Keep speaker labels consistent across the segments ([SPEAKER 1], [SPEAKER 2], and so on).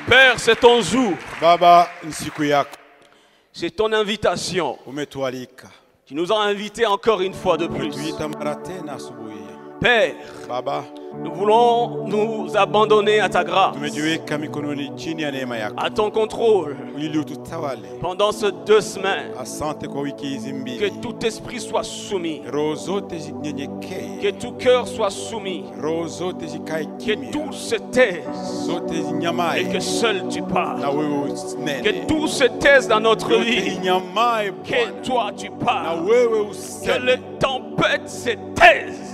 [SPEAKER 1] Père, c'est ton jour.
[SPEAKER 2] Baba, nsiku yako.
[SPEAKER 1] C'est ton invitation.
[SPEAKER 2] Umetualika.
[SPEAKER 1] Tu nous as invités encore une fois de plus.
[SPEAKER 2] Umetuita mara tena asubuhi.
[SPEAKER 1] Père,
[SPEAKER 2] Baba,
[SPEAKER 1] nous voulons nous abandonner à ta grâce,
[SPEAKER 2] tumejiweka mikononi chini ya neema yako.
[SPEAKER 1] à ton contrôle
[SPEAKER 2] Ili ututawale.
[SPEAKER 1] pendant ces 2 semaines.
[SPEAKER 2] Asante kwa wiki hizi
[SPEAKER 1] Que
[SPEAKER 2] mbili.
[SPEAKER 1] tout esprit soit soumis,
[SPEAKER 2] Roho zote zinyenyekee.
[SPEAKER 1] que tout cœur soit soumis,
[SPEAKER 2] Roho zote zikae
[SPEAKER 1] que
[SPEAKER 2] kimya.
[SPEAKER 1] tout se taise
[SPEAKER 2] Zote
[SPEAKER 1] et
[SPEAKER 2] zinyamae.
[SPEAKER 1] que seul tu parles.
[SPEAKER 2] Na wewe
[SPEAKER 1] Que
[SPEAKER 2] usinene.
[SPEAKER 1] tout se taise dans notre
[SPEAKER 2] Yote
[SPEAKER 1] vie.
[SPEAKER 2] inyamae
[SPEAKER 1] Que
[SPEAKER 2] Bwana.
[SPEAKER 1] toi tu
[SPEAKER 2] Na
[SPEAKER 1] parles.
[SPEAKER 2] wewe
[SPEAKER 1] Que
[SPEAKER 2] useme.
[SPEAKER 1] les tempêtes se taisent.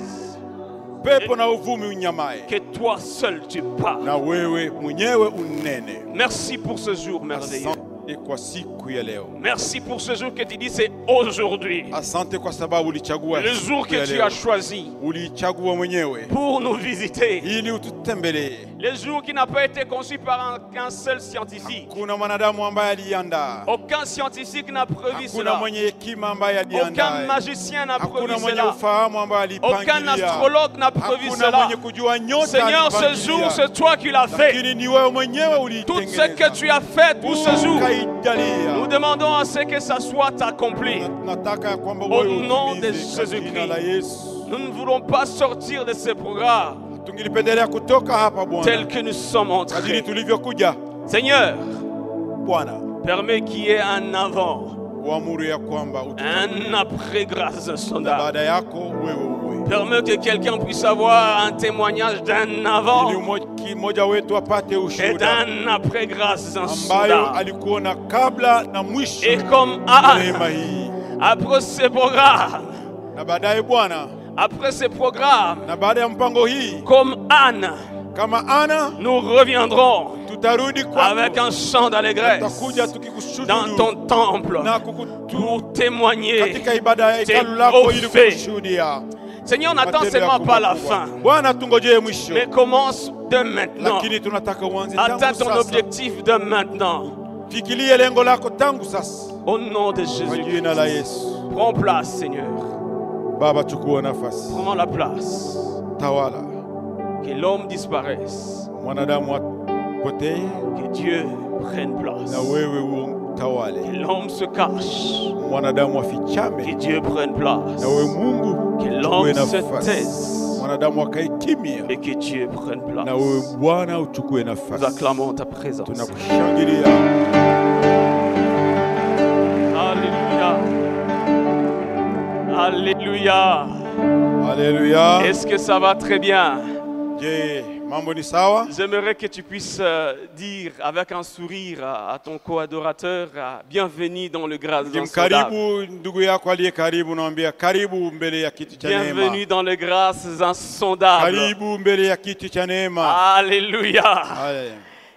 [SPEAKER 2] Pepo na uvumi unyamae.
[SPEAKER 1] Que toi seul tu parles.
[SPEAKER 2] Na wewe mwenyewe unene.
[SPEAKER 1] Merci pour ce jour merveilleux.
[SPEAKER 2] Asante kwa siku ya leo.
[SPEAKER 1] Merci pour ce jour que tu dis c'est aujourd'hui.
[SPEAKER 2] Asante kwa sababu ulichagua
[SPEAKER 1] Le
[SPEAKER 2] siku
[SPEAKER 1] jour
[SPEAKER 2] ya
[SPEAKER 1] que tu
[SPEAKER 2] leo.
[SPEAKER 1] as choisi
[SPEAKER 2] Ulichagua mwenyewe
[SPEAKER 1] pour nous visiter.
[SPEAKER 2] ili ututembelee.
[SPEAKER 1] Le jour qui n'a pas été conçu par un seul scientifique.
[SPEAKER 2] Kuna mwanadamu ambaye aliandaa.
[SPEAKER 1] Aucun scientifique n'a prévu
[SPEAKER 2] Hakuna
[SPEAKER 1] cela.
[SPEAKER 2] mwenye hekima ambaye
[SPEAKER 1] Aucun
[SPEAKER 2] aliandaa.
[SPEAKER 1] magicien n'a
[SPEAKER 2] Hakuna
[SPEAKER 1] prévu
[SPEAKER 2] mwenye
[SPEAKER 1] cela.
[SPEAKER 2] ufahamu ambaye
[SPEAKER 1] Aucun
[SPEAKER 2] alipangilia.
[SPEAKER 1] astrologue n'a prévu
[SPEAKER 2] Hakuna
[SPEAKER 1] cela.
[SPEAKER 2] mwenye kujua nyota
[SPEAKER 1] Seigneur, ce
[SPEAKER 2] alipangilia.
[SPEAKER 1] jour, c'est toi qui l'as fait.
[SPEAKER 2] Lakini ni wewe mwenyewe
[SPEAKER 1] Tout ce
[SPEAKER 2] ulitengeneza.
[SPEAKER 1] que tu as fait pour ce jour,
[SPEAKER 2] Ukaijalia.
[SPEAKER 1] nous demandons à ce que ça soit accompli.
[SPEAKER 2] Nataka ya kwamba
[SPEAKER 1] Au
[SPEAKER 2] wewe
[SPEAKER 1] nom de
[SPEAKER 2] utimize kwa
[SPEAKER 1] Jésus-Christ.
[SPEAKER 2] jina la Yesu.
[SPEAKER 1] Nous ne voulons pas sortir de ce programme
[SPEAKER 2] Tungelipendelea kutoka hapa
[SPEAKER 1] tel
[SPEAKER 2] Bwana.
[SPEAKER 1] que nous sommes
[SPEAKER 2] Kadiri
[SPEAKER 1] entrés.
[SPEAKER 2] tulivyokuja
[SPEAKER 1] Seigneur,
[SPEAKER 2] Bwana,
[SPEAKER 1] permets qu'il y ait un avant,
[SPEAKER 2] uamuru ya kwamba
[SPEAKER 1] un après grâce
[SPEAKER 2] na
[SPEAKER 1] insondable.
[SPEAKER 2] baada yako wewe uwe.
[SPEAKER 1] Permets que quelqu'un puisse avoir un témoignage d'un avant
[SPEAKER 2] Ili mmoja wetu apate
[SPEAKER 1] et
[SPEAKER 2] ushuhuda
[SPEAKER 1] d'un après grâce
[SPEAKER 2] ambayo
[SPEAKER 1] insondable.
[SPEAKER 2] alikuona kabla na mwisho
[SPEAKER 1] Et comme
[SPEAKER 2] wa
[SPEAKER 1] Anne,
[SPEAKER 2] neema hii.
[SPEAKER 1] après ce programme,
[SPEAKER 2] Na baadaye Bwana,
[SPEAKER 1] après ce programme,
[SPEAKER 2] na baada ya mpango hii,
[SPEAKER 1] comme Anne,
[SPEAKER 2] kama Ana,
[SPEAKER 1] nous reviendrons
[SPEAKER 2] tutarudi
[SPEAKER 1] avec
[SPEAKER 2] kwako.
[SPEAKER 1] un chant d'allégresse
[SPEAKER 2] Tutakuja
[SPEAKER 1] dans
[SPEAKER 2] tukikushuhudu
[SPEAKER 1] ton temple
[SPEAKER 2] na
[SPEAKER 1] pour témoigner.
[SPEAKER 2] katika ibada ya
[SPEAKER 1] tes
[SPEAKER 2] hekalu lako ili
[SPEAKER 1] prophets.
[SPEAKER 2] kushuhudia.
[SPEAKER 1] Seigneur, n'attends
[SPEAKER 2] Matendo
[SPEAKER 1] seulement
[SPEAKER 2] yako
[SPEAKER 1] pas la
[SPEAKER 2] makubwa.
[SPEAKER 1] fin,
[SPEAKER 2] Bwana, tungojee mwisho,
[SPEAKER 1] mais commence de maintenant.
[SPEAKER 2] lakini tunataka uanze
[SPEAKER 1] Atteins
[SPEAKER 2] tangu
[SPEAKER 1] ton
[SPEAKER 2] sasa.
[SPEAKER 1] objectif de maintenant.
[SPEAKER 2] Fikirie lengo lako tangu sasa.
[SPEAKER 1] Au nom de
[SPEAKER 2] Kwa
[SPEAKER 1] Jésus.
[SPEAKER 2] jina la Yesu.
[SPEAKER 1] Prends place, Seigneur.
[SPEAKER 2] Baba, chukua nafasi,
[SPEAKER 1] Prends la place.
[SPEAKER 2] tawala.
[SPEAKER 1] Que l'homme disparaisse.
[SPEAKER 2] Mwanadamu apotee
[SPEAKER 1] Que Dieu prenne place.
[SPEAKER 2] na wewe
[SPEAKER 1] Que
[SPEAKER 2] utawale.
[SPEAKER 1] l'homme se cache.
[SPEAKER 2] Mwanadamu
[SPEAKER 1] Que
[SPEAKER 2] afichame
[SPEAKER 1] Dieu prenne place.
[SPEAKER 2] na wewe Mungu
[SPEAKER 1] Que
[SPEAKER 2] chukue
[SPEAKER 1] l'homme se
[SPEAKER 2] nafasi.
[SPEAKER 1] taise.
[SPEAKER 2] Mwanadamu akae kimya
[SPEAKER 1] Et que Dieu prenne
[SPEAKER 2] na wewe
[SPEAKER 1] place.
[SPEAKER 2] Bwana uchukue
[SPEAKER 1] Nous
[SPEAKER 2] nafasi.
[SPEAKER 1] acclamons ta présence.
[SPEAKER 2] Tunakushangilia.
[SPEAKER 1] Alléluia. Alléluia.
[SPEAKER 2] Haleluya.
[SPEAKER 1] Est-ce que ça va très bien?
[SPEAKER 2] Je, mambo ni sawa?
[SPEAKER 1] J'aimerais que tu puisses dire avec un sourire à ton co-adorateur, bienvenue dans le grâce insondable.
[SPEAKER 2] Karibu ndugu yako aliye karibu, naambia karibu mbele ya kiti cha neema.
[SPEAKER 1] Bienvenue dans le grâce insondable.
[SPEAKER 2] Karibu mbele ya kiti cha neema.
[SPEAKER 1] Alléluia.
[SPEAKER 2] Haya.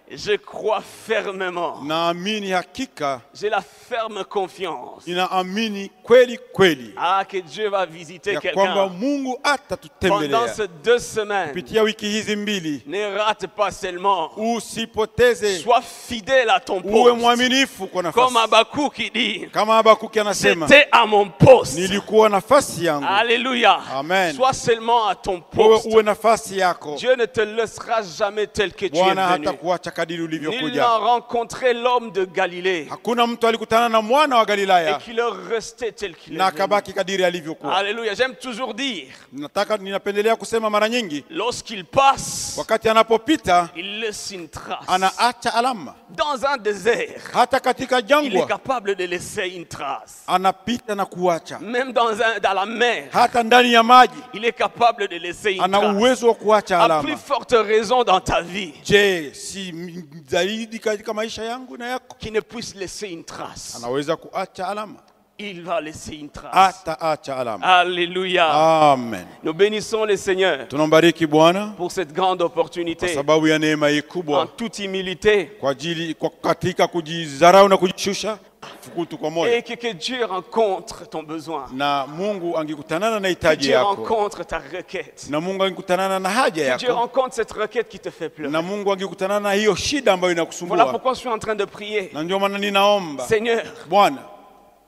[SPEAKER 1] Je crois fermement.
[SPEAKER 2] Naamini hakika,
[SPEAKER 1] J'ai la ferme confiance.
[SPEAKER 2] ninaamini kweli kweli
[SPEAKER 1] Ah, que Dieu va visiter
[SPEAKER 2] ya kwamba
[SPEAKER 1] quelqu'un
[SPEAKER 2] Mungu
[SPEAKER 1] pendant
[SPEAKER 2] atatutembelea
[SPEAKER 1] ces 2 semaines.
[SPEAKER 2] kupitia wiki hizi mbili.
[SPEAKER 1] Ne rate pas seulement.
[SPEAKER 2] Usipoteze,
[SPEAKER 1] Sois fidèle à ton
[SPEAKER 2] uwe
[SPEAKER 1] poste.
[SPEAKER 2] mwaminifu kwa
[SPEAKER 1] Comme
[SPEAKER 2] nafasi.
[SPEAKER 1] Habakkuk qui dit,
[SPEAKER 2] Kama Habakuki anasema,
[SPEAKER 1] j'étais à mon poste.
[SPEAKER 2] nilikuwa nafasi yangu.
[SPEAKER 1] Alléluia.
[SPEAKER 2] Amen.
[SPEAKER 1] Sois seulement à ton
[SPEAKER 2] Wewe
[SPEAKER 1] poste.
[SPEAKER 2] uwe nafasi yako.
[SPEAKER 1] Dieu ne te laissera jamais tel que tu es
[SPEAKER 2] Bwana
[SPEAKER 1] venu.
[SPEAKER 2] hatakuacha kadiri
[SPEAKER 1] Nul
[SPEAKER 2] ulivyokuja.
[SPEAKER 1] n'a rencontré l'homme de Galilée
[SPEAKER 2] Hakuna mtu alikutana na mwana wa
[SPEAKER 1] et
[SPEAKER 2] Galilaya
[SPEAKER 1] qu'il est resté tel qu'il est
[SPEAKER 2] na
[SPEAKER 1] venu.
[SPEAKER 2] akabaki kadiri alivyokuwa.
[SPEAKER 1] Alléluia. J'aime toujours dire,
[SPEAKER 2] Ninapendelea kusema mara nyingi,
[SPEAKER 1] lorsqu'il passe,
[SPEAKER 2] wakati anapopita
[SPEAKER 1] il laisse une trace.
[SPEAKER 2] anaacha alama.
[SPEAKER 1] Dans un désert,
[SPEAKER 2] Hata katika
[SPEAKER 1] il est
[SPEAKER 2] jangwa
[SPEAKER 1] capable de laisser une trace.
[SPEAKER 2] anapita na kuacha.
[SPEAKER 1] Même dans la mer,
[SPEAKER 2] Hata ndani ya maji
[SPEAKER 1] il est capable de laisser une
[SPEAKER 2] ana
[SPEAKER 1] trace.
[SPEAKER 2] uwezo wa kuacha
[SPEAKER 1] À
[SPEAKER 2] alama.
[SPEAKER 1] plus forte raison dans ta vie,
[SPEAKER 2] Je, si zaidi katika maisha yangu na yako,
[SPEAKER 1] qui ne puisse laisser une trace.
[SPEAKER 2] anaweza kuacha alama.
[SPEAKER 1] Il va laisser une trace.
[SPEAKER 2] Ataacha alama.
[SPEAKER 1] Alléluia.
[SPEAKER 2] Amen.
[SPEAKER 1] Nous bénissons le Seigneur
[SPEAKER 2] Tunambariki Bwana
[SPEAKER 1] pour cette grande
[SPEAKER 2] kwa
[SPEAKER 1] opportunité.
[SPEAKER 2] sababu ya neema hii
[SPEAKER 1] En
[SPEAKER 2] kubwa,
[SPEAKER 1] toute humilité.
[SPEAKER 2] kwa katika kujidharau na kujishusha fukutu kwa moyo.
[SPEAKER 1] Et que Dieu rencontre ton besoin.
[SPEAKER 2] Na Mungu angekutanana na
[SPEAKER 1] Que
[SPEAKER 2] hitaji
[SPEAKER 1] Dieu
[SPEAKER 2] yako,
[SPEAKER 1] rencontre ta requête.
[SPEAKER 2] na Mungu angekutanana na haja
[SPEAKER 1] Que Dieu
[SPEAKER 2] yako,
[SPEAKER 1] rencontre cette requête qui te fait pleurer.
[SPEAKER 2] na Mungu angekutanana na hiyo shida ambayo
[SPEAKER 1] Voilà
[SPEAKER 2] inakusumbua.
[SPEAKER 1] pourquoi je suis en train de prier.
[SPEAKER 2] Na ndio maana ninaomba,
[SPEAKER 1] Seigneur,
[SPEAKER 2] Bwana,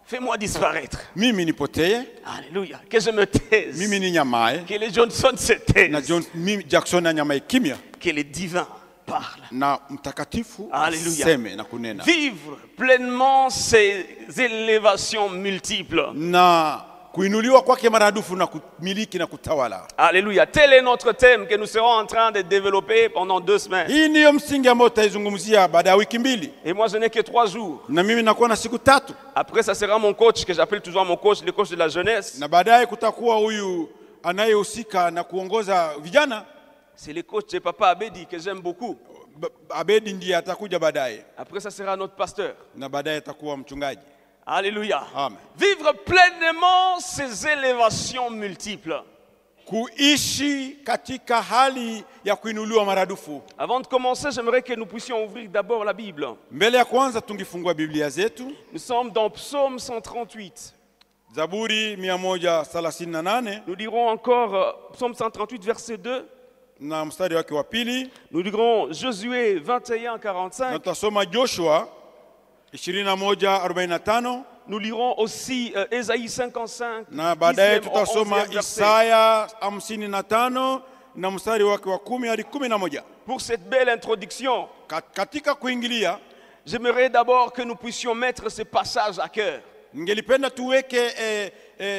[SPEAKER 1] fais-moi disparaître.
[SPEAKER 2] mimi nipotee,
[SPEAKER 1] Alléluia. Que je me taise.
[SPEAKER 2] mimi ninyamae,
[SPEAKER 1] Que les Johnson se
[SPEAKER 2] na
[SPEAKER 1] taisent.
[SPEAKER 2] Jackson anyamae kimya,
[SPEAKER 1] Que les divins parle.
[SPEAKER 2] na mtakatifu
[SPEAKER 1] Alléluia.
[SPEAKER 2] aseme na kunena.
[SPEAKER 1] Vivre pleinement ces élévations multiples.
[SPEAKER 2] Na kuinuliwa kwake maradufu na kumiliki na kutawala.
[SPEAKER 1] Alléluia. Tel est notre thème que nous serons en train de développer pendant 2 semaines.
[SPEAKER 2] Hii ndiyo msingi ambao tutaizungumzia baada ya wiki mbili.
[SPEAKER 1] Et moi, je n'ai que 3 jours.
[SPEAKER 2] Na mimi nakuwa na siku 3.
[SPEAKER 1] Après, ça sera mon coach, que j'appelle toujours mon coach, le coach de la jeunesse.
[SPEAKER 2] Na baadaye kutakuwa huyu anayehusika na kuongoza vijana.
[SPEAKER 1] C'est le coach de Papa Abedi, que j'aime beaucoup.
[SPEAKER 2] Abedi ndiye atakuja baadaye.
[SPEAKER 1] Après, ça sera notre pasteur.
[SPEAKER 2] Na baadaye atakuwa mchungaji.
[SPEAKER 1] Alléluia.
[SPEAKER 2] Amen.
[SPEAKER 1] Vivre pleinement ces élévations multiples.
[SPEAKER 2] Kuishi katika hali ya kuinuliwa maradufu.
[SPEAKER 1] Avant de commencer, j'aimerais que nous puissions ouvrir d'abord la Bible.
[SPEAKER 2] Mbele ya kwanza tungifungua Biblia zetu.
[SPEAKER 1] Nous sommes dans Psaume 138.
[SPEAKER 2] Zaburi 138.
[SPEAKER 1] Nous dirons encore Psaume 138, verset 2.
[SPEAKER 2] Na mstari wake wa pili.
[SPEAKER 1] Nous dirons Josué 21:45.
[SPEAKER 2] Na tutasoma Joshua 21:45.
[SPEAKER 1] Nous lirons aussi Ésaïe 55.
[SPEAKER 2] Na baadaye
[SPEAKER 1] 10e au
[SPEAKER 2] tutasoma
[SPEAKER 1] 11e verset.
[SPEAKER 2] Isaya 55 na mstari wake wa 10 hadi 11.
[SPEAKER 1] Pour cette belle introduction,
[SPEAKER 2] Katika kuingilia,
[SPEAKER 1] j'aimerais d'abord que nous puissions mettre ce passage à cœur.
[SPEAKER 2] ningelipenda tuweke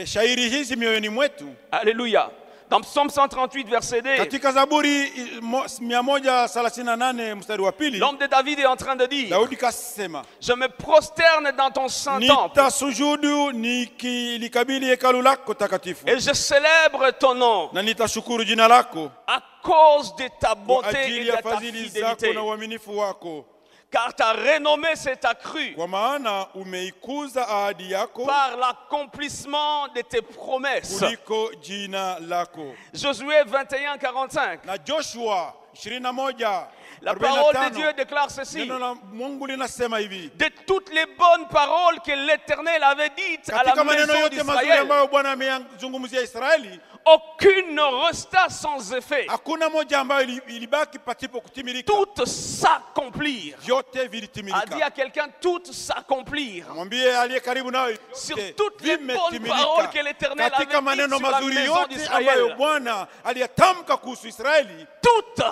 [SPEAKER 2] shairi hizi mioyoni mwetu.
[SPEAKER 1] Alléluia. Dans Psaume 138, verset 2,
[SPEAKER 2] Katika Zaburi 138 mstari wa pili,
[SPEAKER 1] l'homme de David est en train de dire,
[SPEAKER 2] Daudi kasema,
[SPEAKER 1] je me prosterne dans ton saint temple
[SPEAKER 2] nitasujudu nikilikabili hekalu lako takatifu,
[SPEAKER 1] et je célèbre ton nom
[SPEAKER 2] na nitashukuru jina lako
[SPEAKER 1] à cause de ta
[SPEAKER 2] kwa
[SPEAKER 1] bonté et
[SPEAKER 2] ajili
[SPEAKER 1] de
[SPEAKER 2] ya
[SPEAKER 1] ta
[SPEAKER 2] fadhili zako
[SPEAKER 1] fidélité.
[SPEAKER 2] na uaminifu wako,
[SPEAKER 1] Car ta renommée s'est accrue
[SPEAKER 2] kwa maana umeikuza ahadi yako
[SPEAKER 1] par l'accomplissement de tes promesses.
[SPEAKER 2] kuliko jina lako.
[SPEAKER 1] Josué 21:45.
[SPEAKER 2] Na Joshua 21:45,
[SPEAKER 1] La parole de Dieu déclare ceci.
[SPEAKER 2] neno la Mungu linasema hivi:
[SPEAKER 1] De toutes les bonnes paroles que l'Éternel avait dites à la
[SPEAKER 2] katika maneno
[SPEAKER 1] maison
[SPEAKER 2] yote mazuri
[SPEAKER 1] d'Israël,
[SPEAKER 2] ambayo Bwana ameyazungumzia Israeli,
[SPEAKER 1] aucune ne resta sans effet.
[SPEAKER 2] hakuna moja ambayo ilibaki patipo kutimilika.
[SPEAKER 1] Toutes s'accomplirent.
[SPEAKER 2] Vyote
[SPEAKER 1] A dit
[SPEAKER 2] vilitimilika.
[SPEAKER 1] à quelqu'un, toutes s'accomplirent.
[SPEAKER 2] Mwambie aliye karibu nawe,
[SPEAKER 1] Sur
[SPEAKER 2] vyote
[SPEAKER 1] toutes les bonnes paroles que l'Éternel
[SPEAKER 2] katika
[SPEAKER 1] avait
[SPEAKER 2] maneno
[SPEAKER 1] dites sur la
[SPEAKER 2] mazuri
[SPEAKER 1] maison
[SPEAKER 2] yote ambayo
[SPEAKER 1] d'Israël.
[SPEAKER 2] Bwana aliyatamka kuhusu Israeli,
[SPEAKER 1] Toutes,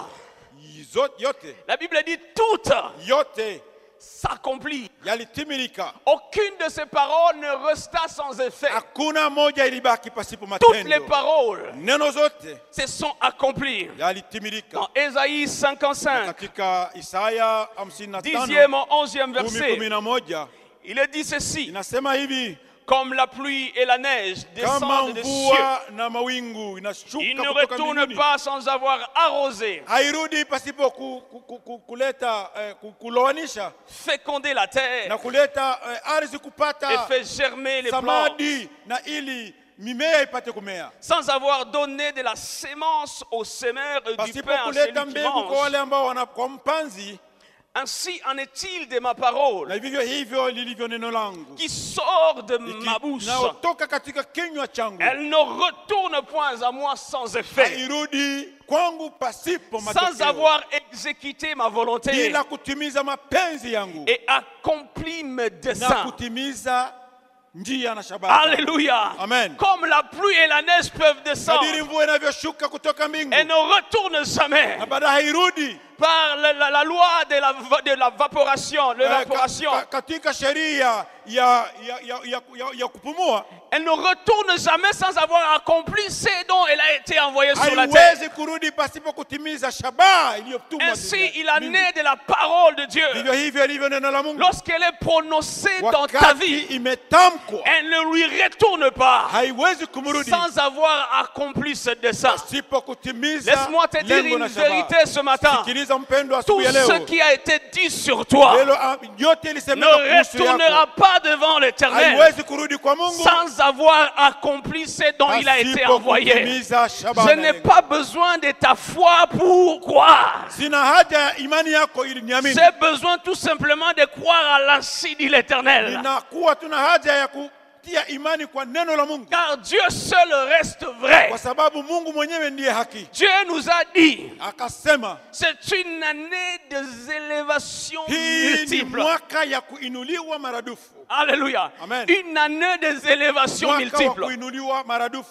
[SPEAKER 2] yote
[SPEAKER 1] la Bible dit toutes
[SPEAKER 2] yote
[SPEAKER 1] s'accomplirent.
[SPEAKER 2] yalitimilika.
[SPEAKER 1] Aucune de ces paroles ne resta sans effet.
[SPEAKER 2] Hakuna moja ilibaki pasipo
[SPEAKER 1] Toutes les
[SPEAKER 2] matendo.
[SPEAKER 1] paroles
[SPEAKER 2] Neno zote
[SPEAKER 1] se sont accomplies.
[SPEAKER 2] yalitimilika.
[SPEAKER 1] Dans Ésaïe 55,
[SPEAKER 2] Katika Isaya 55
[SPEAKER 1] 10e au 11e verset,
[SPEAKER 2] 11,
[SPEAKER 1] il est dit ceci:
[SPEAKER 2] inasema hivi:
[SPEAKER 1] comme la pluie et la neige
[SPEAKER 2] kama
[SPEAKER 1] descendent des cieux,
[SPEAKER 2] mvua na mawingu
[SPEAKER 1] il
[SPEAKER 2] inashuka
[SPEAKER 1] ne
[SPEAKER 2] kutoka
[SPEAKER 1] retourne
[SPEAKER 2] mbinguni,
[SPEAKER 1] pas sans avoir arrosé,
[SPEAKER 2] hairudi pasipo kuleta kulowanisha
[SPEAKER 1] fécondé la terre
[SPEAKER 2] na kuleta ardhi
[SPEAKER 1] et
[SPEAKER 2] kupata
[SPEAKER 1] fait germer les plantes,
[SPEAKER 2] samadi na ili mimea ipate kumea,
[SPEAKER 1] sans avoir donné de la sémence au semeur et du
[SPEAKER 2] pasipo
[SPEAKER 1] pain à celui
[SPEAKER 2] kuleta
[SPEAKER 1] qui
[SPEAKER 2] mbegu kwa
[SPEAKER 1] mange.
[SPEAKER 2] wale ambao kwa mpanzi.
[SPEAKER 1] Ainsi en est-il de ma parole
[SPEAKER 2] Na vivyo hivyo lilivyo neno langu
[SPEAKER 1] qui sort de ma bouche.
[SPEAKER 2] inayotoka katika kinywa changu,
[SPEAKER 1] Elle ne retourne point à moi sans effet,
[SPEAKER 2] hairudi kwangu pasipo
[SPEAKER 1] sans
[SPEAKER 2] matokeo,
[SPEAKER 1] avoir exécuté ma volonté
[SPEAKER 2] bila kutimiza mapenzi yangu
[SPEAKER 1] et accompli mes
[SPEAKER 2] na
[SPEAKER 1] desseins.
[SPEAKER 2] kutimiza njia na shabaha.
[SPEAKER 1] Alléluia.
[SPEAKER 2] Amen.
[SPEAKER 1] Comme la pluie et la neige peuvent descendre
[SPEAKER 2] Kadiri mvua inavyoshuka kutoka mbingu
[SPEAKER 1] et ne retournent jamais
[SPEAKER 2] na baadaye hairudi
[SPEAKER 1] par la loi de l'évaporation,
[SPEAKER 2] katika sheria ya kupumua,
[SPEAKER 1] elle ne retourne jamais sans avoir accompli ce dont elle a été envoyée sur la terre.
[SPEAKER 2] haiwezi kurudi pasipo kutimiza shabaha iliyotumwa.
[SPEAKER 1] Ainsi, il en est de la parole de Dieu.
[SPEAKER 2] Vivyo hivyo ilivyo neno la Mungu,
[SPEAKER 1] Lorsqu'elle est prononcée dans ta
[SPEAKER 2] wakati
[SPEAKER 1] vie,
[SPEAKER 2] imetamkwa
[SPEAKER 1] elle ne lui retourne pas
[SPEAKER 2] haiwezi kumrudi
[SPEAKER 1] sans avoir accompli ce dessein.
[SPEAKER 2] pasipo kutimiza
[SPEAKER 1] Laisse-moi te dire
[SPEAKER 2] lengo
[SPEAKER 1] une
[SPEAKER 2] na shabaha.
[SPEAKER 1] vérité ce matin.
[SPEAKER 2] Sikiliza mpendwa,
[SPEAKER 1] Tout
[SPEAKER 2] asubuhi ya
[SPEAKER 1] ce
[SPEAKER 2] leo,
[SPEAKER 1] qui a été dit sur toi
[SPEAKER 2] yote
[SPEAKER 1] ne
[SPEAKER 2] ilisemeka kuhusu
[SPEAKER 1] retournera
[SPEAKER 2] yako
[SPEAKER 1] pas devant l'Éternel
[SPEAKER 2] haiwezi kurudi kwa Mungu
[SPEAKER 1] sans avoir accompli ce dont il a été
[SPEAKER 2] pasipo
[SPEAKER 1] envoyé.
[SPEAKER 2] kutimiza shabaha
[SPEAKER 1] Je
[SPEAKER 2] na
[SPEAKER 1] n'ai
[SPEAKER 2] lengo.
[SPEAKER 1] pas besoin de ta foi pour croire.
[SPEAKER 2] Sina haja ya imani yako ili niamini.
[SPEAKER 1] J'ai besoin tout simplement de croire à l'ainsi dit l'Éternel.
[SPEAKER 2] Ninakuwa tuna haja ya kutia imani kwa neno la Mungu,
[SPEAKER 1] Car Dieu seul reste vrai.
[SPEAKER 2] kwa sababu Mungu mwenyewe ndiye haki.
[SPEAKER 1] Dieu nous a dit,
[SPEAKER 2] Akasema
[SPEAKER 1] c'est une année des élévations
[SPEAKER 2] hii ni
[SPEAKER 1] multiples.
[SPEAKER 2] mwaka ya kuinuliwa maradufu.
[SPEAKER 1] Alléluia.
[SPEAKER 2] Amen.
[SPEAKER 1] Une année des élévations
[SPEAKER 2] Mwaka wa
[SPEAKER 1] multiples.
[SPEAKER 2] kuinuliwa maradufu.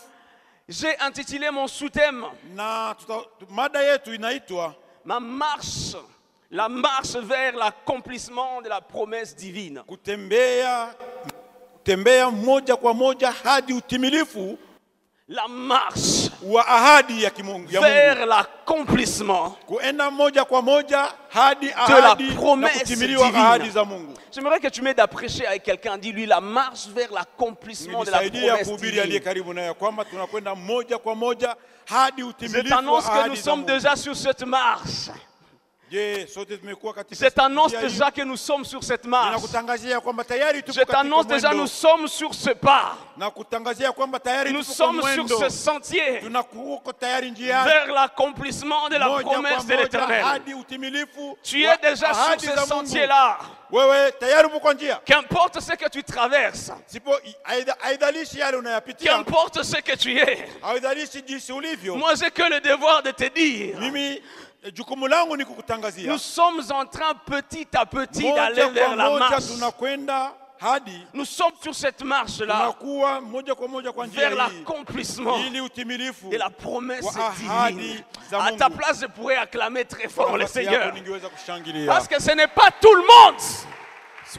[SPEAKER 1] J'ai intitulé mon sous-thème
[SPEAKER 2] Na mada yetu inaitwa
[SPEAKER 1] Ma marche La marche vers l'accomplissement de la promesse divine.
[SPEAKER 2] Kutembea moja kwa moja hadi utimilifu
[SPEAKER 1] La marche
[SPEAKER 2] wa ahadi ya Mungu.
[SPEAKER 1] vers l'accomplissement
[SPEAKER 2] Kuenda moja kwa moja hadi
[SPEAKER 1] de la
[SPEAKER 2] ahadi na
[SPEAKER 1] promesse
[SPEAKER 2] kutimiliwa ahadi
[SPEAKER 1] divine.
[SPEAKER 2] za Mungu.
[SPEAKER 1] J'aimerais que tu m'aides à prêcher avec quelqu'un. Dis-lui la marche vers l'accomplissement de la
[SPEAKER 2] Nisaidia
[SPEAKER 1] promesse
[SPEAKER 2] kuhubiri aliye
[SPEAKER 1] divine.
[SPEAKER 2] karibu naye kwamba tunakwenda moja kwa moja hadi
[SPEAKER 1] Je
[SPEAKER 2] utimilifu
[SPEAKER 1] t'annonce
[SPEAKER 2] wa
[SPEAKER 1] que nous
[SPEAKER 2] ahadi za
[SPEAKER 1] sommes
[SPEAKER 2] Mungu.
[SPEAKER 1] déjà sur cette marche.
[SPEAKER 2] Je, sote tumekuwa katika
[SPEAKER 1] Je t'annonce
[SPEAKER 2] njia hii.
[SPEAKER 1] déjà que nous sommes sur cette marche.
[SPEAKER 2] Ninakutangazia kwamba tayari tupo
[SPEAKER 1] Je
[SPEAKER 2] katika
[SPEAKER 1] t'annonce déjà
[SPEAKER 2] mwendo.
[SPEAKER 1] nous sommes sur ce pas.
[SPEAKER 2] Na kutangazia kwamba tayari
[SPEAKER 1] Nous
[SPEAKER 2] tupo kwa
[SPEAKER 1] sommes sur
[SPEAKER 2] mwendo.
[SPEAKER 1] ce sentier
[SPEAKER 2] Tunakuwa tayari njiani
[SPEAKER 1] vers l'accomplissement de la
[SPEAKER 2] moja
[SPEAKER 1] promesse
[SPEAKER 2] kwa
[SPEAKER 1] de
[SPEAKER 2] moja
[SPEAKER 1] l'Éternel.
[SPEAKER 2] hadi utimilifu
[SPEAKER 1] Tu
[SPEAKER 2] wa
[SPEAKER 1] es déjà sur
[SPEAKER 2] ahadi
[SPEAKER 1] ce
[SPEAKER 2] za Mungu.
[SPEAKER 1] sentier-là.
[SPEAKER 2] Wewe tayari upo kwa njia.
[SPEAKER 1] Qu'importe ce que tu traverses,
[SPEAKER 2] Sipo haidhalishi yale unayapitia.
[SPEAKER 1] qu'importe ce que tu es,
[SPEAKER 2] Haidhalishi jinsi ulivyo.
[SPEAKER 1] moi j'ai que le devoir de te dire,
[SPEAKER 2] Mimi jukumu langu ni kukutangazia.
[SPEAKER 1] nous sommes en train petit à petit
[SPEAKER 2] Moja
[SPEAKER 1] d'aller
[SPEAKER 2] kwa
[SPEAKER 1] vers la
[SPEAKER 2] moja
[SPEAKER 1] marche.
[SPEAKER 2] tunakwenda hadi
[SPEAKER 1] Nous sommes sur cette marche-là
[SPEAKER 2] tunakuwa moja kwa moja kwa njia
[SPEAKER 1] vers
[SPEAKER 2] hii
[SPEAKER 1] l'accomplissement
[SPEAKER 2] ili utimilifu
[SPEAKER 1] de la promesse
[SPEAKER 2] wa
[SPEAKER 1] divine.
[SPEAKER 2] ahadi za
[SPEAKER 1] À ta
[SPEAKER 2] Mungu.
[SPEAKER 1] place, je pourrais acclamer très
[SPEAKER 2] Kwa
[SPEAKER 1] fort le
[SPEAKER 2] nafasi yako
[SPEAKER 1] Seigneur.
[SPEAKER 2] ningeweza kushangilia.
[SPEAKER 1] Parce que ce n'est pas tout le monde.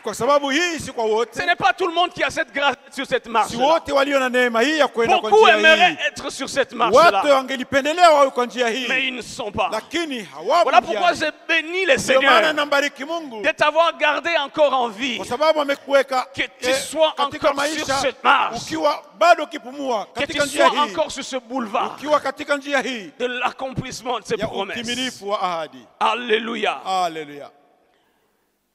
[SPEAKER 2] Kwa sababu hii si kwa wote.
[SPEAKER 1] Ce n'est pas tout le monde qui a cette grâce sur cette marche.
[SPEAKER 2] Si wote walio na neema hii ya kwenda kwa
[SPEAKER 1] Beaucoup
[SPEAKER 2] njia
[SPEAKER 1] aimeraient
[SPEAKER 2] hii.
[SPEAKER 1] être sur cette
[SPEAKER 2] Watu
[SPEAKER 1] marche-là,
[SPEAKER 2] wangelipendelea wawe kwa njia
[SPEAKER 1] mais
[SPEAKER 2] hii.
[SPEAKER 1] ils ne sont pas.
[SPEAKER 2] Lakini hawapo
[SPEAKER 1] Voilà pourquoi
[SPEAKER 2] njiani.
[SPEAKER 1] j'ai béni le
[SPEAKER 2] Ndio maana
[SPEAKER 1] Seigneur
[SPEAKER 2] nambariki Mungu
[SPEAKER 1] de t'avoir gardé encore en vie.
[SPEAKER 2] kwa sababu amekuweka
[SPEAKER 1] Que tu sois
[SPEAKER 2] katika
[SPEAKER 1] encore sur
[SPEAKER 2] maisha
[SPEAKER 1] cette marche.
[SPEAKER 2] ukiwa bado ukipumua
[SPEAKER 1] Que tu
[SPEAKER 2] katika njia
[SPEAKER 1] sois
[SPEAKER 2] hii.
[SPEAKER 1] encore sur ce boulevard
[SPEAKER 2] Ukiwa katika njia hii
[SPEAKER 1] de l'accomplissement de ces
[SPEAKER 2] ya
[SPEAKER 1] promesses.
[SPEAKER 2] utimilifu wa ahadi.
[SPEAKER 1] Alléluia.
[SPEAKER 2] Haleluya.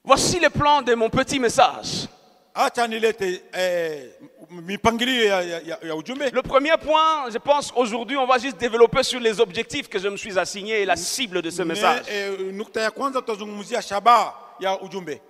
[SPEAKER 1] Voici le plan de mon petit message.
[SPEAKER 2] Acha nilete mipangilio ya ujumbe.
[SPEAKER 1] Le premier point, je pense aujourd'hui, on va juste développer sur les objectifs que je me suis assigné et la cible de ce message.
[SPEAKER 2] Nukta ya kwanza tutazungumzia shabaha ya ujumbe.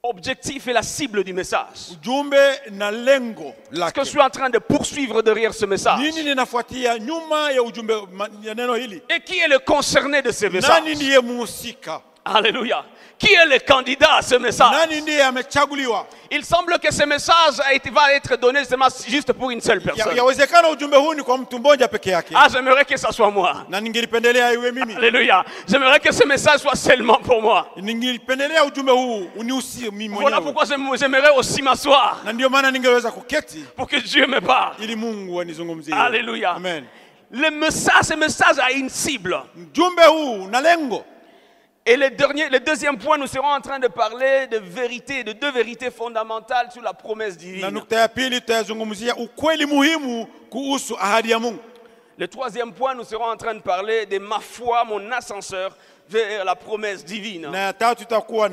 [SPEAKER 1] Objectif et la cible du message.
[SPEAKER 2] Ujumbe na lengo
[SPEAKER 1] Ce
[SPEAKER 2] lake.
[SPEAKER 1] que je suis en train de poursuivre derrière ce message.
[SPEAKER 2] Nini ninafuatia nyuma ya ujumbe ya neno hili?
[SPEAKER 1] Et qui est le concerné de ce message?
[SPEAKER 2] Nani ndiye muhusika?
[SPEAKER 1] Alléluia. Qui est le candidat à ce message?
[SPEAKER 2] Nani ndiye amechaguliwa?
[SPEAKER 1] Il semble que ce message va être donné seulement juste pour une seule personne.
[SPEAKER 2] Yawezekana ujumbe huu ni kwa mtu mmoja peke yake.
[SPEAKER 1] Ah, j'aimerais que ça soit moi.
[SPEAKER 2] Na ningelipendelea iwe mimi.
[SPEAKER 1] Alléluia. J'aimerais que ce message soit seulement pour moi.
[SPEAKER 2] Ningelipendelea ujumbe huu unihusie mimi
[SPEAKER 1] Voilà
[SPEAKER 2] mwenyewe.
[SPEAKER 1] pourquoi j'aimerais aussi m'asseoir
[SPEAKER 2] Na ndio maana ningeweza kuketi
[SPEAKER 1] pour que Dieu me parle.
[SPEAKER 2] ili Mungu anizungumzie.
[SPEAKER 1] Alléluia.
[SPEAKER 2] Amen.
[SPEAKER 1] Ce message a une cible.
[SPEAKER 2] Ujumbe huu na lengo.
[SPEAKER 1] Et le deuxième point, nous serons en train de parler de vérité, de deux vérités fondamentales sur la promesse
[SPEAKER 2] Na
[SPEAKER 1] divine.
[SPEAKER 2] nukta ya pili tutazungumzia ukweli muhimu kuhusu ahadi ya Mungu.
[SPEAKER 1] Le troisième point, nous serons en train de parler de ma foi, mon ascenseur vers la promesse divine.
[SPEAKER 2] Na ya tatu itakuwa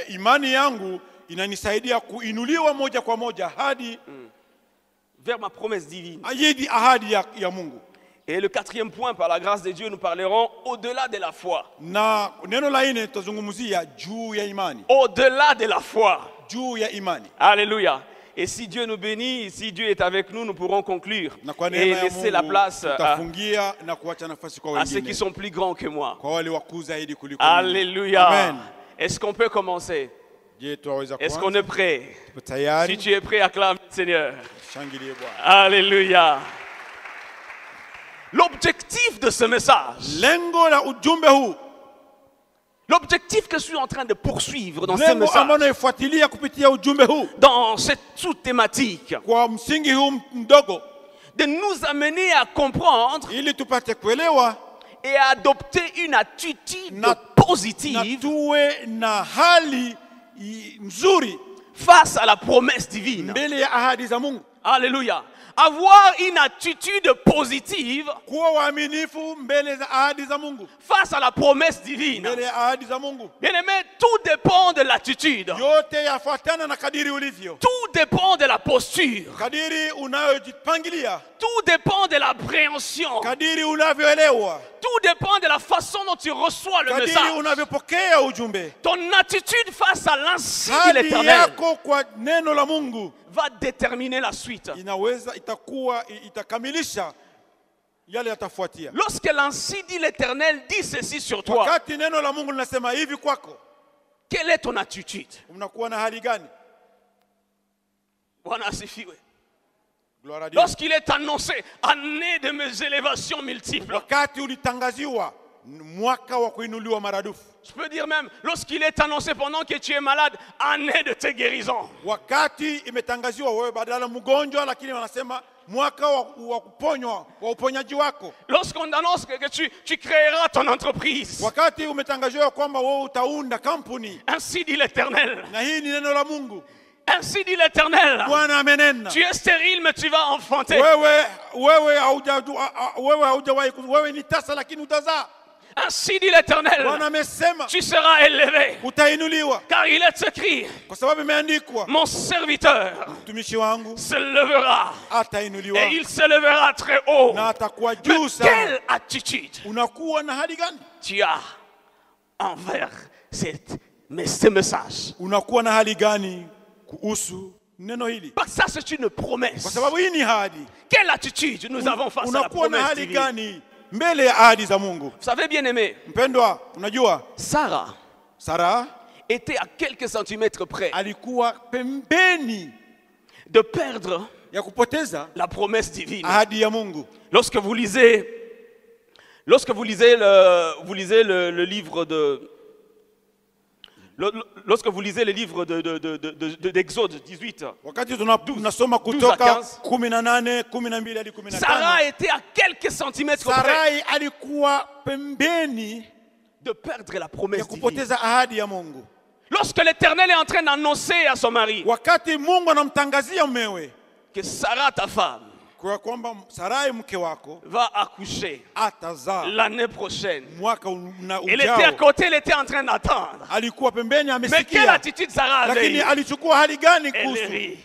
[SPEAKER 2] imani yangu inanisaidia kuinuliwa moja kwa moja hadi
[SPEAKER 1] Vers ma promesse divine.
[SPEAKER 2] ahadi ya Mungu.
[SPEAKER 1] Et le quatrième point, par la grâce de Dieu, nous parlerons au-delà de la foi.
[SPEAKER 2] Na neno la nne tutazungumzia juu ya imani.
[SPEAKER 1] Au-delà de la foi.
[SPEAKER 2] Juu ya imani.
[SPEAKER 1] Alléluia. Et si Dieu nous bénit, si Dieu est avec nous, nous pourrons conclure
[SPEAKER 2] Na kwa
[SPEAKER 1] et
[SPEAKER 2] neema ya
[SPEAKER 1] laisser la
[SPEAKER 2] Mungu
[SPEAKER 1] place
[SPEAKER 2] tutafungia na kuacha nafasi kwa
[SPEAKER 1] à ceux qui
[SPEAKER 2] wengine.
[SPEAKER 1] sont plus grands que moi.
[SPEAKER 2] Kwa wale wakuu zaidi kuliko mimi.
[SPEAKER 1] Alléluia.
[SPEAKER 2] Amen.
[SPEAKER 1] Est-ce qu'on peut commencer?
[SPEAKER 2] Je, tuwaweza
[SPEAKER 1] Est-ce
[SPEAKER 2] kuanza?
[SPEAKER 1] qu'on est prêt?
[SPEAKER 2] Tupo
[SPEAKER 1] Si
[SPEAKER 2] tayari?
[SPEAKER 1] tu es prêt, acclame le Seigneur.
[SPEAKER 2] Shangilie Bwana.
[SPEAKER 1] Alléluia. L'objectif de ce message,
[SPEAKER 2] Lengo la ujumbe huu,
[SPEAKER 1] l'objectif que je suis en train de poursuivre dans ce
[SPEAKER 2] lengo ambalo
[SPEAKER 1] message,
[SPEAKER 2] naifuatilia kupitia ujumbe huu
[SPEAKER 1] dans cette sous-thématique,
[SPEAKER 2] kwa msingi huu mdogo,
[SPEAKER 1] de nous amener à comprendre
[SPEAKER 2] ili tupate kuelewa
[SPEAKER 1] et à adopter une attitude
[SPEAKER 2] na
[SPEAKER 1] positive
[SPEAKER 2] tuwe na hali nzuri
[SPEAKER 1] face à la promesse divine.
[SPEAKER 2] mbele ya ahadi za Mungu.
[SPEAKER 1] Alléluia. Avoir une attitude positive
[SPEAKER 2] Kuwa waaminifu mbele za ahadi za Mungu,
[SPEAKER 1] face à la promesse divine.
[SPEAKER 2] mbele ya ahadi za Mungu.
[SPEAKER 1] Bien-aimé, tout dépend de l'attitude.
[SPEAKER 2] Yote yafuatana na kadiri ulivyo,
[SPEAKER 1] Tout dépend de la posture.
[SPEAKER 2] kadiri unayojipangilia,
[SPEAKER 1] Tout dépend de l'appréhension.
[SPEAKER 2] kadiri unavyoelewa,
[SPEAKER 1] Tout dépend de la façon dont tu reçois le
[SPEAKER 2] kadiri
[SPEAKER 1] message.
[SPEAKER 2] unavyopokea ujumbe.
[SPEAKER 1] Ton attitude face à l'insi de
[SPEAKER 2] Hali
[SPEAKER 1] l'Éternel
[SPEAKER 2] yako kwa neno la Mungu
[SPEAKER 1] va déterminer la suite.
[SPEAKER 2] itakamilisha yale yatafuatia.
[SPEAKER 1] Lorsque l'ainsi dit l'Éternel dit ceci sur toi,
[SPEAKER 2] Wakati neno la Mungu linasema hivi kwako,
[SPEAKER 1] quelle est ton attitude?
[SPEAKER 2] unakuwa na hali gani?
[SPEAKER 1] Bwana asifiwe.
[SPEAKER 2] Gloire à Dieu.
[SPEAKER 1] Lorsqu'il est annoncé, année de mes élévations multiples,
[SPEAKER 2] Wakati ulitangaziwa mwaka wa kuinuliwa maradufu.
[SPEAKER 1] Je peux dire même, lorsqu'il est annoncé pendant que tu es malade, année de tes guérisons.
[SPEAKER 2] Wakati imetangaziwa wewe badala mgonjwa, lakini wanasema mwaka wa kuponywa, wa uponyaji wako.
[SPEAKER 1] Lorsqu'on annonce que tu créeras ton entreprise.
[SPEAKER 2] Wakati umetangaziwa kwamba wewe utaunda kampuni.
[SPEAKER 1] Ainsi dit l'Éternel.
[SPEAKER 2] Na hii ni neno la Mungu.
[SPEAKER 1] Ainsi dit l'Éternel.
[SPEAKER 2] Bwana amenena.
[SPEAKER 1] Tu es stérile mais tu vas enfanter.
[SPEAKER 2] Wewe ni tasa lakini utazaa.
[SPEAKER 1] Ainsi dit l'Éternel.
[SPEAKER 2] Bwana amesema.
[SPEAKER 1] Tu seras élevé.
[SPEAKER 2] Utainuliwa.
[SPEAKER 1] Car il est écrit.
[SPEAKER 2] Kwa sababu imeandikwa.
[SPEAKER 1] Mon serviteur
[SPEAKER 2] mtumishi wangu
[SPEAKER 1] se lèvera.
[SPEAKER 2] Atainuliwa.
[SPEAKER 1] Et il se lèvera très haut.
[SPEAKER 2] Na atakuwa juu
[SPEAKER 1] Mais
[SPEAKER 2] sana.
[SPEAKER 1] quelle attitude
[SPEAKER 2] Unakuwa na hali gani?
[SPEAKER 1] tu as envers ce message?
[SPEAKER 2] Unakuwa na hali gani kuhusu neno hili?
[SPEAKER 1] Parce que ça c'est une promesse.
[SPEAKER 2] Kwa sababu hii ni ahadi.
[SPEAKER 1] Quelle attitude nous avons face à la
[SPEAKER 2] Unakuwa na
[SPEAKER 1] promesse
[SPEAKER 2] hali
[SPEAKER 1] divine?
[SPEAKER 2] gani mbele ya ahadi za Mungu?
[SPEAKER 1] Vous savez bien aimé,
[SPEAKER 2] Mpendwa, unajua Sara
[SPEAKER 1] était à quelques centimètres près
[SPEAKER 2] alikuwa pembeni
[SPEAKER 1] de perdre
[SPEAKER 2] ya kupoteza
[SPEAKER 1] la promesse divine.
[SPEAKER 2] ahadi ya Mungu.
[SPEAKER 1] Lorsque vous lisez le livre de lorsque vous lisez le livre d'Exode 18,
[SPEAKER 2] wakati tunasoma kutoka 18, 12 hadi 15,
[SPEAKER 1] Sarah était à quelques centimètres près
[SPEAKER 2] Sarai alikuwa pembeni
[SPEAKER 1] de perdre la
[SPEAKER 2] ya
[SPEAKER 1] promesse divine.
[SPEAKER 2] kupoteza ahadi ya Mungu.
[SPEAKER 1] Lorsque l'Éternel est en train d'annoncer à son mari
[SPEAKER 2] Wakati Mungu anamtangazia mumewe
[SPEAKER 1] que Sarah, ta femme,
[SPEAKER 2] kwa kwamba Sarai mke wako
[SPEAKER 1] va accoucher
[SPEAKER 2] atazaa
[SPEAKER 1] l'année prochaine,
[SPEAKER 2] mwaka
[SPEAKER 1] elle était à
[SPEAKER 2] ujao,
[SPEAKER 1] côté, elle était en train d'attendre.
[SPEAKER 2] alikuwa pembeni
[SPEAKER 1] Mais quelle
[SPEAKER 2] amesikia,
[SPEAKER 1] attitude Sarah avait?
[SPEAKER 2] lakini alichukua hali gani
[SPEAKER 1] Elle
[SPEAKER 2] kuhusu?
[SPEAKER 1] rit.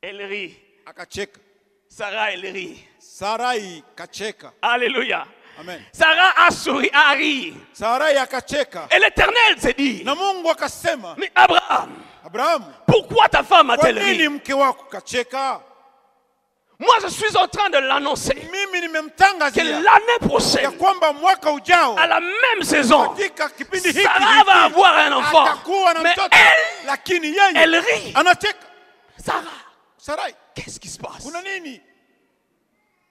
[SPEAKER 1] Elle rit.
[SPEAKER 2] Akacheka.
[SPEAKER 1] Sarah, elle rit.
[SPEAKER 2] Sarai kacheka.
[SPEAKER 1] Alléluia.
[SPEAKER 2] Amen.
[SPEAKER 1] Sarah a souri, a ri.
[SPEAKER 2] Sarai akacheka.
[SPEAKER 1] Et l'Éternel s'est dit,
[SPEAKER 2] Na Mungu akasema,
[SPEAKER 1] mais Abraham,
[SPEAKER 2] Abrahamu,
[SPEAKER 1] pourquoi ta femme
[SPEAKER 2] kwa
[SPEAKER 1] a-t-elle
[SPEAKER 2] nini
[SPEAKER 1] ri?
[SPEAKER 2] mke wako kacheka?
[SPEAKER 1] Moi, je suis en train de l'annoncer
[SPEAKER 2] Mimi
[SPEAKER 1] que
[SPEAKER 2] nimemtangazia
[SPEAKER 1] l'année
[SPEAKER 2] ya
[SPEAKER 1] prochaine,
[SPEAKER 2] kwamba mwaka ujao
[SPEAKER 1] à la même saison,
[SPEAKER 2] katika kipindi hiki
[SPEAKER 1] Sarah va avoir un enfant.
[SPEAKER 2] atakuwa na
[SPEAKER 1] Mais
[SPEAKER 2] mtoto,
[SPEAKER 1] elle,
[SPEAKER 2] lakini
[SPEAKER 1] elle
[SPEAKER 2] yeye
[SPEAKER 1] rit.
[SPEAKER 2] anacheka.
[SPEAKER 1] Sarah,
[SPEAKER 2] Sarai,
[SPEAKER 1] qu'est-ce qui se passe?
[SPEAKER 2] kuna nini?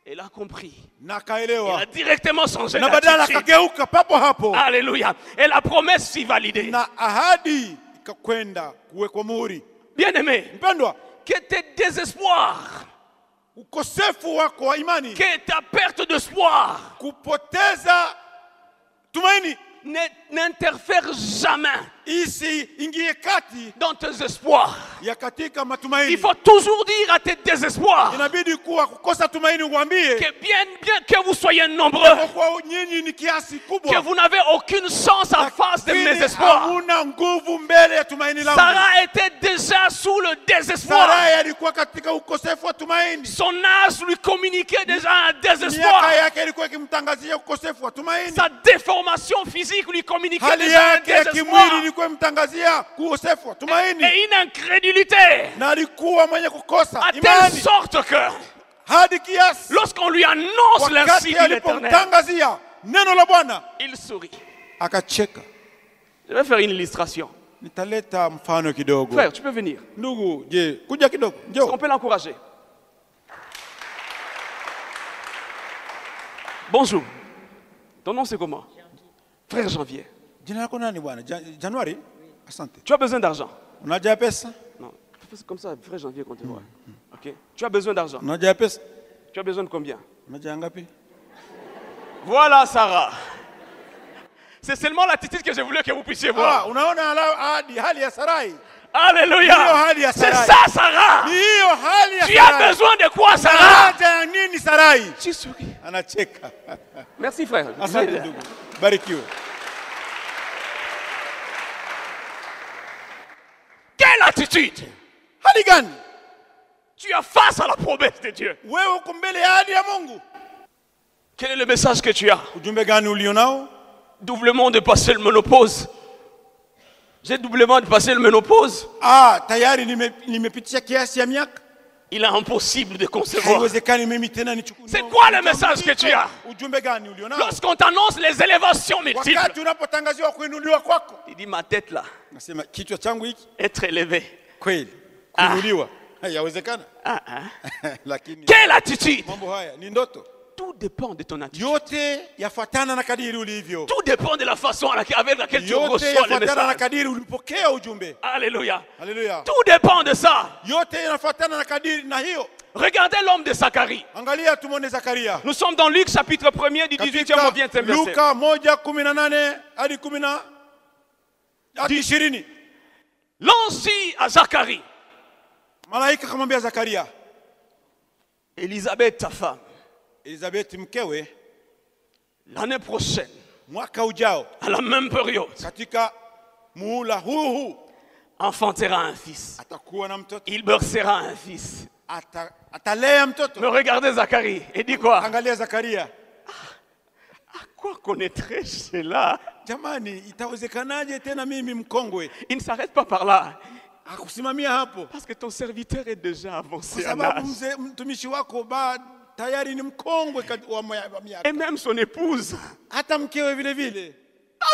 [SPEAKER 1] Elle a compris.
[SPEAKER 2] Na
[SPEAKER 1] Elle a
[SPEAKER 2] kaelewa.
[SPEAKER 1] directement changé
[SPEAKER 2] Na badala
[SPEAKER 1] d'attitude.
[SPEAKER 2] akageuka papo hapo.
[SPEAKER 1] Alléluia. Et la promesse fut validée.
[SPEAKER 2] Na ahadi ikakwenda kuwekwa muhuri.
[SPEAKER 1] Bien-aimé,
[SPEAKER 2] Mpendwa,
[SPEAKER 1] que tes désespoirs,
[SPEAKER 2] ukosefu wako wa imani,
[SPEAKER 1] que ta perte d'espoir
[SPEAKER 2] kupoteza tumaini
[SPEAKER 1] n'interfère jamais
[SPEAKER 2] isiingie kati
[SPEAKER 1] dans tes espoirs.
[SPEAKER 2] ya katika
[SPEAKER 1] Il
[SPEAKER 2] matumaini.
[SPEAKER 1] faut toujours dire à tes désespoirs
[SPEAKER 2] Inabidi kuwa kukosa tumaini uambie
[SPEAKER 1] que bien que vous soyez nombreux,
[SPEAKER 2] kwa nyinyi ni kiasi
[SPEAKER 1] que
[SPEAKER 2] kubwa,
[SPEAKER 1] vous n'avez aucune chance en face de mes
[SPEAKER 2] lakini
[SPEAKER 1] espoirs.
[SPEAKER 2] hamuna nguvu mbele ya tumaini langu.
[SPEAKER 1] Sarah était déjà sous le désespoir.
[SPEAKER 2] Sarai alikuwa katika ukosefu wa tumaini.
[SPEAKER 1] Son âge lui communiquait déjà un désespoir.
[SPEAKER 2] Miaka yake ilikuwa ikimtangazia ukosefu wa tumaini.
[SPEAKER 1] Sa déformation physique lui communiquait
[SPEAKER 2] Hali
[SPEAKER 1] déjà un
[SPEAKER 2] yake ya
[SPEAKER 1] désespoir.
[SPEAKER 2] kimwili ilikuwa imtangazia ukosefu wa tumaini,
[SPEAKER 1] Et une incrédulité
[SPEAKER 2] na alikuwa mwenye kukosa
[SPEAKER 1] à telle
[SPEAKER 2] imani
[SPEAKER 1] sorte que
[SPEAKER 2] hadi kiasi
[SPEAKER 1] lorsqu'on lui annonce l'ainsi
[SPEAKER 2] wakati
[SPEAKER 1] de l'Éternel,
[SPEAKER 2] alipomtangazia neno la Bwana
[SPEAKER 1] il sourit.
[SPEAKER 2] akacheka.
[SPEAKER 1] Je vais faire une illustration.
[SPEAKER 2] Nitaleta mfano kidogo.
[SPEAKER 1] Frère, tu peux venir.
[SPEAKER 2] Ndugu, je, kuja kidogo.
[SPEAKER 1] Est-ce qu'on
[SPEAKER 2] Njoo.
[SPEAKER 1] peut l'encourager? Bonjour. Ton nom c'est comment? Frère Janvier.
[SPEAKER 2] Jina lako nani bwana? Januari? Asante.
[SPEAKER 1] Tu as besoin d'argent?
[SPEAKER 2] Unajua pesa?
[SPEAKER 1] Non. Fais comme ça, frère Janvier, quand tu vois. Ok. Tu as besoin d'argent?
[SPEAKER 2] Unajua pesa?
[SPEAKER 1] Tu as besoin de combien?
[SPEAKER 2] Unajua ngapi?
[SPEAKER 1] Voilà, Sarah. C'est seulement l'attitude que je voulais que vous puissiez voir.
[SPEAKER 2] Unaona hali ya Sarai?
[SPEAKER 1] Alléluia. C'est ça, Sarah.
[SPEAKER 2] Ni hiyo hali ya
[SPEAKER 1] Tu as
[SPEAKER 2] Sarai.
[SPEAKER 1] besoin de quoi, Sarah?
[SPEAKER 2] Haja ya nini Sarai?
[SPEAKER 1] Tu souris.
[SPEAKER 2] Anacheka.
[SPEAKER 1] Merci, frère.
[SPEAKER 2] Asante ndugu. Barikiwe.
[SPEAKER 1] Quelle attitude?
[SPEAKER 2] Hali gani?
[SPEAKER 1] Tu es face à la promesse de Dieu.
[SPEAKER 2] Wewe uko mbele ya ahadi ya Mungu.
[SPEAKER 1] Quel est le message que tu as?
[SPEAKER 2] Ujumbe gani ulionao?
[SPEAKER 1] Doublement dépassé le ménopause. J'ai doublement dépassé le ménopause.
[SPEAKER 2] Tayari nimepitisha kiasi ya miaka.
[SPEAKER 1] Il est impossible de concevoir.
[SPEAKER 2] Haiwezekani mimi tena nichukue.
[SPEAKER 1] C'est quoi le message que tu as?
[SPEAKER 2] Ujumbe gani ulionao?
[SPEAKER 1] Lorsqu'on t'annonce les élévations multiples,
[SPEAKER 2] Wakati unapotangaziwa kuinuliwa kwako,
[SPEAKER 1] il dit ma tête là,
[SPEAKER 2] nasema kichwa changu hiki
[SPEAKER 1] être élevé.
[SPEAKER 2] kweli kuinuliwa. Haiwezekana.
[SPEAKER 1] Ah, ah.
[SPEAKER 2] Lakini
[SPEAKER 1] Quelle attitude?
[SPEAKER 2] mambo haya ni ndoto.
[SPEAKER 1] tout dépend de ton attitude.
[SPEAKER 2] yote yafuatana na kadiri ulivyo.
[SPEAKER 1] Tout dépend de la façon avec laquelle tu
[SPEAKER 2] Yote
[SPEAKER 1] reçois le
[SPEAKER 2] yafuatana na
[SPEAKER 1] message.
[SPEAKER 2] kadiri ulipokea ujumbe.
[SPEAKER 1] Alléluia.
[SPEAKER 2] Haleluya.
[SPEAKER 1] Tout dépend de ça.
[SPEAKER 2] Yote yanafuatana na kadiri na hiyo.
[SPEAKER 1] Regardez l'homme de Zacharie.
[SPEAKER 2] Angalia tumone Zakaria.
[SPEAKER 1] Nous sommes dans Luc chapitre 1er du 18e au 20e verset.
[SPEAKER 2] Luka 1:18 hadi 10 hadi 20.
[SPEAKER 1] L'ange dit à Zacharie,
[SPEAKER 2] Malaika akamwambia Zakaria,
[SPEAKER 1] Élisabeth, ta femme,
[SPEAKER 2] Elizabeth mkewe
[SPEAKER 1] l'année prochaine,
[SPEAKER 2] mwaka ujao
[SPEAKER 1] à la même période,
[SPEAKER 2] katika muhula huu
[SPEAKER 1] enfantera un fils.
[SPEAKER 2] atakuwa na mtoto,
[SPEAKER 1] Il bercera un fils.
[SPEAKER 2] atalea mtoto.
[SPEAKER 1] Mais regardez Zacharie, il dit quoi?
[SPEAKER 2] Angalia Zakaria,
[SPEAKER 1] À quoi connaîtrais-je cela?
[SPEAKER 2] jamani, itawezekanaje tena mimi mkongwe?
[SPEAKER 1] Il ne s'arrête pas par là.
[SPEAKER 2] Akusimamia hapo
[SPEAKER 1] Parce que ton serviteur est déjà avancé
[SPEAKER 2] kwa
[SPEAKER 1] en
[SPEAKER 2] sababu
[SPEAKER 1] âge.
[SPEAKER 2] mtumishi wako tayari ni mkongwe wa miaka,
[SPEAKER 1] Et même son épouse.
[SPEAKER 2] hata mkewe vile vile.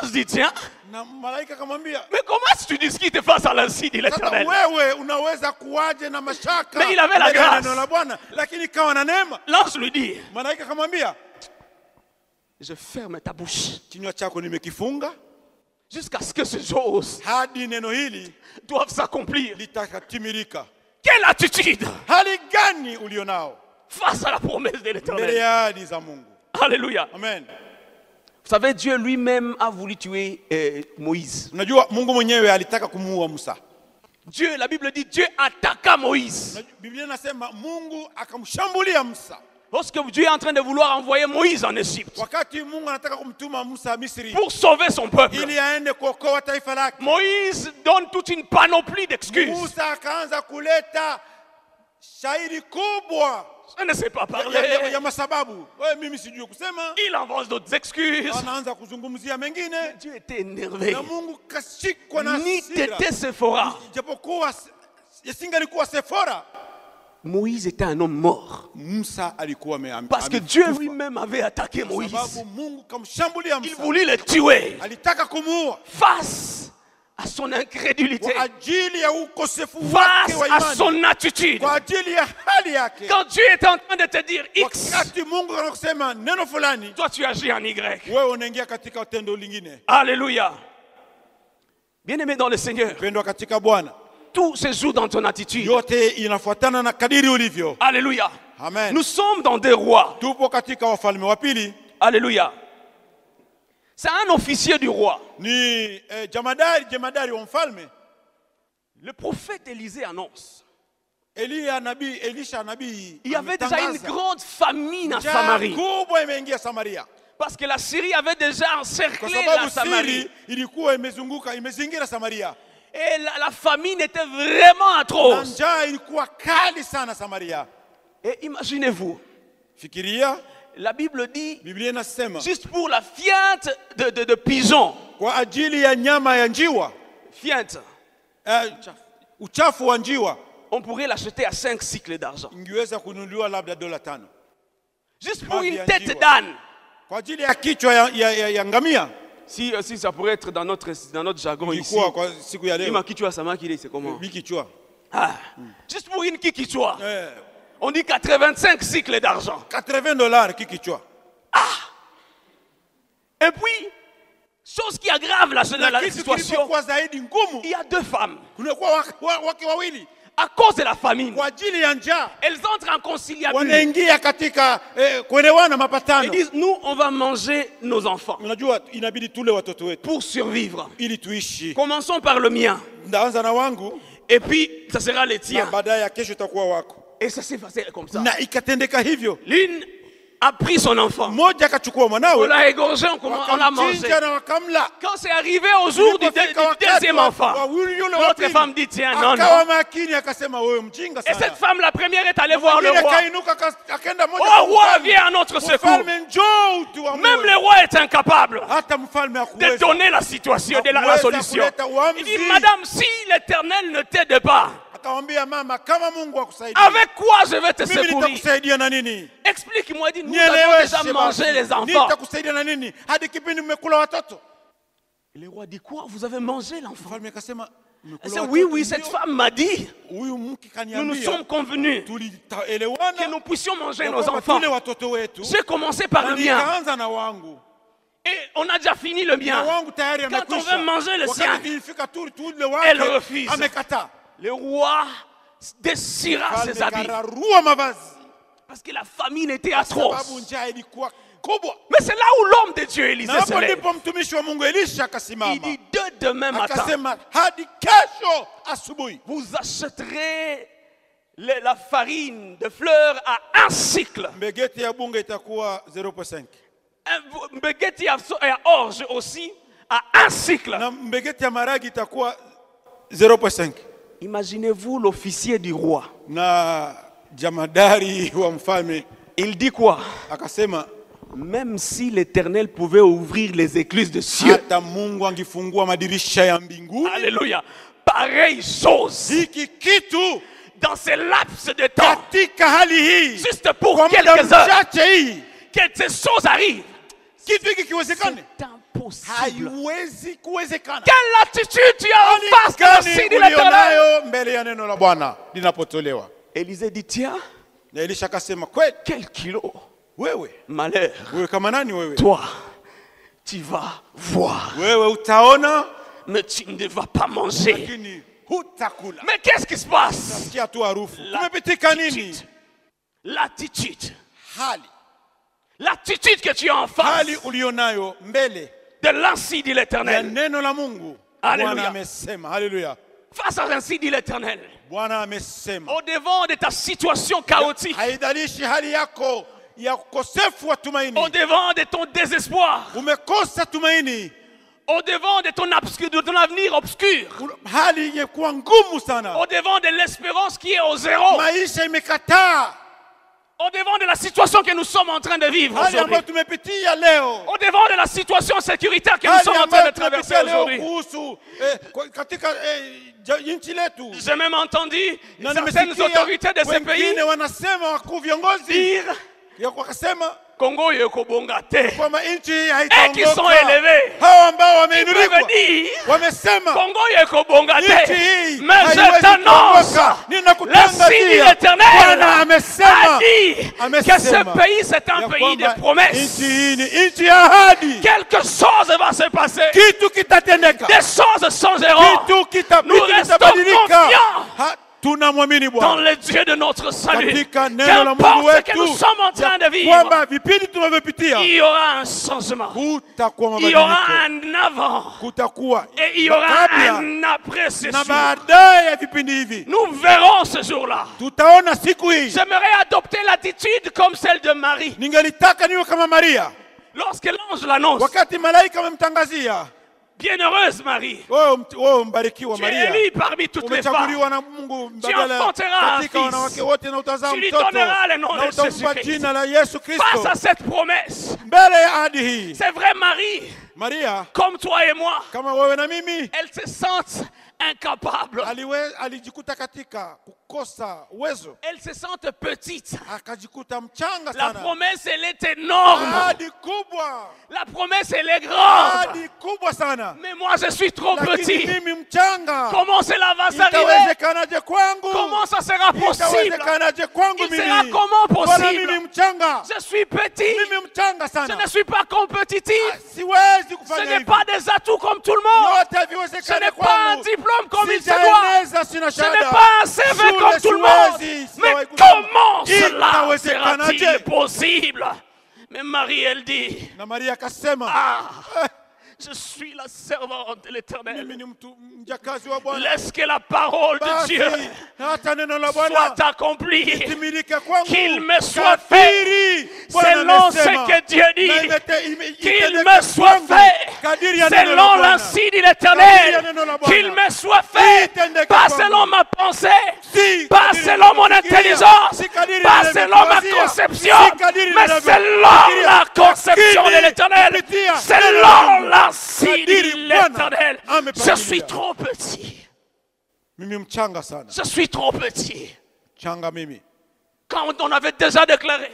[SPEAKER 1] Je dis, tiens,
[SPEAKER 2] Na malaika akamwambia,
[SPEAKER 1] mais comment est-ce que tu discutes face à l'ainsi dit
[SPEAKER 2] sasa
[SPEAKER 1] l'Éternel?
[SPEAKER 2] wewe unaweza kuwaje na mashaka
[SPEAKER 1] Mais il avait la
[SPEAKER 2] mbele ya
[SPEAKER 1] grâce.
[SPEAKER 2] neno la Bwana, lakini kawa na neema.
[SPEAKER 1] L'ange lui dit,
[SPEAKER 2] Malaika akamwambia,
[SPEAKER 1] je ferme ta bouche
[SPEAKER 2] kinywa chako nimekifunga
[SPEAKER 1] jusqu'à ce que ces choses
[SPEAKER 2] hadi neno hili
[SPEAKER 1] doivent s'accomplir.
[SPEAKER 2] litakatimilika.
[SPEAKER 1] Quelle attitude
[SPEAKER 2] Hali gani ulionao
[SPEAKER 1] face à la promesse de
[SPEAKER 2] mbele
[SPEAKER 1] l'Éternel?
[SPEAKER 2] ya ahadi za Mungu?
[SPEAKER 1] Alléluia.
[SPEAKER 2] Amen.
[SPEAKER 1] Vous savez, Dieu lui-même a voulu tuer Moïse.
[SPEAKER 2] Unajua Mungu mwenyewe alitaka kumuua Musa.
[SPEAKER 1] Dieu, la Bible dit, Dieu attaqua Moïse.
[SPEAKER 2] Biblia inasema Mungu akamshambulia Musa.
[SPEAKER 1] Lorsque Dieu est en train de vouloir envoyer Moïse en Égypte
[SPEAKER 2] Wakati Mungu anataka kumtuma Musa Misri
[SPEAKER 1] pour sauver son peuple,
[SPEAKER 2] ili aende kuokoa taifa lake,
[SPEAKER 1] Moïse donne toute une panoplie d'excuses.
[SPEAKER 2] Musa akaanza kuleta shairi kubwa
[SPEAKER 1] Je ne sais pas
[SPEAKER 2] ya
[SPEAKER 1] parler.
[SPEAKER 2] masababu. Wewe, mimi sijui kusema.
[SPEAKER 1] Il avance d'autres excuses.
[SPEAKER 2] Anaanza kuzungumzia mengine
[SPEAKER 1] Dieu était énervé.
[SPEAKER 2] na Mungu kashikwa na
[SPEAKER 1] Ni
[SPEAKER 2] hasira.
[SPEAKER 1] t'étais Sephora.
[SPEAKER 2] Japokuwa yasingalikuwa Sephora,
[SPEAKER 1] Moïse était un homme mort.
[SPEAKER 2] Musa alikuwa
[SPEAKER 1] Parce que Dieu lui-même avait attaqué Moïse.
[SPEAKER 2] sababu Mungu kamshambulia
[SPEAKER 1] Il
[SPEAKER 2] Musa.
[SPEAKER 1] voulait le tuer
[SPEAKER 2] Alitaka kumuua
[SPEAKER 1] face à son incrédulité,
[SPEAKER 2] kwa ajili ya ukosefu wake
[SPEAKER 1] face
[SPEAKER 2] wa
[SPEAKER 1] à
[SPEAKER 2] imani,
[SPEAKER 1] son attitude.
[SPEAKER 2] kwa ajili ya hali yake.
[SPEAKER 1] Quand Dieu est en train de te dire X,
[SPEAKER 2] Wakati Mungu anakusema neno fulani,
[SPEAKER 1] toi tu agis en Y.
[SPEAKER 2] wewe unaingia katika tendo lingine.
[SPEAKER 1] Alléluia. Bien-aimé dans le Seigneur,
[SPEAKER 2] Pendwa katika Bwana,
[SPEAKER 1] tout se joue dans ton attitude.
[SPEAKER 2] yote inafuatana na kadiri ulivyo.
[SPEAKER 1] Alléluia.
[SPEAKER 2] Amen.
[SPEAKER 1] Nous sommes dans des rois.
[SPEAKER 2] Tupo katika Wafalme wa Pili.
[SPEAKER 1] Alléluia. C'est un officier du roi.
[SPEAKER 2] Ni jemadari wa mfalme.
[SPEAKER 1] Le prophète Élisée annonce.
[SPEAKER 2] Elisha nabii,
[SPEAKER 1] Il y avait déjà une
[SPEAKER 2] ametangaza,
[SPEAKER 1] grande famine en
[SPEAKER 2] njaa
[SPEAKER 1] Samarie.
[SPEAKER 2] kubwa imeingia Samaria.
[SPEAKER 1] Parce que la Syrie avait déjà
[SPEAKER 2] Kwa
[SPEAKER 1] encerclé la
[SPEAKER 2] sababu
[SPEAKER 1] Samarie.
[SPEAKER 2] Siri ilikuwa imezingira Samaria.
[SPEAKER 1] Et la famine était vraiment
[SPEAKER 2] Na
[SPEAKER 1] atroce.
[SPEAKER 2] njaa ilikuwa kali sana Samaria.
[SPEAKER 1] Et imaginez-vous,
[SPEAKER 2] Fikiria,
[SPEAKER 1] la Bible dit,
[SPEAKER 2] Biblia inasema
[SPEAKER 1] juste pour la fiente de pigeon,
[SPEAKER 2] kwa ajili ya nyama ya njiwa,
[SPEAKER 1] fiente,
[SPEAKER 2] uchafu wa njiwa
[SPEAKER 1] on pourrait l'acheter à 5 cycles d'argent.
[SPEAKER 2] ingeweza kununuliwa labda $5.
[SPEAKER 1] Juste pour
[SPEAKER 2] Mavi
[SPEAKER 1] une
[SPEAKER 2] ya
[SPEAKER 1] tête
[SPEAKER 2] njiwa.
[SPEAKER 1] d'âne.
[SPEAKER 2] Kwa ajili ya kichwa ya ngamia.
[SPEAKER 1] Si ça pourrait être dans notre jargon ici.
[SPEAKER 2] Ilikuwa kwa siku ya leo.
[SPEAKER 1] Ima kichwa samaki, c'est comment?
[SPEAKER 2] Bikichwa.
[SPEAKER 1] Ah, juste pour une kikichwa.
[SPEAKER 2] Eh,
[SPEAKER 1] On dit 85 cycles d'argent.
[SPEAKER 2] $80 kikichwa.
[SPEAKER 1] Et puis, chose qui aggrave la
[SPEAKER 2] Na kitu
[SPEAKER 1] situation,
[SPEAKER 2] kilipokuwa zaidi ngumu,
[SPEAKER 1] il y a 2 femmes.
[SPEAKER 2] kunakuwa wake wawili
[SPEAKER 1] À cause de la famine,
[SPEAKER 2] kwa ajili ya njaa.
[SPEAKER 1] elles entrent en conciliabule.
[SPEAKER 2] Wanaingia katika kuelewana
[SPEAKER 1] Elles
[SPEAKER 2] mapatano.
[SPEAKER 1] disent, nous, on va manger nos enfants
[SPEAKER 2] Unajua inabidi tule watoto wetu
[SPEAKER 1] pour survivre.
[SPEAKER 2] ili tuishi.
[SPEAKER 1] Commençons par le mien.
[SPEAKER 2] Ndaanza na wangu
[SPEAKER 1] Et puis, ça sera le
[SPEAKER 2] na
[SPEAKER 1] tien.
[SPEAKER 2] baadaye ya kesho itakuwa wako.
[SPEAKER 1] Et ça s'est passé comme ça.
[SPEAKER 2] Na ikatendeka hivyo.
[SPEAKER 1] L'une a pris son enfant.
[SPEAKER 2] Mmoja akachukua
[SPEAKER 1] On
[SPEAKER 2] mwanawe,
[SPEAKER 1] l'a égorgé, on l'a mangé.
[SPEAKER 2] wakamchinja na wakamla.
[SPEAKER 1] Quand c'est arrivé au jour du deuxième enfant, l'autre femme dit, tiens, non,
[SPEAKER 2] akawa
[SPEAKER 1] non.
[SPEAKER 2] makini akasema wewe mjinga
[SPEAKER 1] Et cette
[SPEAKER 2] sana.
[SPEAKER 1] femme, la première, est allée voir le
[SPEAKER 2] Mwingine
[SPEAKER 1] roi.
[SPEAKER 2] akainuka akaenda moja
[SPEAKER 1] Oh,
[SPEAKER 2] kwa
[SPEAKER 1] roi,
[SPEAKER 2] mfalme.
[SPEAKER 1] viens à notre secours.
[SPEAKER 2] Mfalme njoo utuamue.
[SPEAKER 1] Même le roi est incapable
[SPEAKER 2] Hata mfalme
[SPEAKER 1] de
[SPEAKER 2] hakuweza.
[SPEAKER 1] donner la situation, de la
[SPEAKER 2] Hakuweza
[SPEAKER 1] solution.
[SPEAKER 2] kuleta uamuzi.
[SPEAKER 1] Il dit, madame, si l'Éternel ne t'aide pas,
[SPEAKER 2] Akamwambia mama, kama Mungu akusaidia,
[SPEAKER 1] avec quoi je vais te
[SPEAKER 2] mimi
[SPEAKER 1] secourir?
[SPEAKER 2] nitakusaidia na nini?
[SPEAKER 1] Explique-moi, il dit, nous avons
[SPEAKER 2] Nieleweshe
[SPEAKER 1] déjà
[SPEAKER 2] basi.
[SPEAKER 1] mangé les enfants.
[SPEAKER 2] Nitakusaidia na nini? Hadi kipindi mmekula watoto.
[SPEAKER 1] Et le roi dit, quoi? Vous avez mangé l'enfant?
[SPEAKER 2] Mfalme akasema,
[SPEAKER 1] Elle dit, oui, oui, cette femme m'a dit,
[SPEAKER 2] Huyu mke
[SPEAKER 1] nous nous
[SPEAKER 2] kaniambia
[SPEAKER 1] sommes convenus
[SPEAKER 2] tulielewana
[SPEAKER 1] que nous puissions manger
[SPEAKER 2] ya
[SPEAKER 1] nos
[SPEAKER 2] kwamba
[SPEAKER 1] enfants.
[SPEAKER 2] tule watoto wetu
[SPEAKER 1] J'ai commencé par
[SPEAKER 2] na
[SPEAKER 1] le mien
[SPEAKER 2] nikaanza na wangu.
[SPEAKER 1] et on a déjà fini le
[SPEAKER 2] Na
[SPEAKER 1] mien.
[SPEAKER 2] wangu tayari
[SPEAKER 1] Quand on
[SPEAKER 2] amekwisha.
[SPEAKER 1] veut manger le sien,
[SPEAKER 2] Wakati ilifika tule
[SPEAKER 1] elle
[SPEAKER 2] wake
[SPEAKER 1] refuse.
[SPEAKER 2] amekataa.
[SPEAKER 1] Le roi déchira ses
[SPEAKER 2] Mfalme
[SPEAKER 1] habits
[SPEAKER 2] kararua mavazi
[SPEAKER 1] parce que la famine était
[SPEAKER 2] sababu
[SPEAKER 1] atroce.
[SPEAKER 2] njaa ilikuwa kubwa.
[SPEAKER 1] Mais c'est là où l'homme de Dieu, Élisée,
[SPEAKER 2] Na
[SPEAKER 1] se
[SPEAKER 2] hapo
[SPEAKER 1] lève.
[SPEAKER 2] ndipo mtumishi wa Mungu Elisha
[SPEAKER 1] Il
[SPEAKER 2] akasimama
[SPEAKER 1] dit, de demain matin,
[SPEAKER 2] akasema, hadi kesho asubuhi
[SPEAKER 1] vous achèterez la farine de fleurs à 1 cycle.
[SPEAKER 2] mbegeti ya bunge itakuwa 0.5
[SPEAKER 1] Un baguette à orge aussi à 1 cycle.
[SPEAKER 2] na mbegeti ya maragi itakuwa 0.5.
[SPEAKER 1] Imaginez-vous l'officier du roi.
[SPEAKER 2] Na jamadari wa mfalme
[SPEAKER 1] Il dit quoi?
[SPEAKER 2] akasema,
[SPEAKER 1] Même si l'Éternel pouvait ouvrir les écluses de cieux.
[SPEAKER 2] hata Mungu angefungua madirisha ya mbinguni,
[SPEAKER 1] Alléluia. Pareille chose.
[SPEAKER 2] hiki kitu
[SPEAKER 1] Dans ce laps de temps.
[SPEAKER 2] katika hali hii
[SPEAKER 1] Juste pour
[SPEAKER 2] kwa muda
[SPEAKER 1] quelques heures.
[SPEAKER 2] mchache hii
[SPEAKER 1] Que ces choses arrivent.
[SPEAKER 2] kitu hiki kiwezekane,
[SPEAKER 1] C'est impossible.
[SPEAKER 2] haiwezi kuwezekana.
[SPEAKER 1] Quelle attitude tu as en face de la
[SPEAKER 2] Gani
[SPEAKER 1] signe de l'Éternel?
[SPEAKER 2] ulionayo mbele ya neno la Bwana linapotolewa?
[SPEAKER 1] Élisée dit, tiens,
[SPEAKER 2] Na Elisha akasema, kweli
[SPEAKER 1] quel kilo.
[SPEAKER 2] wewe
[SPEAKER 1] Malheur.
[SPEAKER 2] wewe kama nani wewe?
[SPEAKER 1] Toi, tu vas voir.
[SPEAKER 2] Wewe utaona
[SPEAKER 1] Mais tu ne vas pas manger.
[SPEAKER 2] lakini hutakula.
[SPEAKER 1] Mais qu'est-ce qui se passe?
[SPEAKER 2] Sikia tu harufu. Kumepitika nini?
[SPEAKER 1] L'attitude.
[SPEAKER 2] Hali
[SPEAKER 1] L'attitude que tu as en face
[SPEAKER 2] hali ulionayo mbele
[SPEAKER 1] de l'ainsi dit
[SPEAKER 2] ya
[SPEAKER 1] l'Éternel.
[SPEAKER 2] neno la Mungu.
[SPEAKER 1] Haleluya.
[SPEAKER 2] Bwana amesema, haleluya.
[SPEAKER 1] Face à l'ainsi dit l'Éternel.
[SPEAKER 2] Bwana amesema,
[SPEAKER 1] Au devant de ta situation chaotique.
[SPEAKER 2] haidhalishi hali yako ya ukosefu wa tumaini,
[SPEAKER 1] Au devant de ton désespoir.
[SPEAKER 2] umekosa tumaini,
[SPEAKER 1] Au devant de ton avenir obscur.
[SPEAKER 2] hali imekuwa ngumu sana,
[SPEAKER 1] Au devant de l'espérance qui est au zéro.
[SPEAKER 2] maisha imekataa,
[SPEAKER 1] Au devant de la situation que nous sommes en train de vivre
[SPEAKER 2] hali
[SPEAKER 1] aujourd'hui.
[SPEAKER 2] ambayo tumepitia leo,
[SPEAKER 1] Au devant de la situation sécuritaire que nous
[SPEAKER 2] hali
[SPEAKER 1] sommes en train
[SPEAKER 2] ambayo
[SPEAKER 1] de traverser
[SPEAKER 2] tumepitia leo
[SPEAKER 1] aujourd'hui.
[SPEAKER 2] kuhusu katika nchi letu.
[SPEAKER 1] J'ai même entendu
[SPEAKER 2] Na
[SPEAKER 1] certaines
[SPEAKER 2] nimesikia
[SPEAKER 1] autorités de ces pays
[SPEAKER 2] wengine wanasema, wakuu viongozi
[SPEAKER 1] dire
[SPEAKER 2] wakasema
[SPEAKER 1] Congo yeko bonga te.
[SPEAKER 2] kwamba nchi hii
[SPEAKER 1] Et qui sont
[SPEAKER 2] haitaongoka.
[SPEAKER 1] élevés.
[SPEAKER 2] Hao ambao
[SPEAKER 1] Ils
[SPEAKER 2] wameinuliwa
[SPEAKER 1] peuvent dire
[SPEAKER 2] wamesema
[SPEAKER 1] Congo yeko bonga
[SPEAKER 2] nchi
[SPEAKER 1] te.
[SPEAKER 2] hii
[SPEAKER 1] Mais je
[SPEAKER 2] haiwezi
[SPEAKER 1] t'annonce,
[SPEAKER 2] kuongoka.
[SPEAKER 1] le signe de
[SPEAKER 2] Ninakutangazia,
[SPEAKER 1] l'Éternel
[SPEAKER 2] Bwana amesema
[SPEAKER 1] a dit que
[SPEAKER 2] amesema
[SPEAKER 1] ce pays c'est un
[SPEAKER 2] ya
[SPEAKER 1] pays de
[SPEAKER 2] kwamba
[SPEAKER 1] promesses.
[SPEAKER 2] nchi hii ni nchi ya ahadi.
[SPEAKER 1] Quelque chose va se passer.
[SPEAKER 2] Kitu kitatendeka,
[SPEAKER 1] Des choses changeront.
[SPEAKER 2] kitu
[SPEAKER 1] Nous restons
[SPEAKER 2] kitabadilika.
[SPEAKER 1] confiants
[SPEAKER 2] Tunamwamini
[SPEAKER 1] dans
[SPEAKER 2] Bwana
[SPEAKER 1] le Dieu de notre salut.
[SPEAKER 2] katika neno la Mungu
[SPEAKER 1] Qu'importe ce que nous
[SPEAKER 2] wetu,
[SPEAKER 1] sommes en train de
[SPEAKER 2] ya
[SPEAKER 1] vivre,
[SPEAKER 2] kwamba vipindi tunavyopitia
[SPEAKER 1] il y aura un changement.
[SPEAKER 2] kutakuwa
[SPEAKER 1] Il y aura
[SPEAKER 2] mabadiliko,
[SPEAKER 1] un avant
[SPEAKER 2] kutakuwa
[SPEAKER 1] et il y aura
[SPEAKER 2] kabla
[SPEAKER 1] un après ce
[SPEAKER 2] na
[SPEAKER 1] jour.
[SPEAKER 2] baadaye ya vipindi hivi.
[SPEAKER 1] Nous verrons ce jour-là.
[SPEAKER 2] Tutaona siku hii.
[SPEAKER 1] J'aimerais adopter l'attitude comme celle de Marie.
[SPEAKER 2] Ningelitaka niwe kama Maria
[SPEAKER 1] Lorsque l'ange l'annonce,
[SPEAKER 2] wakati malaika amemtangazia,
[SPEAKER 1] bienheureuse Marie,
[SPEAKER 2] wewe mbarikiwa
[SPEAKER 1] tu es
[SPEAKER 2] Maria,
[SPEAKER 1] élue parmi toutes les femmes.
[SPEAKER 2] umechaguliwa na Mungu badala
[SPEAKER 1] enfanteras un
[SPEAKER 2] katika
[SPEAKER 1] fils.
[SPEAKER 2] wanawake wote, na utazaa
[SPEAKER 1] Tu lui
[SPEAKER 2] mtoto
[SPEAKER 1] donneras le nom
[SPEAKER 2] na
[SPEAKER 1] de
[SPEAKER 2] utampa
[SPEAKER 1] Jésus-Christ.
[SPEAKER 2] jina la Yesu
[SPEAKER 1] Face
[SPEAKER 2] Kristo.
[SPEAKER 1] à cette promesse,
[SPEAKER 2] Mbele ya ahadi hii,
[SPEAKER 1] c'est vrai Marie,
[SPEAKER 2] Maria
[SPEAKER 1] comme toi et moi,
[SPEAKER 2] kama wewe na mimi
[SPEAKER 1] elle se sent incapable.
[SPEAKER 2] alijikuta katika kukosa uwezo,
[SPEAKER 1] Elle se sent petite.
[SPEAKER 2] akajikuta mchanga
[SPEAKER 1] La
[SPEAKER 2] sana.
[SPEAKER 1] promesse, elle est énorme.
[SPEAKER 2] Ahadi kubwa,
[SPEAKER 1] La promesse, elle est grande.
[SPEAKER 2] ahadi kubwa sana,
[SPEAKER 1] Mais moi, je suis trop
[SPEAKER 2] lakini
[SPEAKER 1] petit.
[SPEAKER 2] mimi mchanga.
[SPEAKER 1] Comment cela va s'arriver?
[SPEAKER 2] Itawezekanaje kwangu?
[SPEAKER 1] Comment ça sera possible?
[SPEAKER 2] Itawezekanaje kwangu
[SPEAKER 1] Il sera
[SPEAKER 2] mimi?
[SPEAKER 1] comment
[SPEAKER 2] Bwana, mimi
[SPEAKER 1] possible?
[SPEAKER 2] mchanga,
[SPEAKER 1] Je suis petit.
[SPEAKER 2] mimi mchanga
[SPEAKER 1] Je
[SPEAKER 2] sana,
[SPEAKER 1] ne suis pas compétitif.
[SPEAKER 2] siwezi
[SPEAKER 1] Ce
[SPEAKER 2] kufanya
[SPEAKER 1] n'est
[SPEAKER 2] hivyo.
[SPEAKER 1] pas des atouts comme tout le monde.
[SPEAKER 2] Yote
[SPEAKER 1] Ce
[SPEAKER 2] haviwezekani
[SPEAKER 1] n'est pas un
[SPEAKER 2] kwangu.
[SPEAKER 1] diplôme comme il se doit.
[SPEAKER 2] Sijaeneza, sina
[SPEAKER 1] Ce n'est
[SPEAKER 2] shahada.
[SPEAKER 1] pas un CV
[SPEAKER 2] Shule
[SPEAKER 1] comme tout le monde.
[SPEAKER 2] siwezi,
[SPEAKER 1] Mais
[SPEAKER 2] sijawahi kusoma.
[SPEAKER 1] comment cela
[SPEAKER 2] Itawezekanaje?
[SPEAKER 1] sera-t-il possible? Mais Marie, elle dit,
[SPEAKER 2] Na Maria akasema,
[SPEAKER 1] ah, je suis la servante de l'Éternel.
[SPEAKER 2] mimi ni mjakazi wa Bwana,
[SPEAKER 1] Laisse que la parole de
[SPEAKER 2] basi
[SPEAKER 1] Dieu
[SPEAKER 2] hata neno la Bwana
[SPEAKER 1] soit accomplie.
[SPEAKER 2] timilike kwangu.
[SPEAKER 1] Qu'il me soit
[SPEAKER 2] Kadiri Bwana
[SPEAKER 1] Selon ce
[SPEAKER 2] amesema.
[SPEAKER 1] que Dieu
[SPEAKER 2] Na
[SPEAKER 1] dit. Qu'il
[SPEAKER 2] itendeke
[SPEAKER 1] me soit
[SPEAKER 2] kwangu.
[SPEAKER 1] fait
[SPEAKER 2] Kadiri ya neno la
[SPEAKER 1] selon
[SPEAKER 2] Bwana.
[SPEAKER 1] l'ainsi dit
[SPEAKER 2] Kadiri ya
[SPEAKER 1] l'Éternel.
[SPEAKER 2] neno la Bwana.
[SPEAKER 1] Qu'il me soit fait
[SPEAKER 2] Itendeke
[SPEAKER 1] pas
[SPEAKER 2] kwangu.
[SPEAKER 1] selon ma pensée,
[SPEAKER 2] Si
[SPEAKER 1] pas
[SPEAKER 2] kadiri
[SPEAKER 1] selon mon
[SPEAKER 2] ninavyofikiria.
[SPEAKER 1] intelligence,
[SPEAKER 2] Si kadiri
[SPEAKER 1] pas selon ma
[SPEAKER 2] ninavyofikiria.
[SPEAKER 1] conception,
[SPEAKER 2] Si kadiri
[SPEAKER 1] mais
[SPEAKER 2] ninavyofikiria.
[SPEAKER 1] selon la conception de
[SPEAKER 2] Lakini
[SPEAKER 1] l'Éternel,
[SPEAKER 2] kupitia neno la
[SPEAKER 1] selon
[SPEAKER 2] Mungu.
[SPEAKER 1] l'ainsi dit
[SPEAKER 2] Kadiri Bwana
[SPEAKER 1] l'Éternel.
[SPEAKER 2] amepangilia.
[SPEAKER 1] Je suis trop petit.
[SPEAKER 2] Mimi mchanga sana,
[SPEAKER 1] Je suis trop petit.
[SPEAKER 2] changa mimi.
[SPEAKER 1] Quand on avait déjà déclaré,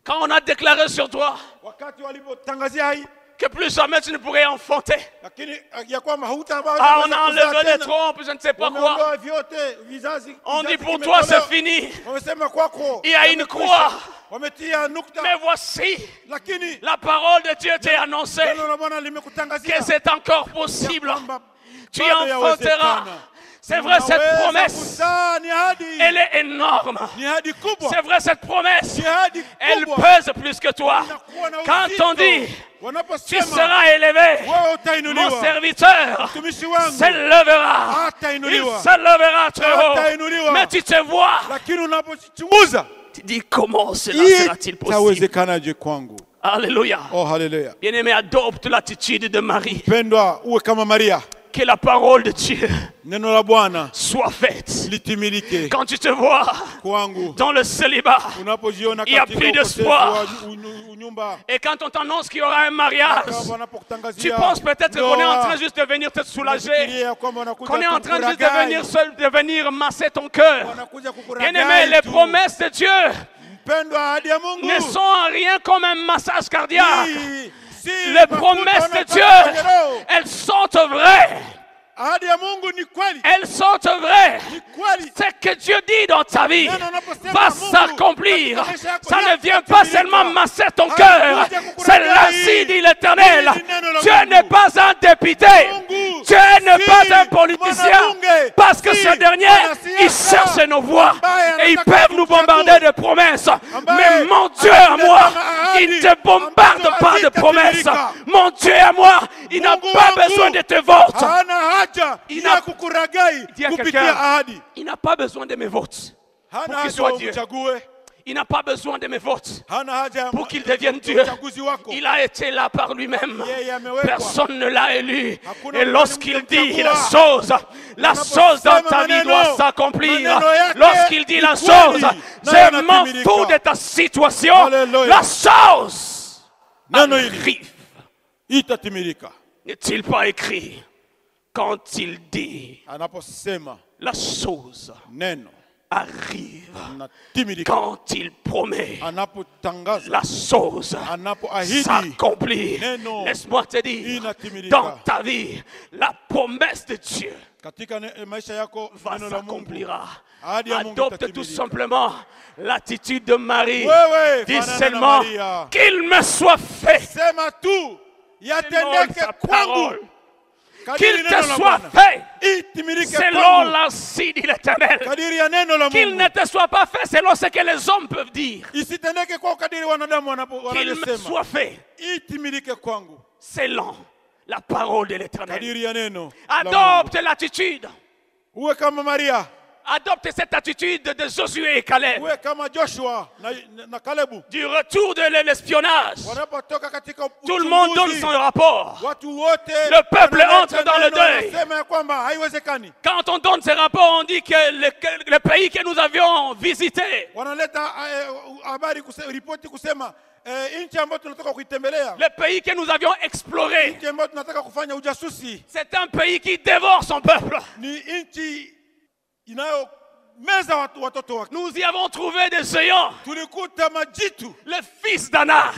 [SPEAKER 1] quand on a déclaré sur toi,
[SPEAKER 2] Wakati walipotangazia hii
[SPEAKER 1] que plus jamais tu ne pourrais enfanter.
[SPEAKER 2] lakini ya kwamba hutaweza
[SPEAKER 1] Ah, on a
[SPEAKER 2] kuzaa
[SPEAKER 1] enlevé les
[SPEAKER 2] tena.
[SPEAKER 1] trompes, je ne sais pas quoi.
[SPEAKER 2] Wameondoa vyote, vizazi
[SPEAKER 1] On dit
[SPEAKER 2] vizazi
[SPEAKER 1] pour toi c'est
[SPEAKER 2] kimetolewa.
[SPEAKER 1] fini.
[SPEAKER 2] Wamesema kwako
[SPEAKER 1] Il y a une
[SPEAKER 2] yamekwisha.
[SPEAKER 1] croix.
[SPEAKER 2] Wametia nukta,
[SPEAKER 1] Mais voici,
[SPEAKER 2] lakini
[SPEAKER 1] la parole de Dieu t'est annoncée
[SPEAKER 2] neno la Bwana
[SPEAKER 1] que
[SPEAKER 2] limekutangazia
[SPEAKER 1] c'est encore
[SPEAKER 2] ya
[SPEAKER 1] possible.
[SPEAKER 2] kwamba
[SPEAKER 1] Tu
[SPEAKER 2] bado
[SPEAKER 1] enfanteras.
[SPEAKER 2] yawezekana.
[SPEAKER 1] C'est vrai, cette
[SPEAKER 2] Unaweza
[SPEAKER 1] promesse,
[SPEAKER 2] kuzaa, ni ahadi.
[SPEAKER 1] elle est énorme.
[SPEAKER 2] Ni ahadi kubwa.
[SPEAKER 1] C'est vrai, cette promesse,
[SPEAKER 2] Ni ahadi
[SPEAKER 1] elle
[SPEAKER 2] kubwa.
[SPEAKER 1] pèse plus que toi.
[SPEAKER 2] Inakuwa na
[SPEAKER 1] Quand
[SPEAKER 2] uzito.
[SPEAKER 1] on dit, tu
[SPEAKER 2] Wanaposema
[SPEAKER 1] seras élevé,
[SPEAKER 2] wewe
[SPEAKER 1] mon
[SPEAKER 2] utainuliwa,
[SPEAKER 1] serviteur
[SPEAKER 2] mtumishi wangu
[SPEAKER 1] s'élèvera. Il
[SPEAKER 2] hatainuliwa,
[SPEAKER 1] s'élèvera très haut.
[SPEAKER 2] hatainuliwa.
[SPEAKER 1] Mais tu te vois,
[SPEAKER 2] lakini unapochunguza
[SPEAKER 1] tu dis comment cela
[SPEAKER 2] hii
[SPEAKER 1] sera-t-il possible?
[SPEAKER 2] itawezekanaje kwangu?
[SPEAKER 1] Alléluia.
[SPEAKER 2] Oh, haleluya.
[SPEAKER 1] Bien-aimé, adopte l'attitude de Marie.
[SPEAKER 2] Pendwa, uwe kama Maria,
[SPEAKER 1] Que la parole de Dieu
[SPEAKER 2] neno la Bwana
[SPEAKER 1] soit faite.
[SPEAKER 2] litimilike
[SPEAKER 1] Quand tu te vois
[SPEAKER 2] kwangu.
[SPEAKER 1] dans le célibat
[SPEAKER 2] Unapojiona
[SPEAKER 1] Il y a
[SPEAKER 2] katika
[SPEAKER 1] plus
[SPEAKER 2] ukosefu
[SPEAKER 1] d'espoir.
[SPEAKER 2] wa unyumba,
[SPEAKER 1] et quand on t'annonce qu'il y aura un mariage,
[SPEAKER 2] kama
[SPEAKER 1] tu
[SPEAKER 2] wanapokutangazia
[SPEAKER 1] penses peut-être qu'on est en train
[SPEAKER 2] ndoa,
[SPEAKER 1] juste de venir te soulager,
[SPEAKER 2] unafikiria kwamba wanakuja
[SPEAKER 1] qu'on est en train juste
[SPEAKER 2] kukuragai,
[SPEAKER 1] de venir masser ton cœur.
[SPEAKER 2] wanakuja
[SPEAKER 1] Bien-aimé,
[SPEAKER 2] kukuragai
[SPEAKER 1] les
[SPEAKER 2] tu.
[SPEAKER 1] promesses de Dieu
[SPEAKER 2] Mpendwa, ahadi ya Mungu
[SPEAKER 1] ne sont en rien comme un massage cardiaque.
[SPEAKER 2] si
[SPEAKER 1] Les
[SPEAKER 2] mafuta
[SPEAKER 1] promesses de
[SPEAKER 2] wanapaka
[SPEAKER 1] Dieu,
[SPEAKER 2] kwenye roho.
[SPEAKER 1] elles sont vraies.
[SPEAKER 2] Ahadi ya Mungu ni kweli,
[SPEAKER 1] Elles sont vraies.
[SPEAKER 2] ni kweli.
[SPEAKER 1] Ce que Dieu dit dans ta vie
[SPEAKER 2] Neno unaposema
[SPEAKER 1] va
[SPEAKER 2] Mungu,
[SPEAKER 1] s'accomplir.
[SPEAKER 2] katika maisha yako
[SPEAKER 1] Ça ne vient
[SPEAKER 2] yatatimilika.
[SPEAKER 1] pas seulement masser ton cœur.
[SPEAKER 2] Hakuja kukuragai.
[SPEAKER 1] C'est l'ainsi dit l'Éternel.
[SPEAKER 2] Hili ni neno la
[SPEAKER 1] Dieu
[SPEAKER 2] Mungu.
[SPEAKER 1] n'est pas un député.
[SPEAKER 2] Mungu,
[SPEAKER 1] Dieu n'est
[SPEAKER 2] si
[SPEAKER 1] pas un politicien.
[SPEAKER 2] mwanabunge,
[SPEAKER 1] Parce que
[SPEAKER 2] si
[SPEAKER 1] ce dernier,
[SPEAKER 2] mwanasiasa,
[SPEAKER 1] il cherche nos voix.
[SPEAKER 2] ambaye
[SPEAKER 1] Et ils
[SPEAKER 2] anataka
[SPEAKER 1] peuvent nous
[SPEAKER 2] kuchagua.
[SPEAKER 1] bombarder de promesses.
[SPEAKER 2] Ambaye
[SPEAKER 1] Mais mon Dieu à
[SPEAKER 2] analeta
[SPEAKER 1] moi,
[SPEAKER 2] ahadi
[SPEAKER 1] il ne te bombarde
[SPEAKER 2] ambazo
[SPEAKER 1] pas de promesses.
[SPEAKER 2] hazitatimilika.
[SPEAKER 1] Mon Dieu à moi, il n'a
[SPEAKER 2] Mungu
[SPEAKER 1] pas
[SPEAKER 2] wangu
[SPEAKER 1] besoin de tes votes.
[SPEAKER 2] hana haja
[SPEAKER 1] Il
[SPEAKER 2] ya
[SPEAKER 1] n'a-
[SPEAKER 2] kukuragai
[SPEAKER 1] Dis à
[SPEAKER 2] kupitia
[SPEAKER 1] quelqu'un,
[SPEAKER 2] ahadi.
[SPEAKER 1] il n'a pas besoin de mes votes.
[SPEAKER 2] Hana
[SPEAKER 1] Pour qu'il
[SPEAKER 2] haja
[SPEAKER 1] soit Dieu.
[SPEAKER 2] umchague,
[SPEAKER 1] Il n'a pas besoin de mes votes.
[SPEAKER 2] hana haja ya
[SPEAKER 1] Pour qu'il devienne Dieu.
[SPEAKER 2] uchaguzi wako.
[SPEAKER 1] Il a été là par lui-même.
[SPEAKER 2] Yeye amewekwa.
[SPEAKER 1] Personne ne l'a élu.
[SPEAKER 2] Hakuna
[SPEAKER 1] Et
[SPEAKER 2] mtu
[SPEAKER 1] lorsqu'il
[SPEAKER 2] alimchagua.
[SPEAKER 1] dit la chose dans ta vie doit s'accomplir.
[SPEAKER 2] maneno yake
[SPEAKER 1] Lorsqu'il dit la
[SPEAKER 2] ni kweli,
[SPEAKER 1] chose,
[SPEAKER 2] nayo
[SPEAKER 1] je m'en
[SPEAKER 2] yanatimilika.
[SPEAKER 1] fous de ta situation.
[SPEAKER 2] Alléluia.
[SPEAKER 1] La chose
[SPEAKER 2] Neno hili
[SPEAKER 1] arrive.
[SPEAKER 2] itatimilika.
[SPEAKER 1] N'est-il pas écrit quand il dit
[SPEAKER 2] Anaposema
[SPEAKER 1] la chose
[SPEAKER 2] neno
[SPEAKER 1] arrive?
[SPEAKER 2] natimilika,
[SPEAKER 1] Quand il promet
[SPEAKER 2] anapotangaza,
[SPEAKER 1] la chose
[SPEAKER 2] anapoahidi
[SPEAKER 1] s'accomplir.
[SPEAKER 2] neno
[SPEAKER 1] Laisse-moi te dire,
[SPEAKER 2] inatimilika.
[SPEAKER 1] dans ta vie, la promesse de Dieu
[SPEAKER 2] Katika maisha yako
[SPEAKER 1] va
[SPEAKER 2] neno la Mungu,
[SPEAKER 1] s'accomplira.
[SPEAKER 2] ahadi ya Mungu
[SPEAKER 1] Adopte tout
[SPEAKER 2] itatimilika.
[SPEAKER 1] simplement l'attitude de Marie.
[SPEAKER 2] Wewe
[SPEAKER 1] Dis
[SPEAKER 2] fanana na
[SPEAKER 1] seulement
[SPEAKER 2] Maria.
[SPEAKER 1] qu'il me soit fait
[SPEAKER 2] Sema tu
[SPEAKER 1] selon
[SPEAKER 2] yatendeke
[SPEAKER 1] sa
[SPEAKER 2] kwangu,
[SPEAKER 1] parole.
[SPEAKER 2] kadiri
[SPEAKER 1] Qu'il
[SPEAKER 2] neno
[SPEAKER 1] te
[SPEAKER 2] la
[SPEAKER 1] soit
[SPEAKER 2] Bwana.
[SPEAKER 1] fait
[SPEAKER 2] Itimilike
[SPEAKER 1] selon
[SPEAKER 2] kwangu,
[SPEAKER 1] l'ainsi dit l'Éternel.
[SPEAKER 2] kadiri ya neno la
[SPEAKER 1] Qu'il
[SPEAKER 2] Mungu.
[SPEAKER 1] ne te soit pas fait selon ce que les hommes peuvent dire.
[SPEAKER 2] Isitendeke kwa kadiri wanadamu
[SPEAKER 1] Qu'il me
[SPEAKER 2] wanavyosema.
[SPEAKER 1] soit fait
[SPEAKER 2] Itimilike kwangu,
[SPEAKER 1] selon la parole de l'Éternel.
[SPEAKER 2] kadiri ya neno la Mungu.
[SPEAKER 1] Adopte l'attitude.
[SPEAKER 2] Uwe kama Maria,
[SPEAKER 1] Adopte cette attitude de Josué et Caleb.
[SPEAKER 2] uwe kama Joshua na Kalebu.
[SPEAKER 1] Du retour de l'espionnage.
[SPEAKER 2] Wanapotoka katika
[SPEAKER 1] Tout le monde donne
[SPEAKER 2] uchunguzi,
[SPEAKER 1] son rapport.
[SPEAKER 2] watu wote
[SPEAKER 1] Le peuple
[SPEAKER 2] wanaleta
[SPEAKER 1] entre dans le
[SPEAKER 2] neno,
[SPEAKER 1] deuil.
[SPEAKER 2] wanasema ya kwamba haiwezekani.
[SPEAKER 1] Quand on donne ces rapports, on dit que le pays que nous avions visité,
[SPEAKER 2] Wanaleta habari ripoti kusema nchi ambayo tunataka kuitembelea,
[SPEAKER 1] le pays que nous avions exploré,
[SPEAKER 2] nchi ambayo tunataka kufanya ujasusi,
[SPEAKER 1] c'est un pays qui dévore son peuple.
[SPEAKER 2] ni nchi inayomeza watoto wake.
[SPEAKER 1] Nous y avons trouvé des géants,
[SPEAKER 2] Tulikuta majitu,
[SPEAKER 1] le fils d'Anak.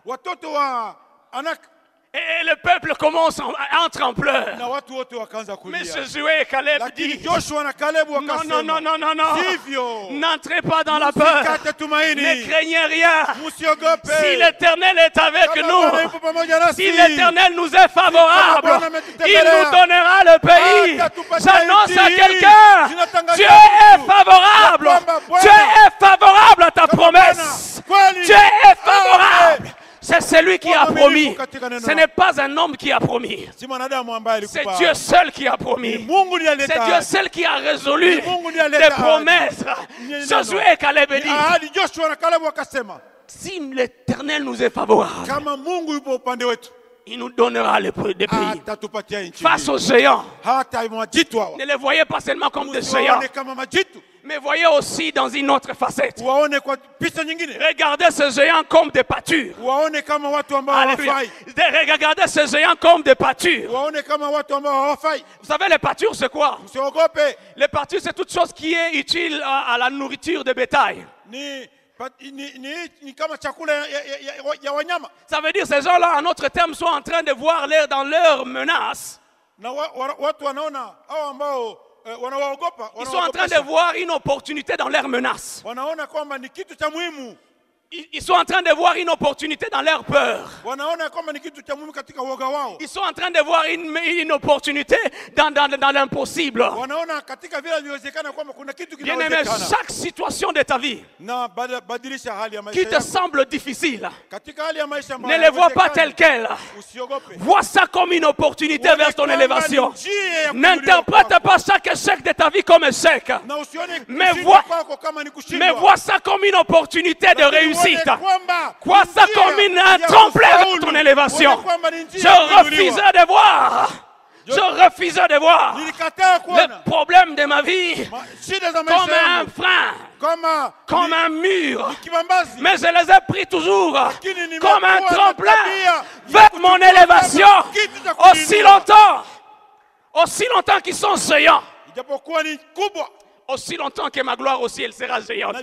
[SPEAKER 2] watoto wa Anak,
[SPEAKER 1] Et le peuple commence entre en pleurs.
[SPEAKER 2] na watu wote wakaanza
[SPEAKER 1] Mais
[SPEAKER 2] kulia.
[SPEAKER 1] Josué et Caleb
[SPEAKER 2] Lakini
[SPEAKER 1] disent,
[SPEAKER 2] Joshua na Kalebu
[SPEAKER 1] non,
[SPEAKER 2] wakasema,
[SPEAKER 1] non, non, non, non, non.
[SPEAKER 2] sivyo,
[SPEAKER 1] N'entrez pas dans la peur.
[SPEAKER 2] msikate
[SPEAKER 1] Ne
[SPEAKER 2] tumaini,
[SPEAKER 1] craignez rien.
[SPEAKER 2] msiogope.
[SPEAKER 1] Si l'Éternel est avec
[SPEAKER 2] Kama Bwana
[SPEAKER 1] nous,
[SPEAKER 2] yupo pamoja nasi,
[SPEAKER 1] si l'Éternel nous est favorable, il nous donnera le pays. J'annonce à quelqu'un, Dieu est favorable. Dieu est favorable à ta promesse. Dieu est favorable. C'est celui qui a promis. Ce n'est pas un homme qui a promis.
[SPEAKER 2] si mwanadamu ambaye
[SPEAKER 1] C'est
[SPEAKER 2] alikupa.
[SPEAKER 1] Dieu seul qui a promis.
[SPEAKER 2] Mungu ndiye
[SPEAKER 1] C'est Dieu
[SPEAKER 2] alileta
[SPEAKER 1] seul qui a résolu
[SPEAKER 2] Mungu ndiye
[SPEAKER 1] des
[SPEAKER 2] alileta
[SPEAKER 1] promesses.
[SPEAKER 2] Neno.
[SPEAKER 1] Josué et Caleb dit,
[SPEAKER 2] ahadi. Joshua na Kalebu wakasema,
[SPEAKER 1] si l'Éternel nous est favorable,
[SPEAKER 2] kama Mungu yupo upande wetu,
[SPEAKER 1] il nous donnera des pays.
[SPEAKER 2] atatupatia nchi
[SPEAKER 1] Face
[SPEAKER 2] hii.
[SPEAKER 1] aux géants,
[SPEAKER 2] Hata majitu hawa
[SPEAKER 1] ne les voyez pas seulement comme des géants,
[SPEAKER 2] usiwaone kama majitu,
[SPEAKER 1] mais voyez aussi dans une autre facette.
[SPEAKER 2] waone kwa picha nyingine,
[SPEAKER 1] Regardez ces géants comme des pâtures.
[SPEAKER 2] waone kama watu ambao
[SPEAKER 1] Alléluia.
[SPEAKER 2] hawafai,
[SPEAKER 1] Regardez ces géants comme des pâtures.
[SPEAKER 2] waone kama watu ambao hawafai.
[SPEAKER 1] Vous savez, les pâtures, c'est quoi?
[SPEAKER 2] Usiogope,
[SPEAKER 1] Les pâtures, c'est toute chose qui est utile à la nourriture de bétail.
[SPEAKER 2] ni
[SPEAKER 1] Ça veut dire que ces gens-là, en autre terme, sont en train de voir l'air dans leur menace. Ils sont en train de voir une opportunité dans leur menace. Ils sont en train de voir une opportunité dans leur peur. Ils sont en train de voir une opportunité dans l'impossible. Bien-aimé, chaque situation de ta vie qui te semble difficile, ne les vois pas telles quelles. Vois ça comme une opportunité vers ton élévation. N'interprète pas chaque échec de ta vie comme échec. Mais vois ça comme une opportunité de réussir. Quoi ça comme un tremplin vers ton élévation. Je refusais de voir. Le problème de ma vie comme un frein, comme un mur. Mais je les ai pris toujours comme un tremplin vers mon élévation. Aussi longtemps qu'ils sont géants. Aussi longtemps que ma gloire aussi elle sera géante.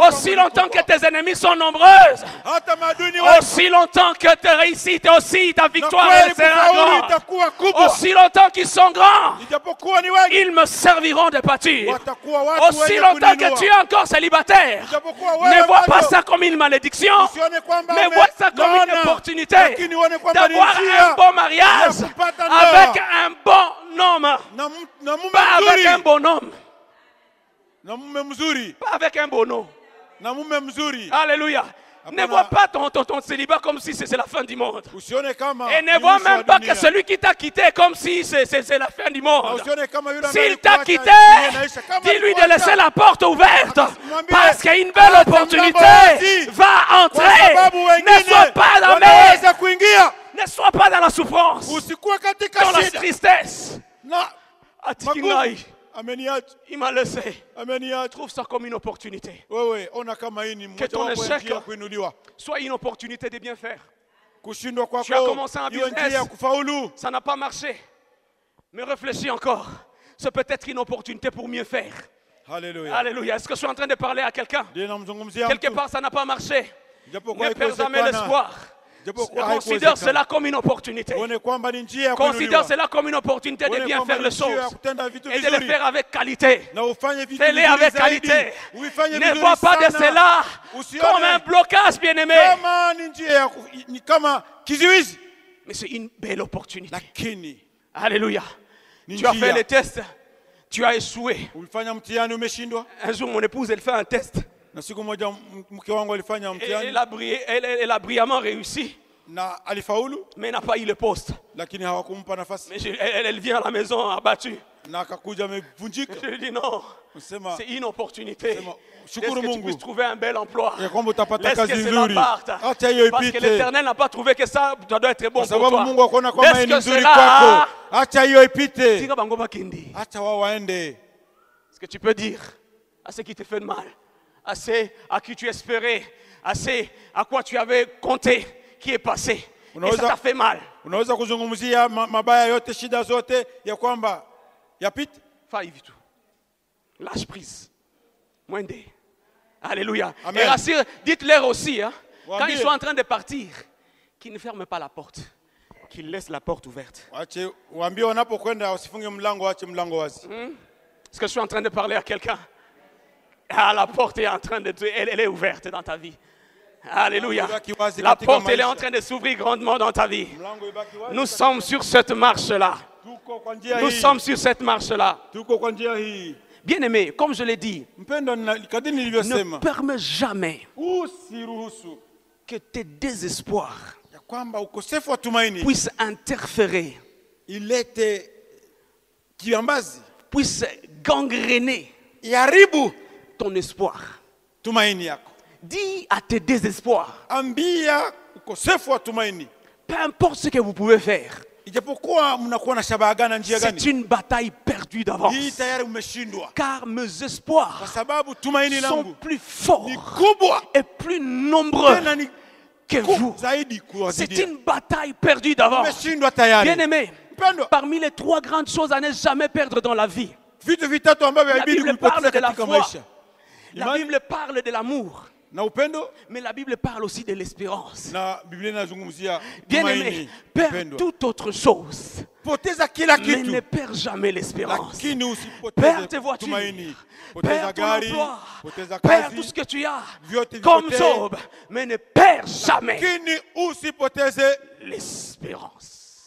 [SPEAKER 1] Aussi longtemps que tes ennemis sont nombreuses. Aussi longtemps que tes réussites aussi ta victoire elle sera grande. Aussi longtemps qu'ils sont grands, ils me serviront de pâture. Aussi longtemps que tu es encore célibataire, ne vois pas ça comme une malédiction, mais vois ça comme une opportunité d'avoir un bon mariage avec un bon homme. Pas avec un bonhomme. Pas avec un bonhomme. Alléluia. Ne vois pas ton célibat comme si c'est la fin du monde. Et ne vois même pas que celui qui t'a quitté comme si c'est la fin du monde. S'il t'a quitté, dis-lui de laisser la porte ouverte. Parce qu'une belle opportunité va entrer. Ne sois pas dans la souffrance, dans la tristesse. Il m'a laissé. Trouve ça comme une opportunité. Que ton échec soit une opportunité de bien faire. Tu as commencé un business, ça n'a pas marché. Mais réfléchis encore. C'est peut-être une opportunité pour mieux faire. Alléluia. Est-ce que je suis en train de parler à quelqu'un? Quelque part, ça n'a pas marché. Ne perds jamais l'espoir. Considère cela comme une opportunité. Considère cela comme une opportunité de bien faire les choses et de les faire avec qualité. Fais-les avec qualité. Ne vois pas de cela comme un blocage, bien-aimé. Mais c'est une belle opportunité. Alléluia. Tu as fait les tests. Tu as échoué. Un jour, mon épouse, elle fait un test. Elle a brillamment réussi. Mais n'a pas eu le poste. Mais elle vient à la maison abattue. Je lui dis non, c'est une opportunité. Est-ce que tu puisses trouver un bel emploi? Laisse que cela parte. Parce que l'Éternel n'a pas trouvé que ça doit être bon pour toi. Laisse que cela. Ce que tu peux dire à ce qui te fait de mal, à ceux à qui tu espérais, à ceux à quoi tu avais compté, qui est passé. Et ça t'a fait mal.
[SPEAKER 2] Unaweza kuzungumzia mabaya yote, shida zote ya kwamba yapita.
[SPEAKER 1] Fais vite. Lâche prise. Mwende. Alléluia. Amen. Et rassure, dites-leur aussi, hein, quand ils sont en train de partir, qu'ils ne ferment pas la porte, qu'ils laissent la porte ouverte.
[SPEAKER 2] Est-ce
[SPEAKER 1] que je suis en train de parler à quelqu'un? Ah, la porte est en train de... Elle est ouverte dans ta vie. Alléluia. La porte, elle est en train de s'ouvrir grandement dans ta vie. Nous sommes sur cette marche-là. Nous sommes sur cette marche-là. Bien-aimé, comme je l'ai dit, ne permets jamais que tes désespoirs puissent interférer, puissent gangréner ton espoir. Dis à tes désespoirs, peu importe ce que vous pouvez faire, c'est une bataille perdue d'avance. Car mes espoirs sont plus forts et plus nombreux que vous. C'est une bataille perdue d'avance. Bien-aimé, parmi les 3 grandes choses à ne jamais perdre dans la vie, la Bible parle de la foi. La Bible parle de l'amour.
[SPEAKER 2] Na upendo.
[SPEAKER 1] Mais la Bible parle aussi de l'espérance.
[SPEAKER 2] Na Biblia inazungumzia
[SPEAKER 1] Bien-aimé, perds toute autre chose.
[SPEAKER 2] Poteza kila
[SPEAKER 1] Mais
[SPEAKER 2] kitu.
[SPEAKER 1] ne perds jamais l'espérance.
[SPEAKER 2] Lakini
[SPEAKER 1] Perds tes
[SPEAKER 2] usipoteze
[SPEAKER 1] voitures.
[SPEAKER 2] tumaini.
[SPEAKER 1] Perds
[SPEAKER 2] Poteza
[SPEAKER 1] ton
[SPEAKER 2] gari,
[SPEAKER 1] emploi.
[SPEAKER 2] poteza
[SPEAKER 1] Perds tout
[SPEAKER 2] kazi.
[SPEAKER 1] ce que tu as.
[SPEAKER 2] Vyote
[SPEAKER 1] Comme
[SPEAKER 2] vipotee.
[SPEAKER 1] Job. Mais ne perds jamais
[SPEAKER 2] Lakini usipoteze
[SPEAKER 1] l'espérance.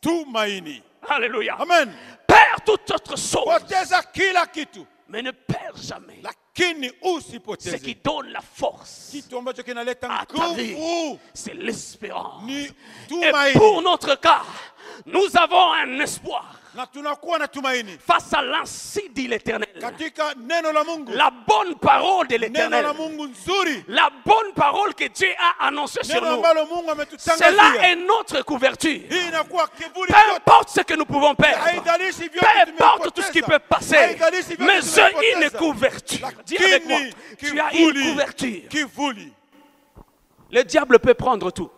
[SPEAKER 2] tumaini.
[SPEAKER 1] Alléluia.
[SPEAKER 2] Amen.
[SPEAKER 1] Perds toute autre chose.
[SPEAKER 2] Poteza kila kitu.
[SPEAKER 1] Mais ne perds jamais
[SPEAKER 2] Lakini
[SPEAKER 1] ce
[SPEAKER 2] usipoteze.
[SPEAKER 1] qui donne la force
[SPEAKER 2] Kitu ambacho kinaleta
[SPEAKER 1] à ta vie.
[SPEAKER 2] nguvu
[SPEAKER 1] C'est l'espérance.
[SPEAKER 2] ni
[SPEAKER 1] Et
[SPEAKER 2] tumaini.
[SPEAKER 1] pour notre cas, nous avons un espoir
[SPEAKER 2] Na tunakuwa na tumaini
[SPEAKER 1] face à l'ainsi dit l'Éternel.
[SPEAKER 2] katika neno la Mungu.
[SPEAKER 1] La bonne parole de
[SPEAKER 2] Neno
[SPEAKER 1] l'Éternel.
[SPEAKER 2] la Mungu nzuri.
[SPEAKER 1] La bonne parole que Dieu a annoncée sur
[SPEAKER 2] Neno
[SPEAKER 1] nous.
[SPEAKER 2] ambalo Mungu
[SPEAKER 1] Cela
[SPEAKER 2] ametutangazia.
[SPEAKER 1] est notre couverture.
[SPEAKER 2] Hii inakuwa kivuli
[SPEAKER 1] Peu
[SPEAKER 2] chote.
[SPEAKER 1] importe ce que nous pouvons perdre.
[SPEAKER 2] Haijalishi vyote
[SPEAKER 1] Peu importe tout ce qui
[SPEAKER 2] tumepoteza.
[SPEAKER 1] peut passer.
[SPEAKER 2] Haijalishi vyote
[SPEAKER 1] Mais j'ai une
[SPEAKER 2] tumepoteza.
[SPEAKER 1] couverture. Dis avec moi.
[SPEAKER 2] Lakini
[SPEAKER 1] Tu as une
[SPEAKER 2] kivuli,
[SPEAKER 1] couverture.
[SPEAKER 2] kivuli.
[SPEAKER 1] Le diable peut prendre tout.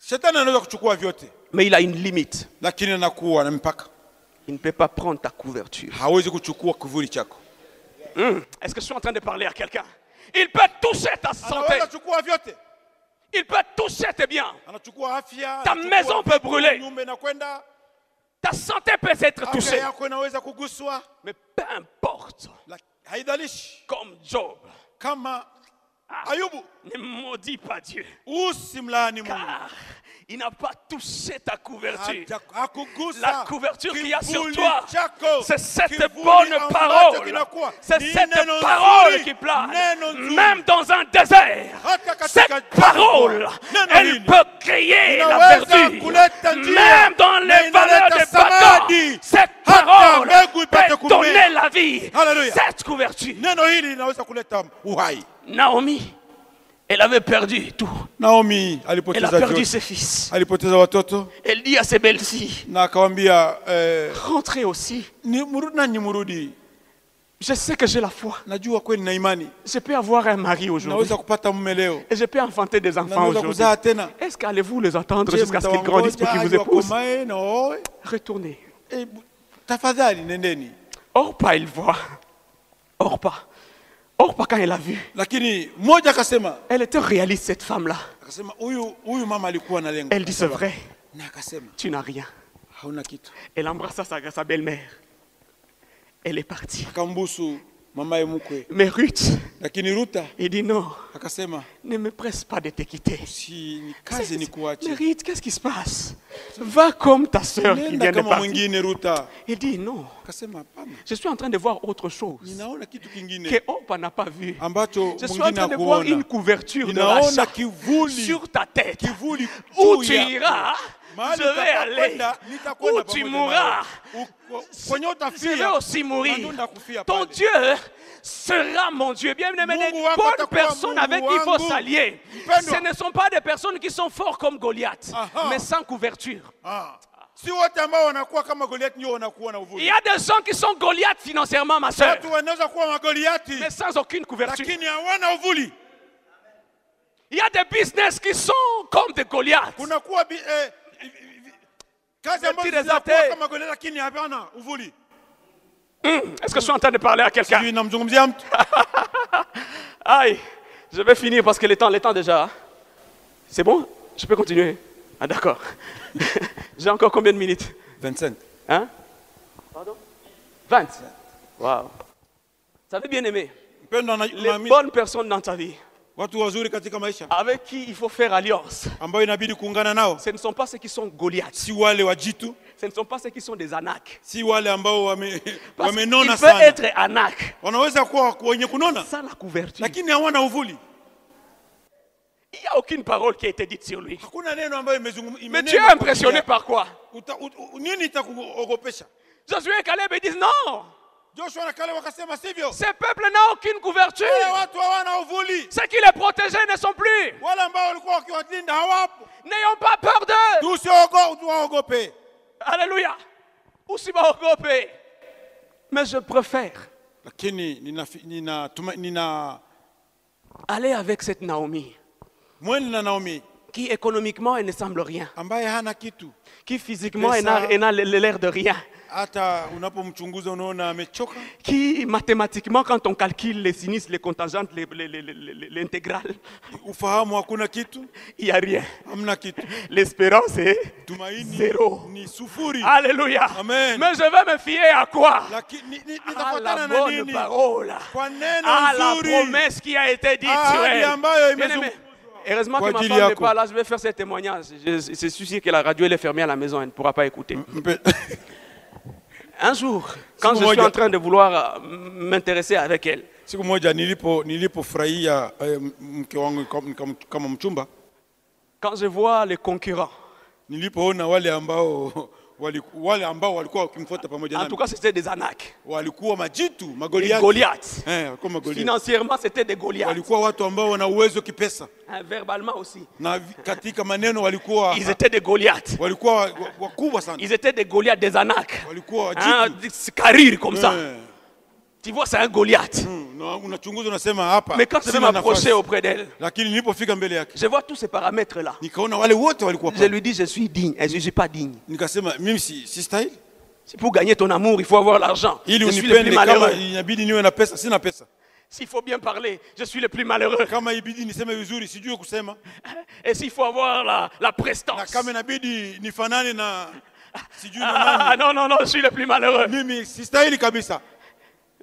[SPEAKER 2] Shetani anaweza kuchukua vyote,
[SPEAKER 1] Mais il a une limite.
[SPEAKER 2] lakini anakuwa na mpaka.
[SPEAKER 1] Il ne peut pas prendre ta couverture.
[SPEAKER 2] Hawezi kuchukua kivuli chako.
[SPEAKER 1] Est-ce que je suis en train de parler à quelqu'un? Il peut toucher ta santé.
[SPEAKER 2] Anaweza kuchukua vyote.
[SPEAKER 1] Il peut toucher tes biens.
[SPEAKER 2] Anachukua afya,
[SPEAKER 1] Ta
[SPEAKER 2] anachukua
[SPEAKER 1] maison peut brûler.
[SPEAKER 2] nyumba inakwenda,
[SPEAKER 1] Ta santé peut être
[SPEAKER 2] afya
[SPEAKER 1] touchée.
[SPEAKER 2] yako inaweza kuguswa.
[SPEAKER 1] Mais peu importe.
[SPEAKER 2] Haidhalishi
[SPEAKER 1] Comme Job.
[SPEAKER 2] kama Ayubu,
[SPEAKER 1] Ne maudis pas Dieu.
[SPEAKER 2] usimlaani Mungu.
[SPEAKER 1] Car il n'a pas touché ta couverture.
[SPEAKER 2] Hakugusa
[SPEAKER 1] La couverture qu'il y a sur
[SPEAKER 2] kivuli
[SPEAKER 1] toi,
[SPEAKER 2] chako.
[SPEAKER 1] c'est cette
[SPEAKER 2] Kivuli
[SPEAKER 1] bonne
[SPEAKER 2] ambacho
[SPEAKER 1] parole.
[SPEAKER 2] kinakuwa
[SPEAKER 1] C'est
[SPEAKER 2] ni
[SPEAKER 1] cette
[SPEAKER 2] neno
[SPEAKER 1] parole
[SPEAKER 2] nzuri,
[SPEAKER 1] qui plane.
[SPEAKER 2] neno nzuri.
[SPEAKER 1] Même dans un désert,
[SPEAKER 2] Hata katika
[SPEAKER 1] cette
[SPEAKER 2] jangwa,
[SPEAKER 1] parole,
[SPEAKER 2] neno
[SPEAKER 1] elle
[SPEAKER 2] hili
[SPEAKER 1] peut créer la
[SPEAKER 2] inaweza
[SPEAKER 1] vertu.
[SPEAKER 2] kuleta njia,
[SPEAKER 1] Même dans
[SPEAKER 2] na
[SPEAKER 1] les vallées
[SPEAKER 2] inaleta
[SPEAKER 1] des bâtons,
[SPEAKER 2] samadi.
[SPEAKER 1] cette
[SPEAKER 2] Hata
[SPEAKER 1] parole
[SPEAKER 2] mbegu ipate
[SPEAKER 1] peut
[SPEAKER 2] kumea.
[SPEAKER 1] donner la vie.
[SPEAKER 2] Hallelujah.
[SPEAKER 1] Cette couverture.
[SPEAKER 2] Neno hili linaweza kuleta uhai.
[SPEAKER 1] Naomi, elle avait perdu tout.
[SPEAKER 2] Naomi
[SPEAKER 1] Elle a
[SPEAKER 2] alipoteza
[SPEAKER 1] perdu
[SPEAKER 2] vyote.
[SPEAKER 1] ses fils.
[SPEAKER 2] Alipoteza watoto
[SPEAKER 1] Elle dit à ses belles-filles,
[SPEAKER 2] na akawambia
[SPEAKER 1] rentrez aussi.
[SPEAKER 2] nanyi murudi.
[SPEAKER 1] Je sais que j'ai la foi.
[SPEAKER 2] Najua kweli na imani.
[SPEAKER 1] Je peux avoir un mari aujourd'hui.
[SPEAKER 2] Naweza kupata mume leo.
[SPEAKER 1] Et je peux enfanter des enfants
[SPEAKER 2] Naweza
[SPEAKER 1] aujourd'hui.
[SPEAKER 2] kuzaa tena.
[SPEAKER 1] Est-ce qu'allez-vous les attendre
[SPEAKER 2] Je
[SPEAKER 1] jusqu'à ce qu'ils grandissent pour qu'ils vous épousent?
[SPEAKER 2] wakomae na waoe.
[SPEAKER 1] Retournez.
[SPEAKER 2] Tafadhali nendeni.
[SPEAKER 1] Orpa, il voit. Orpa, quand elle a vu,
[SPEAKER 2] Lakini mmoja akasema,
[SPEAKER 1] elle était réaliste, cette femme-là.
[SPEAKER 2] akasema huyu mama alikuwa na lengo.
[SPEAKER 1] Elle dit, c'est vrai,
[SPEAKER 2] Na akasema
[SPEAKER 1] tu n'as rien.
[SPEAKER 2] hauna kitu.
[SPEAKER 1] Elle embrassa sa belle-mère. Elle est partie.
[SPEAKER 2] Akambusu mamaye mkwe.
[SPEAKER 1] Mais Ruth,
[SPEAKER 2] Lakini Ruta
[SPEAKER 1] il dit non,
[SPEAKER 2] akasema
[SPEAKER 1] ne me presse pas de te quitter.
[SPEAKER 2] si kazi ni
[SPEAKER 1] Mais
[SPEAKER 2] kuache.
[SPEAKER 1] Ruth, qu'est-ce qui se passe? Va comme ta sœur qui
[SPEAKER 2] Nenda
[SPEAKER 1] vient de
[SPEAKER 2] kama
[SPEAKER 1] partir.
[SPEAKER 2] mwingine Ruta.
[SPEAKER 1] Il dit non,
[SPEAKER 2] Akasema hapana.
[SPEAKER 1] je suis en train de voir autre chose
[SPEAKER 2] Ninaona kitu kingine
[SPEAKER 1] que Orpa n'a pas vu.
[SPEAKER 2] ambacho
[SPEAKER 1] Je suis en
[SPEAKER 2] mwingine
[SPEAKER 1] train de voir
[SPEAKER 2] hakuona.
[SPEAKER 1] une couverture de
[SPEAKER 2] Ninaona
[SPEAKER 1] rachat
[SPEAKER 2] kivuli.
[SPEAKER 1] sur ta tête.
[SPEAKER 2] Kivuli
[SPEAKER 1] Où
[SPEAKER 2] juu
[SPEAKER 1] tu
[SPEAKER 2] yako.
[SPEAKER 1] iras,
[SPEAKER 2] Mahali
[SPEAKER 1] je vais aller.
[SPEAKER 2] utakapokwenda, nitakwenda
[SPEAKER 1] Où tu
[SPEAKER 2] pamoja
[SPEAKER 1] mourras,
[SPEAKER 2] nawe. Kwenye
[SPEAKER 1] je vais
[SPEAKER 2] utafia,
[SPEAKER 1] aussi mourir.
[SPEAKER 2] naenda kufia
[SPEAKER 1] Ton
[SPEAKER 2] pale.
[SPEAKER 1] Dieu sera mon Dieu. Bien aimé, des
[SPEAKER 2] Mungu wako
[SPEAKER 1] bonnes
[SPEAKER 2] atakuwa
[SPEAKER 1] personnes
[SPEAKER 2] Mungu
[SPEAKER 1] avec qui il faut
[SPEAKER 2] wangu.
[SPEAKER 1] s'allier.
[SPEAKER 2] Mpendwa.
[SPEAKER 1] Ce ne sont pas des personnes qui sont forts comme Goliath,
[SPEAKER 2] Aha.
[SPEAKER 1] mais sans couverture.
[SPEAKER 2] Ah. Si wote ambao wanakuwa kama Goliath ndio wanakuwa na
[SPEAKER 1] Il
[SPEAKER 2] uvuli.
[SPEAKER 1] y a des gens qui sont Goliath financièrement, ma soeur,
[SPEAKER 2] Watu wanaweza kuwa magoliati
[SPEAKER 1] mais sans aucune couverture.
[SPEAKER 2] lakini hawana uvuli.
[SPEAKER 1] Il y a des business qui sont comme des Goliaths.
[SPEAKER 2] Kunakuwa kazi ambazo
[SPEAKER 1] Petits
[SPEAKER 2] zinakuwa
[SPEAKER 1] résultats.
[SPEAKER 2] kama Goliath lakini hawana uvuli.
[SPEAKER 1] Est-ce que je suis en train de parler à quelqu'un?
[SPEAKER 2] Sijui namzungumzia mtu.
[SPEAKER 1] Aïe, je vais finir parce que le temps déjà. C'est bon? Je peux continuer? Ah d'accord. J'ai encore combien de minutes?
[SPEAKER 2] 25.
[SPEAKER 1] Hein? Pardon? 20. Waouh. Ça veut bien aimer.
[SPEAKER 2] Mpendwa na
[SPEAKER 1] Les bonnes personnes dans ta vie,
[SPEAKER 2] watu wazuri katika maisha
[SPEAKER 1] avec qui il faut faire alliance,
[SPEAKER 2] ambao inabidi kuungana nao.
[SPEAKER 1] ce ne sont pas ceux qui sont Goliaths.
[SPEAKER 2] Si wale wajitu,
[SPEAKER 1] Ce ne sont pas ceux qui sont des Anak.
[SPEAKER 2] si wale ambao
[SPEAKER 1] Parce
[SPEAKER 2] wamenona
[SPEAKER 1] qu'il peut
[SPEAKER 2] sana.
[SPEAKER 1] être Anak
[SPEAKER 2] Wanaweza kuwa wenye kunona
[SPEAKER 1] sans la couverture.
[SPEAKER 2] lakini hawana uvuli.
[SPEAKER 1] Il n'y a aucune parole qui a été dite sur lui.
[SPEAKER 2] Hakuna neno ambayo
[SPEAKER 1] Mais tu es impressionné par quoi?
[SPEAKER 2] Nini itakuogopesha?
[SPEAKER 1] Josué et Caleb ils disent non.
[SPEAKER 2] Joshua na Caleb wakasema sivyo.
[SPEAKER 1] Ce peuple n'a aucune couverture.
[SPEAKER 2] Wale watu hawana uvuli.
[SPEAKER 1] Ceux qui les protégeaient ne sont plus.
[SPEAKER 2] Wale ambao walikuwa wakiwalinda hawapo.
[SPEAKER 1] N'ayons pas peur d'eux.
[SPEAKER 2] Tuwaogope.
[SPEAKER 1] Alléluia. Usiwaogope. Mais je préfère
[SPEAKER 2] Lakini nina
[SPEAKER 1] aller avec cette Naomi
[SPEAKER 2] mwende na Naomi
[SPEAKER 1] qui économiquement elle ne semble rien,
[SPEAKER 2] ambaye hana kitu,
[SPEAKER 1] qui physiquement
[SPEAKER 2] Pesa.
[SPEAKER 1] elle n'a l'air de rien,
[SPEAKER 2] hata unapomchunguza unaona amechoka,
[SPEAKER 1] qui mathématiquement quand on calcule les sinus, les contingentes, l'intégrale,
[SPEAKER 2] ufahamu hakuna kitu,
[SPEAKER 1] il n'y a rien.
[SPEAKER 2] hamna kitu.
[SPEAKER 1] L'espérance est
[SPEAKER 2] Tumaini
[SPEAKER 1] zéro.
[SPEAKER 2] ni sufuri.
[SPEAKER 1] Alléluia.
[SPEAKER 2] Amen.
[SPEAKER 1] Mais je vais me fier à quoi?
[SPEAKER 2] Lakini
[SPEAKER 1] À la
[SPEAKER 2] nitafuatana na
[SPEAKER 1] bonne
[SPEAKER 2] nini?
[SPEAKER 1] parole,
[SPEAKER 2] Kwa neno
[SPEAKER 1] à la
[SPEAKER 2] nzuri.
[SPEAKER 1] promesse qui a été dite sur
[SPEAKER 2] Ahadi
[SPEAKER 1] elle.
[SPEAKER 2] ambayo
[SPEAKER 1] Bien-aimé,
[SPEAKER 2] imezungumzwa.
[SPEAKER 1] heureusement que
[SPEAKER 2] Kwa
[SPEAKER 1] ma
[SPEAKER 2] ajili
[SPEAKER 1] femme n'est
[SPEAKER 2] yako.
[SPEAKER 1] pas là, je vais faire ce témoignage. C'est sûr que la radio elle est fermée à la maison, elle ne pourra pas écouter. Un jour, quand je suis en train de vouloir m'intéresser avec elle,
[SPEAKER 2] Siku moja nilipofurahia mke wangu kama mchumba,
[SPEAKER 1] quand je vois les concurrents,
[SPEAKER 2] nilipoona wale ambao walikuwa wakimfuata pamoja
[SPEAKER 1] en
[SPEAKER 2] nami,
[SPEAKER 1] tout cas c'était des Anak,
[SPEAKER 2] walikuwa majitu,
[SPEAKER 1] des
[SPEAKER 2] magoliati.
[SPEAKER 1] Goliaths.
[SPEAKER 2] Walikuwa magoliati.
[SPEAKER 1] Financièrement c'était des Goliaths.
[SPEAKER 2] Walikuwa watu ambao wana uwezo kipesa,
[SPEAKER 1] Verbalement aussi.
[SPEAKER 2] na katika maneno walikuwa
[SPEAKER 1] Ils étaient des Goliaths.
[SPEAKER 2] wakubwa sana,
[SPEAKER 1] Ils étaient des Goliaths, des Anak.
[SPEAKER 2] walikuwa
[SPEAKER 1] Hein,
[SPEAKER 2] wajitu.
[SPEAKER 1] carrure comme ça. Tu vois, c'est un Goliath.
[SPEAKER 2] Na unachunguza unasema hapa.
[SPEAKER 1] Mais quand je vais
[SPEAKER 2] sina
[SPEAKER 1] m'approcher
[SPEAKER 2] nafasi.
[SPEAKER 1] auprès d'elle,
[SPEAKER 2] Lakini nilipofika mbele yake,
[SPEAKER 1] je vois tous ces paramètres-là.
[SPEAKER 2] nikaona wale wote walikuwa
[SPEAKER 1] Je
[SPEAKER 2] pale.
[SPEAKER 1] lui dis, je suis digne et je ne suis pas digne.
[SPEAKER 2] Nikasema mimi si stahili.
[SPEAKER 1] Si pour gagner ton amour, il faut avoir l'argent.
[SPEAKER 2] Ili
[SPEAKER 1] Je suis le plus
[SPEAKER 2] unipende kama
[SPEAKER 1] malheureux.
[SPEAKER 2] inabidi niwe na pesa, sina pesa.
[SPEAKER 1] S'il faut bien parler, je suis le plus malheureux.
[SPEAKER 2] Kama ibidi niseme vizuri, sijui kusema.
[SPEAKER 1] Et s'il faut avoir la
[SPEAKER 2] Na
[SPEAKER 1] prestance.
[SPEAKER 2] kama inabidi nifanane na sijui na nani.
[SPEAKER 1] Non, je suis le plus malheureux.
[SPEAKER 2] Mimi si stahili kabisa.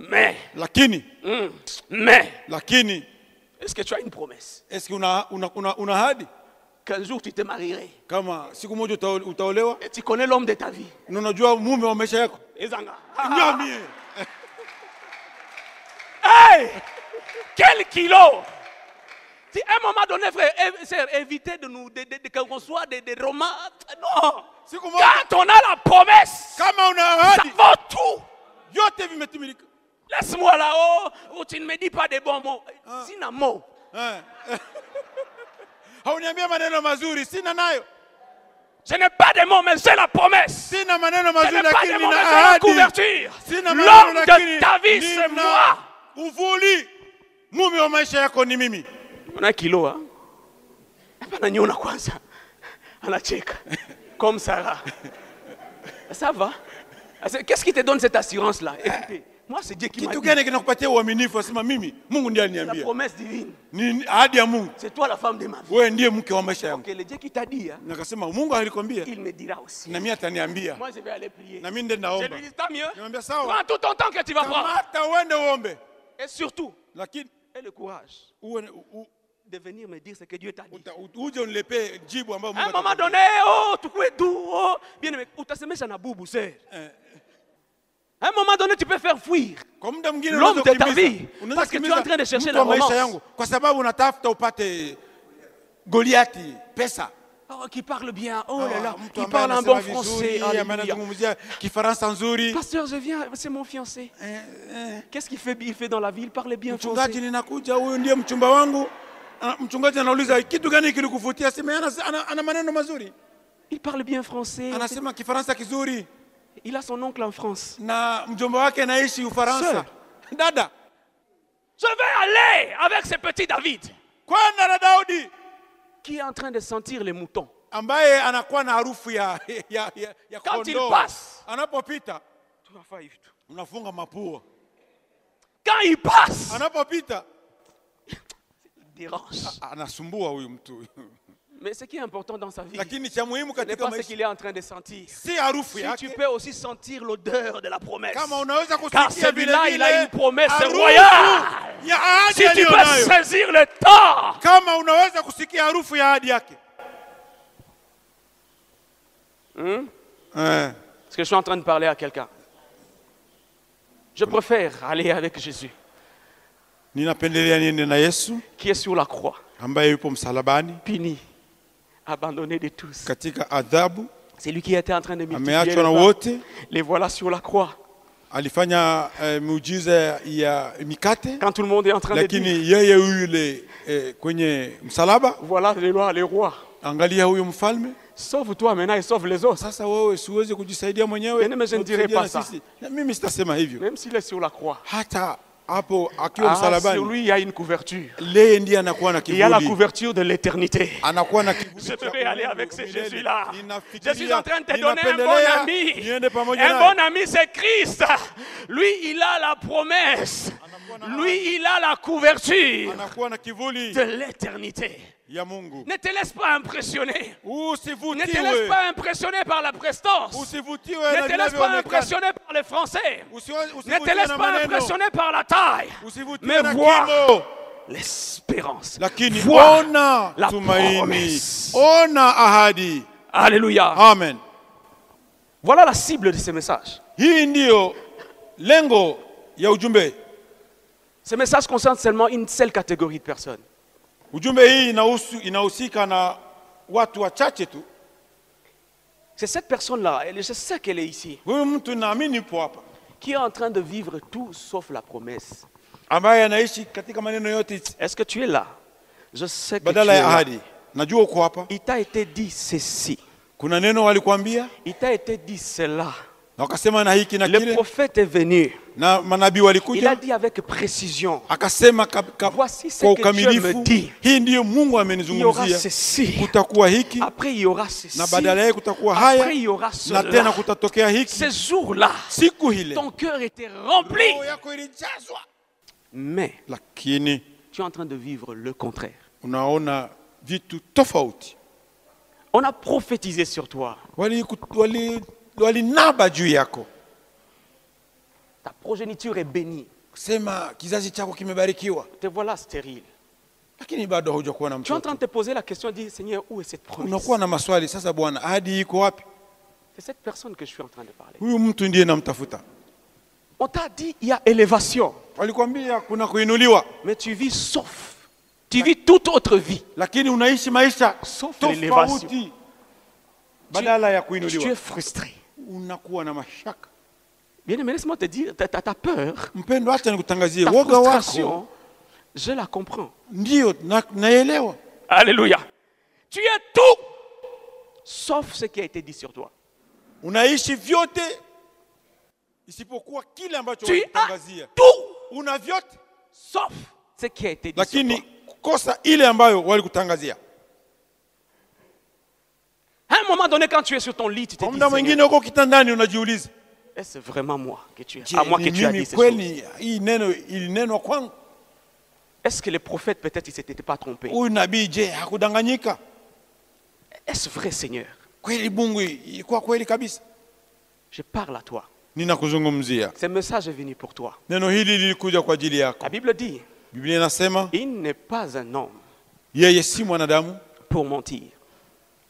[SPEAKER 1] Mais,
[SPEAKER 2] Lakini
[SPEAKER 1] est-ce que tu as une promesse?
[SPEAKER 2] est-ce que una ahadi
[SPEAKER 1] Qu'un jour tu te marierais.
[SPEAKER 2] kama siku moja utaolewa?
[SPEAKER 1] Et tu connais l'homme de ta vie.
[SPEAKER 2] Na unajua mume wa maisha yako?
[SPEAKER 1] Ezanga.
[SPEAKER 2] Nyamie.
[SPEAKER 1] Hey! Quel kilo! Si à un moment donné, frère, évitez de nous, qu'on soit des romans. Non!
[SPEAKER 2] Siku moja
[SPEAKER 1] Quand on a la promesse,
[SPEAKER 2] kama una
[SPEAKER 1] ça
[SPEAKER 2] ahadi,
[SPEAKER 1] vaut tout.
[SPEAKER 2] yote vimetimilika.
[SPEAKER 1] Laisse-moi là-haut où tu ne me dis pas des bons mots. Sina mots.
[SPEAKER 2] Hauniambia maneno mazuri, sina nayo.
[SPEAKER 1] Je n'ai pas de mots, mais j'ai la promesse.
[SPEAKER 2] Sina maneno
[SPEAKER 1] Je
[SPEAKER 2] mazuri
[SPEAKER 1] n'ai pas
[SPEAKER 2] lakini
[SPEAKER 1] de mots,
[SPEAKER 2] nina
[SPEAKER 1] mais j'ai la
[SPEAKER 2] ahadi.
[SPEAKER 1] couverture.
[SPEAKER 2] Sina maneno
[SPEAKER 1] L'homme de
[SPEAKER 2] lakini
[SPEAKER 1] ta vie, c'est
[SPEAKER 2] nina
[SPEAKER 1] moi.
[SPEAKER 2] uvuli. Mume wa maisha yako ni mimi.
[SPEAKER 1] Una kilo, hein? Hapana niona kwanza. Anacheka. Comme Sarah. Ça va? Qu'est-ce qui te donne cette assurance-là? Écoutez, moi c'est Dieu qui m'a
[SPEAKER 2] Kitu
[SPEAKER 1] dit.
[SPEAKER 2] gani kinakupatia uaminifu? Asema mimi, Mungu ndiye
[SPEAKER 1] La
[SPEAKER 2] aliniambia.
[SPEAKER 1] promesse divine.
[SPEAKER 2] Ni ahadi ya Mungu.
[SPEAKER 1] C'est toi la femme de ma vie.
[SPEAKER 2] Wewe ndiye mke wa maisha yangu.
[SPEAKER 1] Ok, le Dieu qui t'a dit, hein,
[SPEAKER 2] Nakasema Mungu alikwambia
[SPEAKER 1] il me dira aussi.
[SPEAKER 2] na mimi ataniambia.
[SPEAKER 1] Moi je vais aller prier.
[SPEAKER 2] Na mimi ndiye
[SPEAKER 1] Je
[SPEAKER 2] naomba.
[SPEAKER 1] lui dis, tant mieux.
[SPEAKER 2] Nimwambia sawa.
[SPEAKER 1] Prends tout ton temps que tu vas prendre.
[SPEAKER 2] Kamata uende uombe.
[SPEAKER 1] Et surtout,
[SPEAKER 2] Lakini
[SPEAKER 1] aie le courage de venir me dire ce que Dieu t'a dit.
[SPEAKER 2] uje unilepee jibu ambayo
[SPEAKER 1] À un
[SPEAKER 2] Mungu
[SPEAKER 1] moment donné, oh, tu peux doux, oh, bien aimé, utasemesha na bubu, sir. À un moment donné, tu peux faire fuir
[SPEAKER 2] Kwa muda mwingine
[SPEAKER 1] l'homme
[SPEAKER 2] unaweza
[SPEAKER 1] de ta
[SPEAKER 2] kukimbiza.
[SPEAKER 1] vie.
[SPEAKER 2] Unaweza
[SPEAKER 1] Parce que tu es
[SPEAKER 2] kukimbiza
[SPEAKER 1] en train de chercher
[SPEAKER 2] mtu
[SPEAKER 1] la
[SPEAKER 2] wa maisha
[SPEAKER 1] romance.
[SPEAKER 2] yangu kwa sababu unatafuta upate Goliati, pesa.
[SPEAKER 1] Oh, qui parle bien, oh là là,
[SPEAKER 2] Mtu
[SPEAKER 1] qui
[SPEAKER 2] ambaye
[SPEAKER 1] parle un
[SPEAKER 2] anasema
[SPEAKER 1] bon français.
[SPEAKER 2] vizuri, ambaye
[SPEAKER 1] Alléluia.
[SPEAKER 2] anazungumzia Kifaransa nzuri.
[SPEAKER 1] Pasteur, je viens, c'est mon fiancé. Qu'est-ce qu'il fait? Il fait dans la vie, il parle bien français.
[SPEAKER 2] Mchungaji, ninakuja, huyu ndiye mchumba wangu. Mchungaji anauliza kitu gani kilikuvutia? Sema ana maneno mazuri.
[SPEAKER 1] Il parle bien français.
[SPEAKER 2] Anasema Kifaransa kizuri.
[SPEAKER 1] Il a son oncle en France.
[SPEAKER 2] Na mjomba wake anaishi Ufaransa. Dada,
[SPEAKER 1] je vais aller avec ce petit David
[SPEAKER 2] kwenda na Daudi
[SPEAKER 1] qui est en train de sentir les moutons.
[SPEAKER 2] ambaye anakuwa na harufu ya
[SPEAKER 1] Quand il
[SPEAKER 2] kondoo.
[SPEAKER 1] passe,
[SPEAKER 2] Anapopita
[SPEAKER 1] tu vas faire tout.
[SPEAKER 2] unafunga mapua.
[SPEAKER 1] Quand il passe,
[SPEAKER 2] Anapopita
[SPEAKER 1] il dérange.
[SPEAKER 2] anasumbua huyu mtu.
[SPEAKER 1] Mais ce qui est important dans sa vie,
[SPEAKER 2] Lakini cha muhimu
[SPEAKER 1] ce n'est
[SPEAKER 2] katika
[SPEAKER 1] pas ce
[SPEAKER 2] maisha
[SPEAKER 1] qu'il est en train de sentir.
[SPEAKER 2] si harufu
[SPEAKER 1] Si
[SPEAKER 2] yake.
[SPEAKER 1] tu peux aussi sentir l'odeur de la promesse.
[SPEAKER 2] Kama unaweza
[SPEAKER 1] Car
[SPEAKER 2] kusikia vile
[SPEAKER 1] celui-là, il a
[SPEAKER 2] vile
[SPEAKER 1] une promesse
[SPEAKER 2] harufu
[SPEAKER 1] royale.
[SPEAKER 2] ya ahadi
[SPEAKER 1] Si tu peux
[SPEAKER 2] aliyonayo.
[SPEAKER 1] saisir le temps,
[SPEAKER 2] Kama unaweza kusikia harufu ya ahadi yake.
[SPEAKER 1] parce que je suis en train de parler à quelqu'un. Je préfère aller avec Jésus,
[SPEAKER 2] Ninapendelea niende na Yesu
[SPEAKER 1] qui est sur la croix,
[SPEAKER 2] ambaye yupo msalabani
[SPEAKER 1] puni, abandonné de tous.
[SPEAKER 2] katika adhabu,
[SPEAKER 1] C'est lui qui était en train de multiplier
[SPEAKER 2] ameachwa na
[SPEAKER 1] les pains.
[SPEAKER 2] wote,
[SPEAKER 1] Les voilà sur la croix.
[SPEAKER 2] alifanya miujiza ya mikate,
[SPEAKER 1] Quand tout le monde est en train de dire,
[SPEAKER 2] lakini yeye yule kwenye msalaba,
[SPEAKER 1] voilà les rois.
[SPEAKER 2] angalia huyo mfalme.
[SPEAKER 1] Sauve-toi maintenant et sauve les autres.
[SPEAKER 2] Sasa wewe siwezi kujisaidia mwenyewe.
[SPEAKER 1] Mais je ne dirai pas ça.
[SPEAKER 2] Na mimi sitasema hivyo.
[SPEAKER 1] Même s'il est sur la croix.
[SPEAKER 2] Hata hapo akiwa
[SPEAKER 1] sur
[SPEAKER 2] msalabani,
[SPEAKER 1] lui il y a une couverture.
[SPEAKER 2] yeye ndiye anakuwa na
[SPEAKER 1] Il y a la
[SPEAKER 2] kivuli,
[SPEAKER 1] couverture de l'éternité.
[SPEAKER 2] anakuwa na kivuli.
[SPEAKER 1] Je peux aller avec ce
[SPEAKER 2] Milele.
[SPEAKER 1] Jésus-là. Je suis
[SPEAKER 2] Ninafikiria,
[SPEAKER 1] en train de te donner un bon
[SPEAKER 2] ninapendelea,
[SPEAKER 1] ami.
[SPEAKER 2] niende pamoja
[SPEAKER 1] Un
[SPEAKER 2] naye.
[SPEAKER 1] bon ami, c'est Christ. Lui, il a la promesse. Lui, il a la couverture
[SPEAKER 2] Anakuwa na kivuli
[SPEAKER 1] de l'éternité.
[SPEAKER 2] ya Mungu.
[SPEAKER 1] Ne te laisse pas impressionner. Ne te laisse
[SPEAKER 2] Usivutiwe,
[SPEAKER 1] pas impressionner par la prestance.
[SPEAKER 2] usivutiwe
[SPEAKER 1] Ne
[SPEAKER 2] na
[SPEAKER 1] te laisse pas
[SPEAKER 2] vinavyoonekana.
[SPEAKER 1] impressionner par les Français. Ne
[SPEAKER 2] Usivutiwe
[SPEAKER 1] te laisse
[SPEAKER 2] na
[SPEAKER 1] pas
[SPEAKER 2] maneno.
[SPEAKER 1] impressionner par la taille.
[SPEAKER 2] Usivutiwe
[SPEAKER 1] Mais
[SPEAKER 2] na
[SPEAKER 1] vois
[SPEAKER 2] kimo.
[SPEAKER 1] l'espérance.
[SPEAKER 2] Lakini
[SPEAKER 1] Vois
[SPEAKER 2] ona
[SPEAKER 1] la
[SPEAKER 2] tumaini,
[SPEAKER 1] promesse.
[SPEAKER 2] ona ahadi.
[SPEAKER 1] Alléluia.
[SPEAKER 2] Amen.
[SPEAKER 1] Voilà la cible de ce message.
[SPEAKER 2] Hii ndiyo lengo ya ujumbe.
[SPEAKER 1] Ce message concerne seulement une seule catégorie de personnes.
[SPEAKER 2] Ujumbe hii inahusika na watu wachache tu.
[SPEAKER 1] C'est cette personne-là, je sais qu'elle est ici,
[SPEAKER 2] Huyu mtu naamini yupo hapa,
[SPEAKER 1] qui est en train de vivre tout sauf la promesse.
[SPEAKER 2] ambaye anaishi katika maneno yote
[SPEAKER 1] Est-ce que tu es là? Je sais que tu
[SPEAKER 2] badala
[SPEAKER 1] es
[SPEAKER 2] ya
[SPEAKER 1] là.
[SPEAKER 2] ahadi. Najua uko hapa.
[SPEAKER 1] Il t'a été dit ceci.
[SPEAKER 2] Kuna neno walikwambia
[SPEAKER 1] Il t'a été dit cela.
[SPEAKER 2] na wakasema na hiki na
[SPEAKER 1] Le
[SPEAKER 2] kile,
[SPEAKER 1] prophète est venu.
[SPEAKER 2] na manabii
[SPEAKER 1] Il a
[SPEAKER 2] walikuja
[SPEAKER 1] dit avec précision.
[SPEAKER 2] akasema
[SPEAKER 1] Voici ce
[SPEAKER 2] kwa
[SPEAKER 1] que Dieu me
[SPEAKER 2] ukamilifu,
[SPEAKER 1] dit.
[SPEAKER 2] hii ndiyo Mungu
[SPEAKER 1] Il y aura
[SPEAKER 2] amenizungumzia.
[SPEAKER 1] ceci.
[SPEAKER 2] Kutakuwa hiki
[SPEAKER 1] Après, il y aura ceci.
[SPEAKER 2] na badala yake kutakuwa
[SPEAKER 1] Après,
[SPEAKER 2] haya
[SPEAKER 1] il y aura
[SPEAKER 2] na tena
[SPEAKER 1] cela.
[SPEAKER 2] kutatokea hiki.
[SPEAKER 1] Ces jours-là,
[SPEAKER 2] Siku hile
[SPEAKER 1] ton cœur était rempli.
[SPEAKER 2] roho yako ilijazwa,
[SPEAKER 1] Mais
[SPEAKER 2] lakini
[SPEAKER 1] tu es en train de vivre le contraire.
[SPEAKER 2] unaona vitu tofauti.
[SPEAKER 1] On a prophétisé sur toi.
[SPEAKER 2] Walinaba juu yako,
[SPEAKER 1] Ta progéniture est bénie.
[SPEAKER 2] kusema kizazi chako kimebarikiwa,
[SPEAKER 1] Te voilà stérile.
[SPEAKER 2] lakini bado haujakuwa na
[SPEAKER 1] Tu es en train
[SPEAKER 2] mtoto.
[SPEAKER 1] de te poser la question, dire Seigneur, où est cette promesse?
[SPEAKER 2] Unakuwa na maswali sasa, Bwana, ahadi iko wapi?
[SPEAKER 1] C'est cette personne que je suis en train de parler.
[SPEAKER 2] Huyu mtu ndiye namtafuta.
[SPEAKER 1] On t'a dit il y a élévation,
[SPEAKER 2] Walikwambia kuna kuinuliwa,
[SPEAKER 1] mais tu vis sauf. Tu vis toute autre vie,
[SPEAKER 2] lakini unaishi maisha
[SPEAKER 1] sauf l'élévation.
[SPEAKER 2] tofauti. Badala ya
[SPEAKER 1] Tu
[SPEAKER 2] kuinuliwa
[SPEAKER 1] es frustré.
[SPEAKER 2] unakuwa na mashaka.
[SPEAKER 1] Bien aimé, laisse-moi te dire, ta peur,
[SPEAKER 2] Mpendo, acha nikutangazie,
[SPEAKER 1] ta
[SPEAKER 2] woga wako
[SPEAKER 1] frustration, je la comprends.
[SPEAKER 2] ndio naelewa.
[SPEAKER 1] Alléluia. Tu es tout, sauf ce qui a été dit sur toi.
[SPEAKER 2] Unaishi vyote isipokuwa kile ambacho
[SPEAKER 1] Tu as
[SPEAKER 2] walitangazia.
[SPEAKER 1] tout,
[SPEAKER 2] Una vyote
[SPEAKER 1] sauf ce qui a été dit sur
[SPEAKER 2] lakini
[SPEAKER 1] toi.
[SPEAKER 2] kukosa ile ambayo walikutangazia.
[SPEAKER 1] À un moment donné, quand tu es sur ton lit, tu te
[SPEAKER 2] Kwa
[SPEAKER 1] dis,
[SPEAKER 2] muda mwingine
[SPEAKER 1] Seigneur,
[SPEAKER 2] uko kitandani unajiuliza,
[SPEAKER 1] est-ce vraiment moi que tu es?
[SPEAKER 2] je,
[SPEAKER 1] À moi que
[SPEAKER 2] ni
[SPEAKER 1] tu as
[SPEAKER 2] mimi
[SPEAKER 1] dit ces choses.
[SPEAKER 2] kweli hii neno ilinenwa kwangu?
[SPEAKER 1] Est-ce que les prophètes, peut-être, ils ne s'étaient pas trompés?
[SPEAKER 2] Huyu nabii je, hakudanganyika?
[SPEAKER 1] Est-ce vrai, Seigneur?
[SPEAKER 2] Kweli Mungu ilikuwa kweli kabisa?
[SPEAKER 1] Je parle à toi.
[SPEAKER 2] Ninakuzungumzia.
[SPEAKER 1] Ce message est venu pour toi.
[SPEAKER 2] Neno hili lilikuja kwa ajili yako.
[SPEAKER 1] La Bible dit,
[SPEAKER 2] Biblia inasema
[SPEAKER 1] il n'est pas un homme
[SPEAKER 2] yeye si mwanadamu
[SPEAKER 1] pour mentir,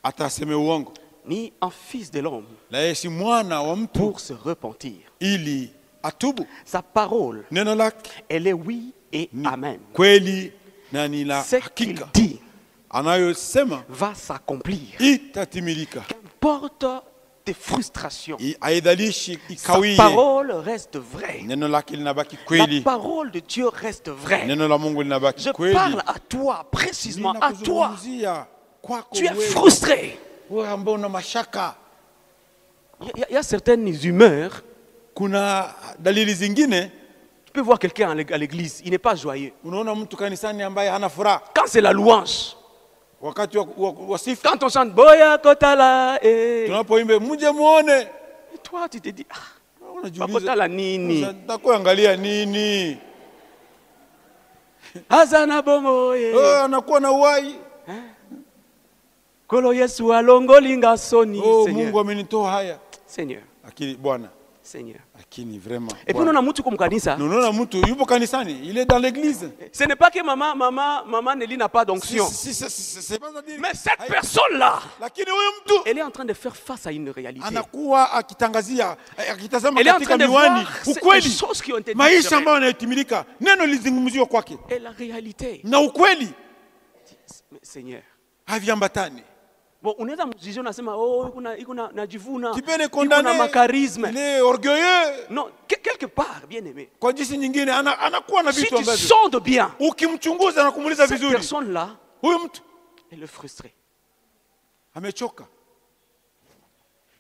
[SPEAKER 2] hata aseme uongo,
[SPEAKER 1] ni un fils de l'homme
[SPEAKER 2] na yeye si mwana wa mtu
[SPEAKER 1] pour se repentir.
[SPEAKER 2] ili atubu.
[SPEAKER 1] Sa parole,
[SPEAKER 2] Neno lake
[SPEAKER 1] elle est oui et
[SPEAKER 2] ni
[SPEAKER 1] amen.
[SPEAKER 2] kweli na ni la
[SPEAKER 1] Ce qu'il
[SPEAKER 2] hakika,
[SPEAKER 1] dit
[SPEAKER 2] anayosema
[SPEAKER 1] va s'accomplir.
[SPEAKER 2] itatimilika.
[SPEAKER 1] Qu'importe tes frustrations,
[SPEAKER 2] Haidhalishi
[SPEAKER 1] sa
[SPEAKER 2] ikawie,
[SPEAKER 1] parole reste vraie.
[SPEAKER 2] neno lake linabaki
[SPEAKER 1] La
[SPEAKER 2] kweli,
[SPEAKER 1] parole de Dieu reste vraie.
[SPEAKER 2] neno la Mungu linabaki
[SPEAKER 1] Je
[SPEAKER 2] kweli.
[SPEAKER 1] parle à toi, précisément à toi.
[SPEAKER 2] Ninakuzungumzia kwako
[SPEAKER 1] Tu es
[SPEAKER 2] wewe,
[SPEAKER 1] frustré.
[SPEAKER 2] wewe ambao una mashaka.
[SPEAKER 1] Il y a certaines humeurs.
[SPEAKER 2] Kuna dalili zingine,
[SPEAKER 1] Tu peux voir quelqu'un à l'église, il n'est pas joyeux.
[SPEAKER 2] unaona mtu kanisani ambaye hana furaha
[SPEAKER 1] Quand c'est la louange,
[SPEAKER 2] wakati wa sifa,
[SPEAKER 1] quand on chante Boya Kotala, et
[SPEAKER 2] tunapoimba muje muone,
[SPEAKER 1] toi tu te dis, ah,
[SPEAKER 2] unajiuliza
[SPEAKER 1] Kotala nini?
[SPEAKER 2] takuangalia nini?
[SPEAKER 1] Azana bomo
[SPEAKER 2] Anakuwa na uhai.
[SPEAKER 1] Kolo Yesu alongolinga soni. Seigneur.
[SPEAKER 2] Mungu amenitoa haya,
[SPEAKER 1] Seigneur.
[SPEAKER 2] lakini Bwana,
[SPEAKER 1] Seigneur.
[SPEAKER 2] lakini vraiment.
[SPEAKER 1] Et puis on a mtu kumkanisa.
[SPEAKER 2] Unaona mtu yupo kanisani, il est dans l'église.
[SPEAKER 1] Ce n'est pas que maman Nelly n'a pas d'onction.
[SPEAKER 2] C'est pas ça dire.
[SPEAKER 1] Mais cette personne-là,
[SPEAKER 2] Lakini huyu mtu
[SPEAKER 1] elle est en train de faire face à une réalité.
[SPEAKER 2] anakuwa akitangazia, akitazama
[SPEAKER 1] Elle est en
[SPEAKER 2] katika
[SPEAKER 1] train de
[SPEAKER 2] miwani
[SPEAKER 1] voir les
[SPEAKER 2] ukweli,
[SPEAKER 1] choses qui ont été dites.
[SPEAKER 2] maisha ambayo yanayotimilika, neno lizungumziwa kwake
[SPEAKER 1] Et la réalité.
[SPEAKER 2] na ukweli
[SPEAKER 1] Mais Seigneur.
[SPEAKER 2] haviambatani.
[SPEAKER 1] Bon, unaweza mjijia unasema oh iko na najivuna.
[SPEAKER 2] Tu peux le
[SPEAKER 1] Iko na
[SPEAKER 2] condamner,
[SPEAKER 1] makarisme.
[SPEAKER 2] il est orgueilleux.
[SPEAKER 1] Non, quelque part, bien aimé.
[SPEAKER 2] Kwa jinsi nyingine anakuwa na
[SPEAKER 1] Si
[SPEAKER 2] vitu
[SPEAKER 1] tu
[SPEAKER 2] ambavyo
[SPEAKER 1] sondes bien,
[SPEAKER 2] ukimchunguza na kumuuliza
[SPEAKER 1] cette
[SPEAKER 2] vizuri,
[SPEAKER 1] personne-là,
[SPEAKER 2] huyu mtu
[SPEAKER 1] elle est frustrée.
[SPEAKER 2] amechoka.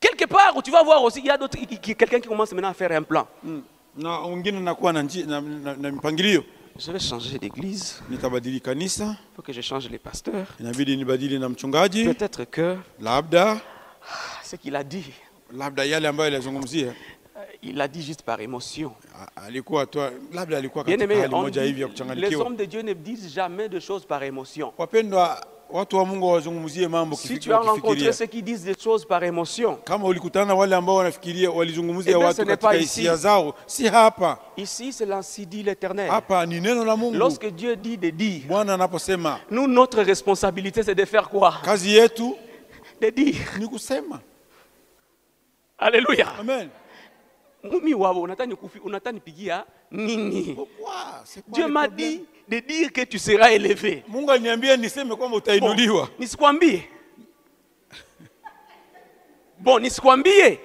[SPEAKER 1] Quelque part où tu vas voir aussi, il y a d'autres, quelqu'un qui commence maintenant à faire un plan.
[SPEAKER 2] Na wengine nakuwa na mipangilio.
[SPEAKER 1] Je vais changer d'église.
[SPEAKER 2] Nitabadili kanisa.
[SPEAKER 1] Il faut que je change les pasteurs.
[SPEAKER 2] Inabidi nibadili na mchungaji.
[SPEAKER 1] Peut-être que
[SPEAKER 2] labda
[SPEAKER 1] ce qu'il a dit.
[SPEAKER 2] Labda yale ambayo alizungumzia.
[SPEAKER 1] Il l'a dit juste par émotion.
[SPEAKER 2] Alikuwa tu labda alikuwa
[SPEAKER 1] katika
[SPEAKER 2] hali moja hivi ya kuchanganyikiwa.
[SPEAKER 1] Les hommes de Dieu ne disent jamais de choses par émotion.
[SPEAKER 2] Wapendwa, watu wa Mungu wazungumzie mambo kifikiria.
[SPEAKER 1] Si tu as rencontré ceux qui disent des choses par émotion.
[SPEAKER 2] Kama ulikutana wale ambao wanafikiria walizungumzia watu katika hisia zao, si hapa.
[SPEAKER 1] Ici c'est l'ainsi dit l'Éternel.
[SPEAKER 2] Hapa ni neno la Mungu.
[SPEAKER 1] Lorsque Dieu dit de dire.
[SPEAKER 2] Bwana anaposema.
[SPEAKER 1] Nous notre responsabilité c'est de faire quoi?
[SPEAKER 2] Kazi yetu
[SPEAKER 1] de dire.
[SPEAKER 2] Ni kusema.
[SPEAKER 1] Alléluia.
[SPEAKER 2] Amen.
[SPEAKER 1] Dieu m'a dit de dire que tu seras élevé.
[SPEAKER 2] Mungu aliniambia niseme kwamba utainuliwa.
[SPEAKER 1] Nisikwambie. Bon, nisikwambie.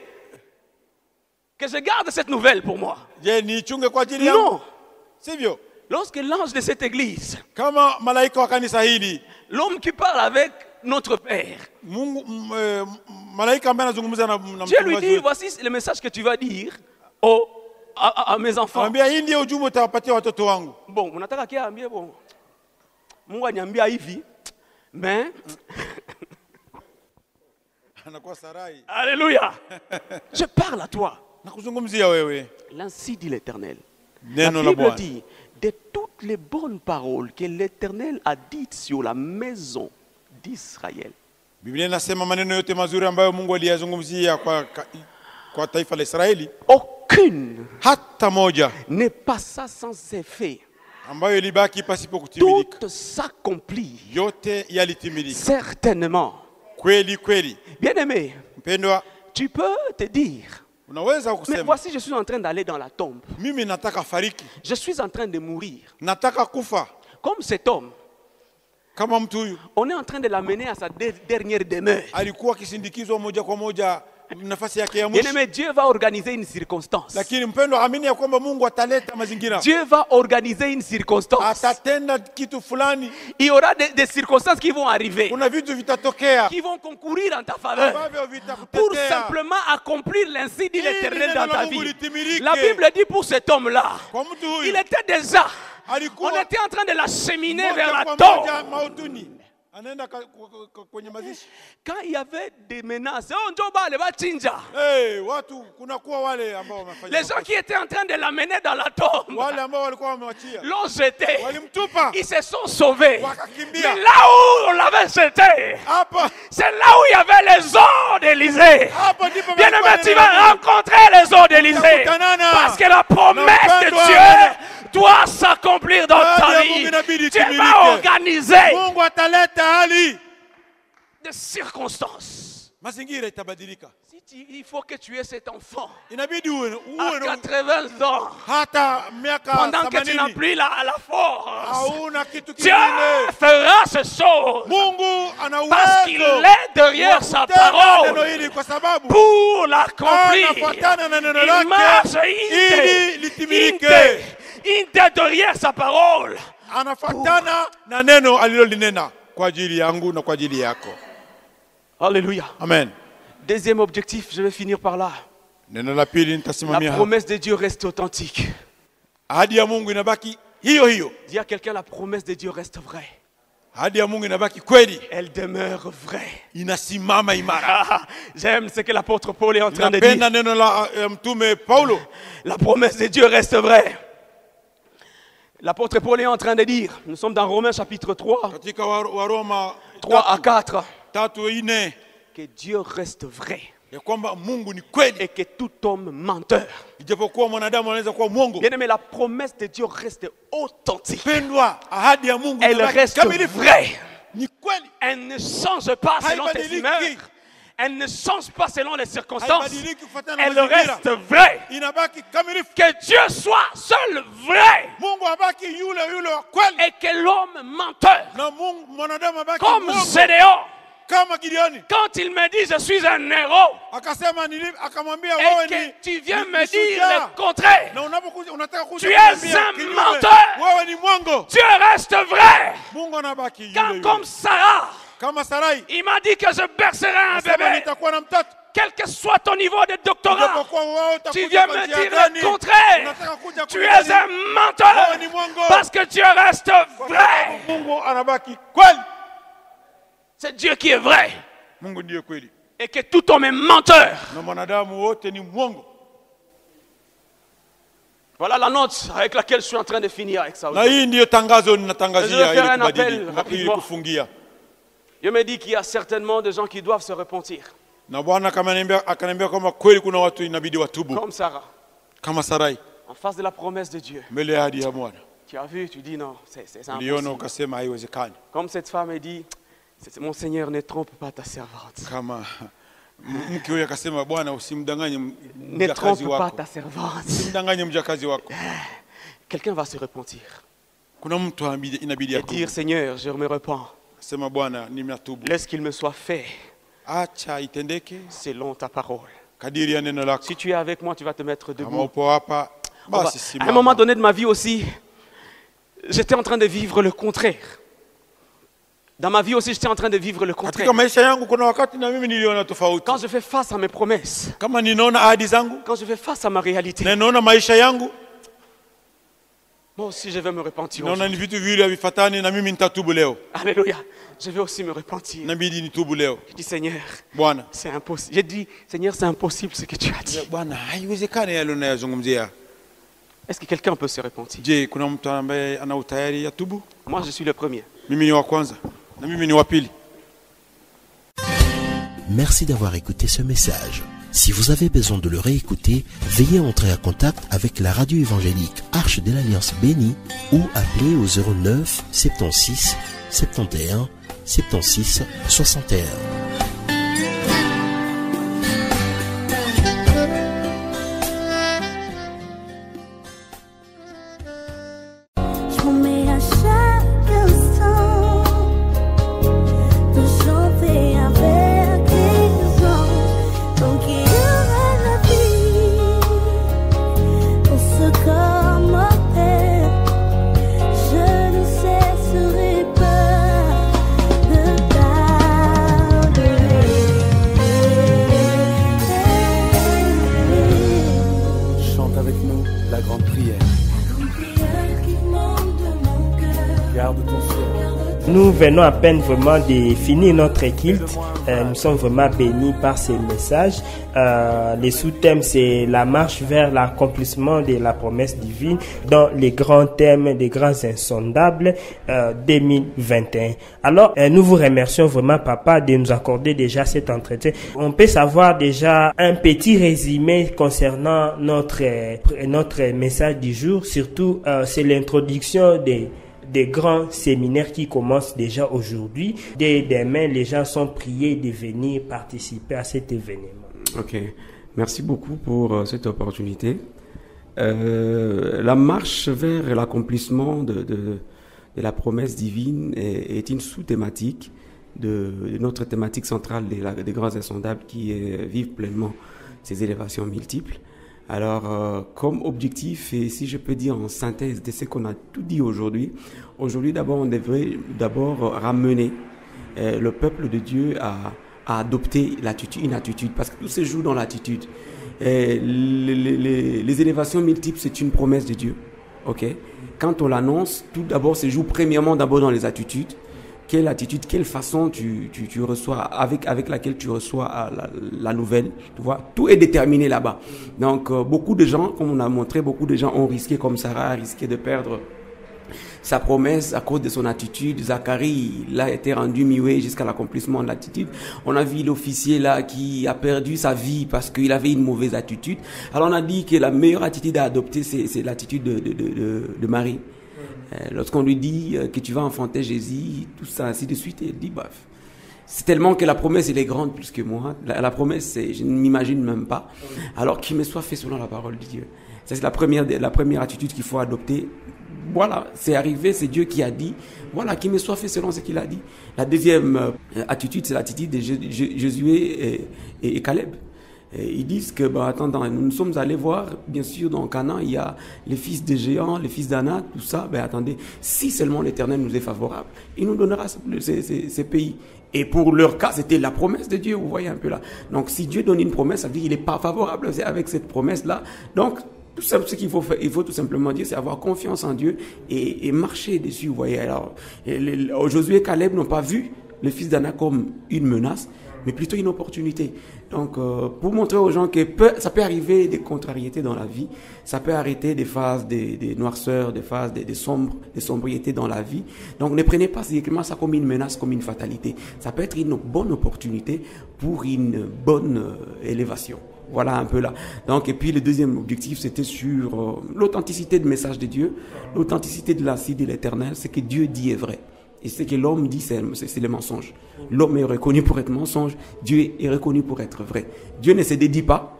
[SPEAKER 1] Que je garde cette nouvelle pour moi.
[SPEAKER 2] Je nichunge kwa ajili yangu.
[SPEAKER 1] Non.
[SPEAKER 2] Sivyo?
[SPEAKER 1] Lorsque l'ange de cette église,
[SPEAKER 2] kama malaika wa kanisa hili,
[SPEAKER 1] l'homme qui parle avec notre Père,
[SPEAKER 2] Mungu malaika ambaye anazungumza na
[SPEAKER 1] Dieu lui dit, voici le message que tu vas dire à mes enfants.
[SPEAKER 2] Anambia hii ndio ujumbe utawapatia watoto wangu.
[SPEAKER 1] Bon, unataka kiambie bon. Mungu aniambia hivi, mais
[SPEAKER 2] anakuwa sarai.
[SPEAKER 1] Alléluia. Je parle à toi.
[SPEAKER 2] Nakuzungumzia wewe.
[SPEAKER 1] L'ainsi dit l'Éternel.
[SPEAKER 2] Neno
[SPEAKER 1] la
[SPEAKER 2] la Bwana.
[SPEAKER 1] Bible dit, de toutes les bonnes paroles que l'Éternel a dites sur la maison d'Israël.
[SPEAKER 2] Biblia inasema maneno yote mazuri ambayo Mungu aliyazungumzia kwa taifa la Israeli,
[SPEAKER 1] aucune
[SPEAKER 2] hata moja
[SPEAKER 1] ne passa sans effet.
[SPEAKER 2] Ambayo ilibaki pasipo kutimilika.
[SPEAKER 1] Tout s'accomplit.
[SPEAKER 2] Yote yalitimilika.
[SPEAKER 1] Certainement.
[SPEAKER 2] Kweli kweli.
[SPEAKER 1] Bien-aimé,
[SPEAKER 2] mpendwa,
[SPEAKER 1] tu peux te dire,
[SPEAKER 2] unaweza kusema,
[SPEAKER 1] mais voici je suis en train d'aller dans la tombe.
[SPEAKER 2] Mimi nataka fariki.
[SPEAKER 1] Je suis en train de mourir.
[SPEAKER 2] Nataka kufa.
[SPEAKER 1] Comme cet homme.
[SPEAKER 2] Kama mtu huyu.
[SPEAKER 1] On est en train de l'amener à sa dernière demeure.
[SPEAKER 2] Alikuwa kisindikizwa moja kwa moja nafasi yake ya mwisho.
[SPEAKER 1] Bien-aimé, Dieu va organiser une circonstance.
[SPEAKER 2] Lakini mpendwa, amini ya kwamba Mungu ataleta mazingira.
[SPEAKER 1] Dieu va organiser une circonstance.
[SPEAKER 2] Atatenda kitu fulani.
[SPEAKER 1] Il y aura des circonstances qui vont arriver.
[SPEAKER 2] Kuna vitu vitatokea.
[SPEAKER 1] Qui vont concourir en ta faveur. Pour simplement accomplir l'ainsi dit l'Éternel dans ta vie. La Bible dit pour cet homme-là, il était déjà, on était en train de l'acheminer vers la tombe. Quand il y avait des menaces, les gens qui étaient en train de l'amener dans la tombe, l'ont jeté, ils se sont sauvés. Mais là où on l'avait jeté, c'est là où il y avait les eaux d'Élysée. Bien aimé, tu vas rencontrer les eaux d'Élysée, parce que la promesse de Dieu doit s'accomplir dans ta vie. Dieu va organiser des circonstances. Il faut que tu aies cet enfant à 80 ans, pendant que tu n'as plus la force. Dieu fera ces choses parce qu'il est derrière sa parole pour l'accomplir. Il marche derrière sa parole.
[SPEAKER 2] Anafatana na neno alilolinena kwa ajili yangu na kwa ajili yako.
[SPEAKER 1] Alléluia.
[SPEAKER 2] Amen.
[SPEAKER 1] Deuxième objectif, je vais finir par là.
[SPEAKER 2] Neno la pili nitasimamia.
[SPEAKER 1] La promesse de Dieu reste authentique.
[SPEAKER 2] Ahadi ya Mungu inabaki hiyo hiyo.
[SPEAKER 1] Dis à quelqu'un, la promesse de Dieu reste vraie.
[SPEAKER 2] Ahadi ya Mungu inabaki kweli.
[SPEAKER 1] Elle demeure vraie.
[SPEAKER 2] Inasimama imara.
[SPEAKER 1] J'aime ce que l'apôtre Paul est en train de dire.
[SPEAKER 2] Napenda neno la mtume Paulo.
[SPEAKER 1] La promesse de Dieu reste vraie. L'apôtre Paul est en train de dire, nous sommes dans Romains chapitre 3, 3 à 4, que Dieu reste vrai et que tout homme menteur. Bien aimé, la promesse de Dieu reste authentique. Elle reste vraie. Elle ne change pas selon tes humeurs. Elle ne change pas selon les circonstances. Elle reste vraie. Que Dieu soit seul vrai. Et que l'homme menteur, comme Gédéon, quand il me dit je suis un héros, et que tu viens me dire le contraire, tu es un menteur. Dieu reste vrai. Quand comme Sarah, il m'a dit que je bercerai un bébé. quel que soit ton niveau de doctorat, tu viens me dire le contraire. Tu es un menteur parce que Dieu reste vrai. C'est Dieu qui est vrai. Et que tout homme est menteur. Voilà la note avec laquelle je suis en train de finir avec ça. Je vais faire un appel rapidement. Dieu me dit qu'il y a certainement des gens qui doivent se repentir. Comme Sarah. En face de la promesse de Dieu. Tu as vu, tu dis non, c'est impossible. Comme cette femme a dit, mon Seigneur, ne trompe pas ta servante. Ne trompe pas ta servante. Quelqu'un va se repentir. Et dire, Seigneur, je me repens. Laisse qu'il me soit fait selon ta parole. Si tu es avec moi, tu vas te mettre debout. À un moment donné de ma vie aussi, j'étais en train de vivre le contraire. Dans ma vie aussi, j'étais en train de vivre le contraire. Quand je fais face à mes promesses, quand je fais face à ma réalité, moi aussi je vais me repentir. Alléluia. Je vais aussi me repentir. Je dis, Seigneur, c'est impossible. J'ai dit, Seigneur, c'est impossible ce que tu as dit. Est-ce que quelqu'un peut se repentir? Moi, je suis le premier.
[SPEAKER 3] Merci d'avoir écouté ce message. Si vous avez besoin de le réécouter, veuillez entrer en contact avec la radio évangélique Arche de l'Alliance Bénie ou appeler au 09 76 71 76 61.
[SPEAKER 4] Nous venons à peine vraiment de finir notre culte. Nous sommes vraiment bénis par ces messages. Les sous-thèmes, c'est la marche vers l'accomplissement de la promesse divine dans les grands thèmes, les grands insondables 2021. Alors, nous vous remercions vraiment, Papa, de nous accorder déjà cet entretien. On peut savoir déjà un petit résumé concernant notre message du jour. Surtout, c'est l'introduction des grands séminaires qui commencent déjà aujourd'hui. Dès demain, les gens sont priés de venir participer à cet événement.
[SPEAKER 5] Ok, merci beaucoup pour cette opportunité. La marche vers l'accomplissement de la promesse divine est une sous-thématique de notre thématique centrale des grands insondables qui est vivre pleinement ces élévations multiples. Alors, comme objectif, et si je peux dire en synthèse de ce qu'on a tout dit aujourd'hui, d'abord, on devrait ramener le peuple de Dieu à adopter une attitude, parce que tout se joue dans l'attitude. Les élévations multiples, c'est une promesse de Dieu. Ok. Quand on l'annonce, tout d'abord se joue premièrement dans les attitudes. Quelle attitude, quelle façon tu reçois, avec laquelle tu reçois la nouvelle, tu vois, tout est déterminé là-bas. Donc, beaucoup de gens, comme on a montré, beaucoup de gens ont risqué, comme Sarah a risqué de perdre sa promesse à cause de son attitude. Zacharie, il a été rendu muet jusqu'à l'accomplissement de l'attitude. On a vu l'officier là qui a perdu sa vie parce qu'il avait une mauvaise attitude. Alors on a dit que la meilleure attitude à adopter, c'est l'attitude de Marie. Lorsqu'on lui dit que tu vas enfanter Jésus, tout ça, ainsi de suite, il dit, bah, c'est tellement que la promesse, elle est grande plus que moi. La promesse, je ne m'imagine même pas. Alors qu'il me soit fait selon la parole de Dieu. Ça, c'est la première attitude qu'il faut adopter. Voilà, c'est arrivé, c'est Dieu qui a dit. Voilà, qu'il me soit fait selon ce qu'il a dit. La deuxième attitude, c'est l'attitude de Josué et Caleb. Et ils disent que, attends, nous sommes allés voir, bien sûr, dans Canaan, il y a les fils des géants, les fils d'Anak, tout ça. Attendez, si seulement l'Éternel nous est favorable, il nous donnera ces pays. Et pour leur cas, c'était la promesse de Dieu, vous voyez un peu là. Donc, si Dieu donne une promesse, ça veut dire qu'il n'est pas favorable avec cette promesse-là. Donc, tout ça, ce qu'il faut faire, il faut tout simplement dire, c'est avoir confiance en Dieu et marcher dessus, vous voyez. Alors, Josué et Caleb n'ont pas vu les fils d'Anak comme une menace, mais plutôt une opportunité. Donc, pour montrer aux gens que ça peut arriver des contrariétés dans la vie, ça peut arrêter des phases, des noirceurs, des phases, des sombriétés dans la vie. Donc, ne prenez pas directement ça comme une menace, comme une fatalité. Ça peut être une bonne opportunité pour une bonne élévation. Voilà un peu là. Donc, et puis le deuxième objectif, c'était sur l'authenticité du message de Dieu, l'authenticité de la cité de l'Éternel, c'est que Dieu dit est vrai. Et ce que l'homme dit, c'est le mensonge. L'homme est reconnu pour être mensonge, Dieu est reconnu pour être vrai. Dieu ne se dédie pas.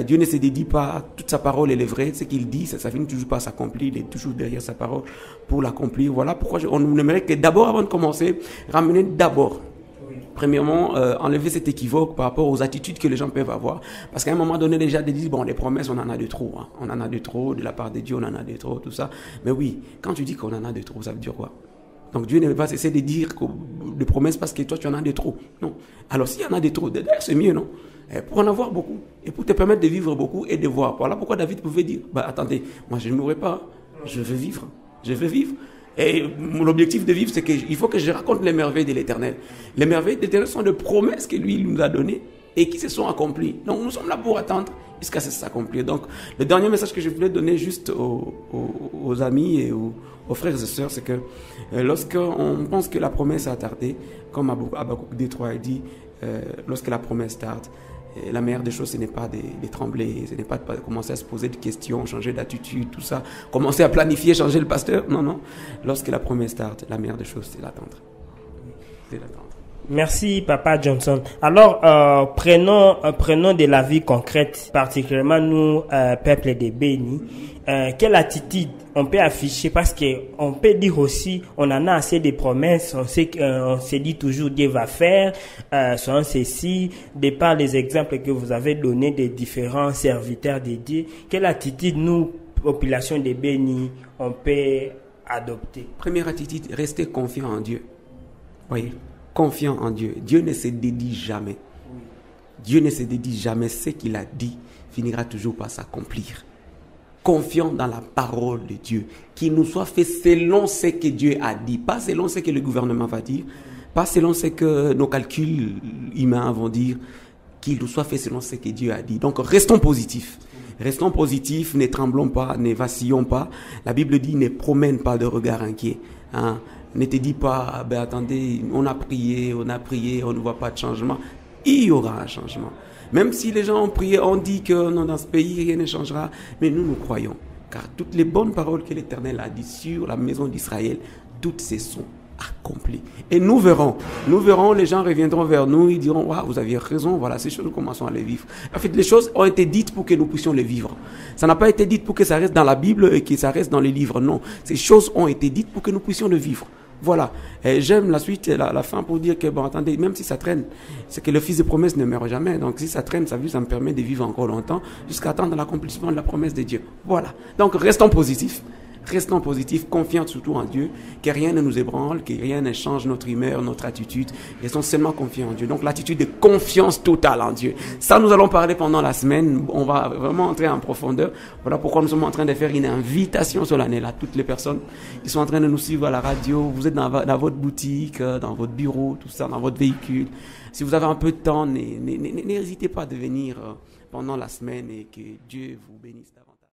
[SPEAKER 5] Dieu ne se dédie pas, toute sa parole elle est vraie, ce qu'il dit, ça finit toujours pas s'accomplir, il est toujours derrière sa parole pour l'accomplir. Voilà pourquoi on aimerait que d'abord, avant de commencer, ramener d'abord, premièrement, enlever cet équivoque par rapport aux attitudes que les gens peuvent avoir. Parce qu'à un moment donné, les gens disent, les promesses, on en a de trop. Hein. On en a de trop, de la part de Dieu, on en a de trop, tout ça. Mais oui, quand tu dis qu'on en a de trop, ça veut dire quoi? Donc Dieu ne veut pas cesser de dire de promesses parce que toi tu en as de trop. Non. Alors s'il y en a de trop, d'ailleurs c'est mieux, non? Pour en avoir beaucoup et pour te permettre de vivre beaucoup et de voir. Voilà pourquoi David pouvait dire, attendez, moi je ne mourrai pas, je veux vivre. Je veux vivre. Et mon objectif de vivre, c'est qu'il faut que je raconte les merveilles de l'Éternel. Les merveilles de l'Éternel sont des promesses que lui nous a données et qui se sont accomplies. Donc nous sommes là pour attendre jusqu'à ce que ça s'accomplisse. Donc le dernier message que je voulais donner juste aux amis et aux frères et sœurs, c'est que lorsqu'on pense que la promesse a tardé, comme Habakkuk 2:3 dit, lorsque la promesse tarde, la meilleure des choses, ce n'est pas de trembler, ce n'est pas de commencer à se poser des questions, changer d'attitude, tout ça, commencer à planifier, changer le pasteur. Non, non. Lorsque la promesse tarde, la meilleure des choses, c'est l'attendre. C'est l'attendre.
[SPEAKER 4] Merci, Papa Johnson. Alors, prenons de la vie concrète, particulièrement nous, peuple des bénis. Quelle attitude on peut afficher, parce que on peut dire aussi, on en a assez de promesses, on se dit toujours Dieu va faire, selon ceci, de par les exemples que vous avez donnés des différents serviteurs de Dieu. Quelle attitude nous, population des bénis, on peut adopter?
[SPEAKER 5] Première attitude, rester confiant en Dieu. Voyez, confiant en Dieu. Dieu ne se dédie jamais. Dieu ne se dédie jamais. Ce qu'il a dit finira toujours par s'accomplir. Confiant dans la parole de Dieu, qu'il nous soit fait selon ce que Dieu a dit, pas selon ce que le gouvernement va dire, pas selon ce que nos calculs humains vont dire, qu'il nous soit fait selon ce que Dieu a dit. Donc restons positifs. Restons positifs, ne tremblons pas, ne vacillons pas. La Bible dit, ne promène pas de regard inquiet. Hein? Ne te dis pas, attendez, on a prié, on ne voit pas de changement. Il y aura un changement. Même si les gens ont prié, on dit que non, dans ce pays, rien ne changera. Mais nous croyons. Car toutes les bonnes paroles que l'Éternel a dites sur la maison d'Israël, toutes ces sont accomplies. Et nous verrons, les gens reviendront vers nous, ils diront, wow, vous aviez raison, voilà, ces choses, nous commençons à les vivre. En fait, les choses ont été dites pour que nous puissions les vivre. Ça n'a pas été dit pour que ça reste dans la Bible et que ça reste dans les livres, non. Ces choses ont été dites pour que nous puissions le vivre. Voilà. Et j'aime la suite et la fin pour dire que, attendez, même si ça traîne, c'est que le fils de promesse ne meurt jamais. Donc, si ça traîne, ça me permet de vivre encore longtemps jusqu'à attendre l'accomplissement de la promesse de Dieu. Voilà. Donc, restons positifs. Restons positifs, confiants surtout en Dieu, que rien ne nous ébranle, que rien ne change notre humeur, notre attitude. Restons seulement confiants en Dieu. Donc l'attitude de confiance totale en Dieu. Ça, nous allons parler pendant la semaine. On va vraiment entrer en profondeur. Voilà pourquoi nous sommes en train de faire une invitation solennelle à toutes les personnes qui sont en train de nous suivre à la radio. Vous êtes dans votre boutique, dans votre bureau, tout ça, dans votre véhicule. Si vous avez un peu de temps, n'hésitez pas à venir pendant la semaine et que Dieu vous bénisse davantage.